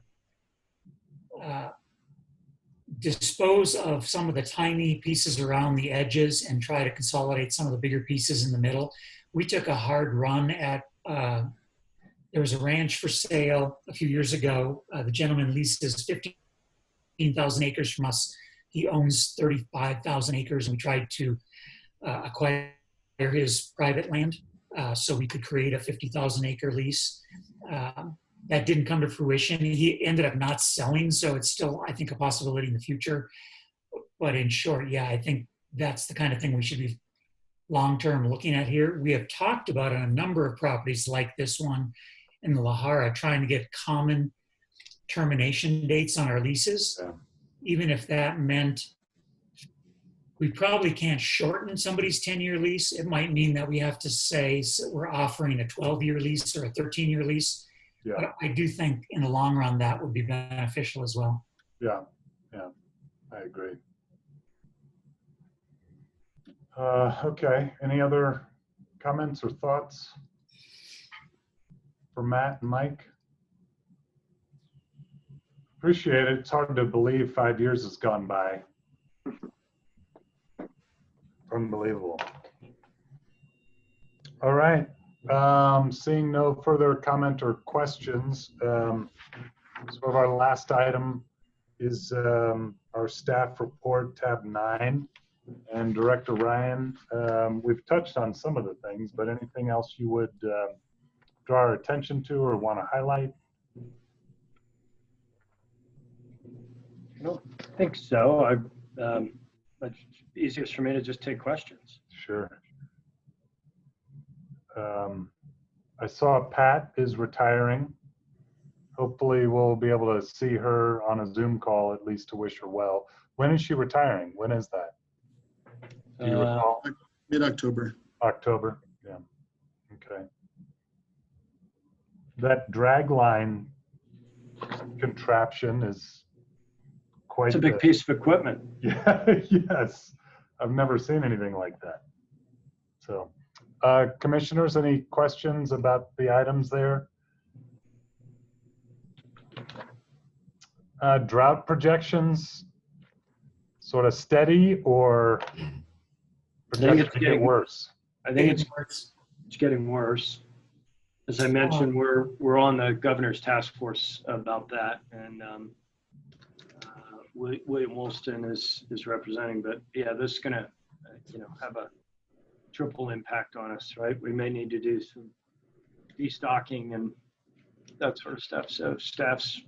dispose of some of the tiny pieces around the edges and try to consolidate some of the bigger pieces in the middle. We took a hard run at, there was a ranch for sale a few years ago. The gentleman leases 15,000 acres from us. He owns 35,000 acres, and we tried to acquire his private land so we could create a 50,000 acre lease. That didn't come to fruition. He ended up not selling, so it's still, I think, a possibility in the future. But in short, yeah, I think that's the kind of thing we should be long-term looking at here. We have talked about on a number of properties like this one in the Lahara, trying to get common termination dates on our leases, even if that meant we probably can't shorten somebody's 10-year lease. It might mean that we have to say we're offering a 12-year lease or a 13-year lease. Yeah. But I do think in the long run that would be beneficial as well. Yeah, yeah, I agree. Okay, any other comments or thoughts for Matt and Mike? Appreciate it. It's hard to believe 5 years has gone by. Unbelievable. All right. Seeing no further comment or questions, so our last item is our staff report, tab 9. And Director Ryan, we've touched on some of the things, but anything else you would draw our attention to or want to highlight? I don't think so. It's easiest for me to just take questions. Sure. I saw Pat is retiring. Hopefully we'll be able to see her on a Zoom call, at least to wish her well. When is she retiring? When is that? Do you recall? Mid-October. October, yeah. Okay. That drag line contraption is quite It's a big piece of equipment. Yeah, yes. I've never seen anything like that. So, commissioners, any questions about the items there? Drought projections, sort of steady or projected to get worse? I think it's getting worse. As I mentioned, we're on the governor's task force about that, and William Woolston is representing. But yeah, this is going to have a triple impact on us, right? We may need to do some destocking and that sort of stuff. So staff's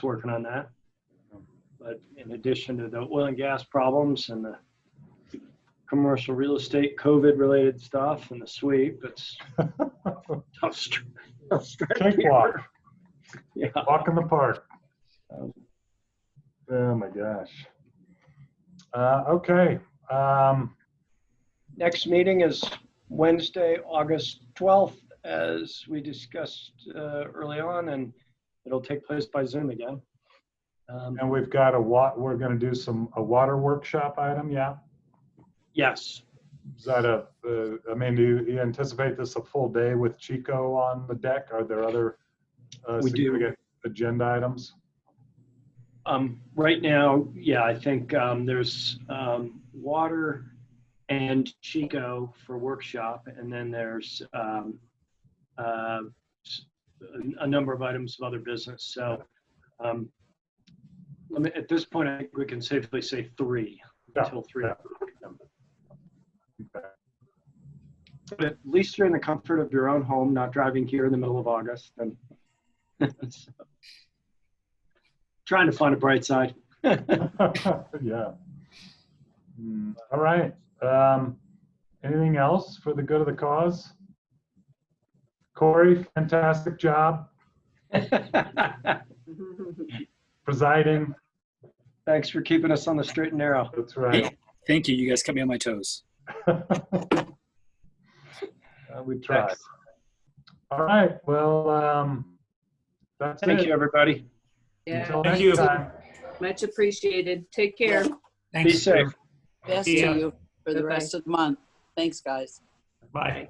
working on that. But in addition to the oil and gas problems and the commercial real estate COVID related stuff and the sweep, it's tough stretch. Cakewalk. Yeah. Walk in the park. Oh my gosh. Okay. Next meeting is Wednesday, August 12th, as we discussed early on, and it'll take place by Zoom again. And we've got we're going to do a water workshop item, yeah? Yes. Is that I mean, do you anticipate this a full day with Chico on the deck? Are there other significant agenda items? Right now, yeah, I think there's water and Chico for workshop, and then there's a number of items of other business. So at this point, I think we can safely say 3 until 3. Yeah. But at least you're in the comfort of your own home, not driving here in the middle of August. And so, trying to find a bright side. Yeah. All right. Anything else for the good of the cause? Corey, fantastic job. Presiding. Thanks for keeping us on the straight and narrow. That's right. Thank you. You guys kept me on my toes. We tried. All right. Well, that's Thank it. you, everybody. Yeah. Until Thank next you. time. Much appreciated. Take care. Be safe. Best to you for the rest of the month. Thanks, guys. Bye.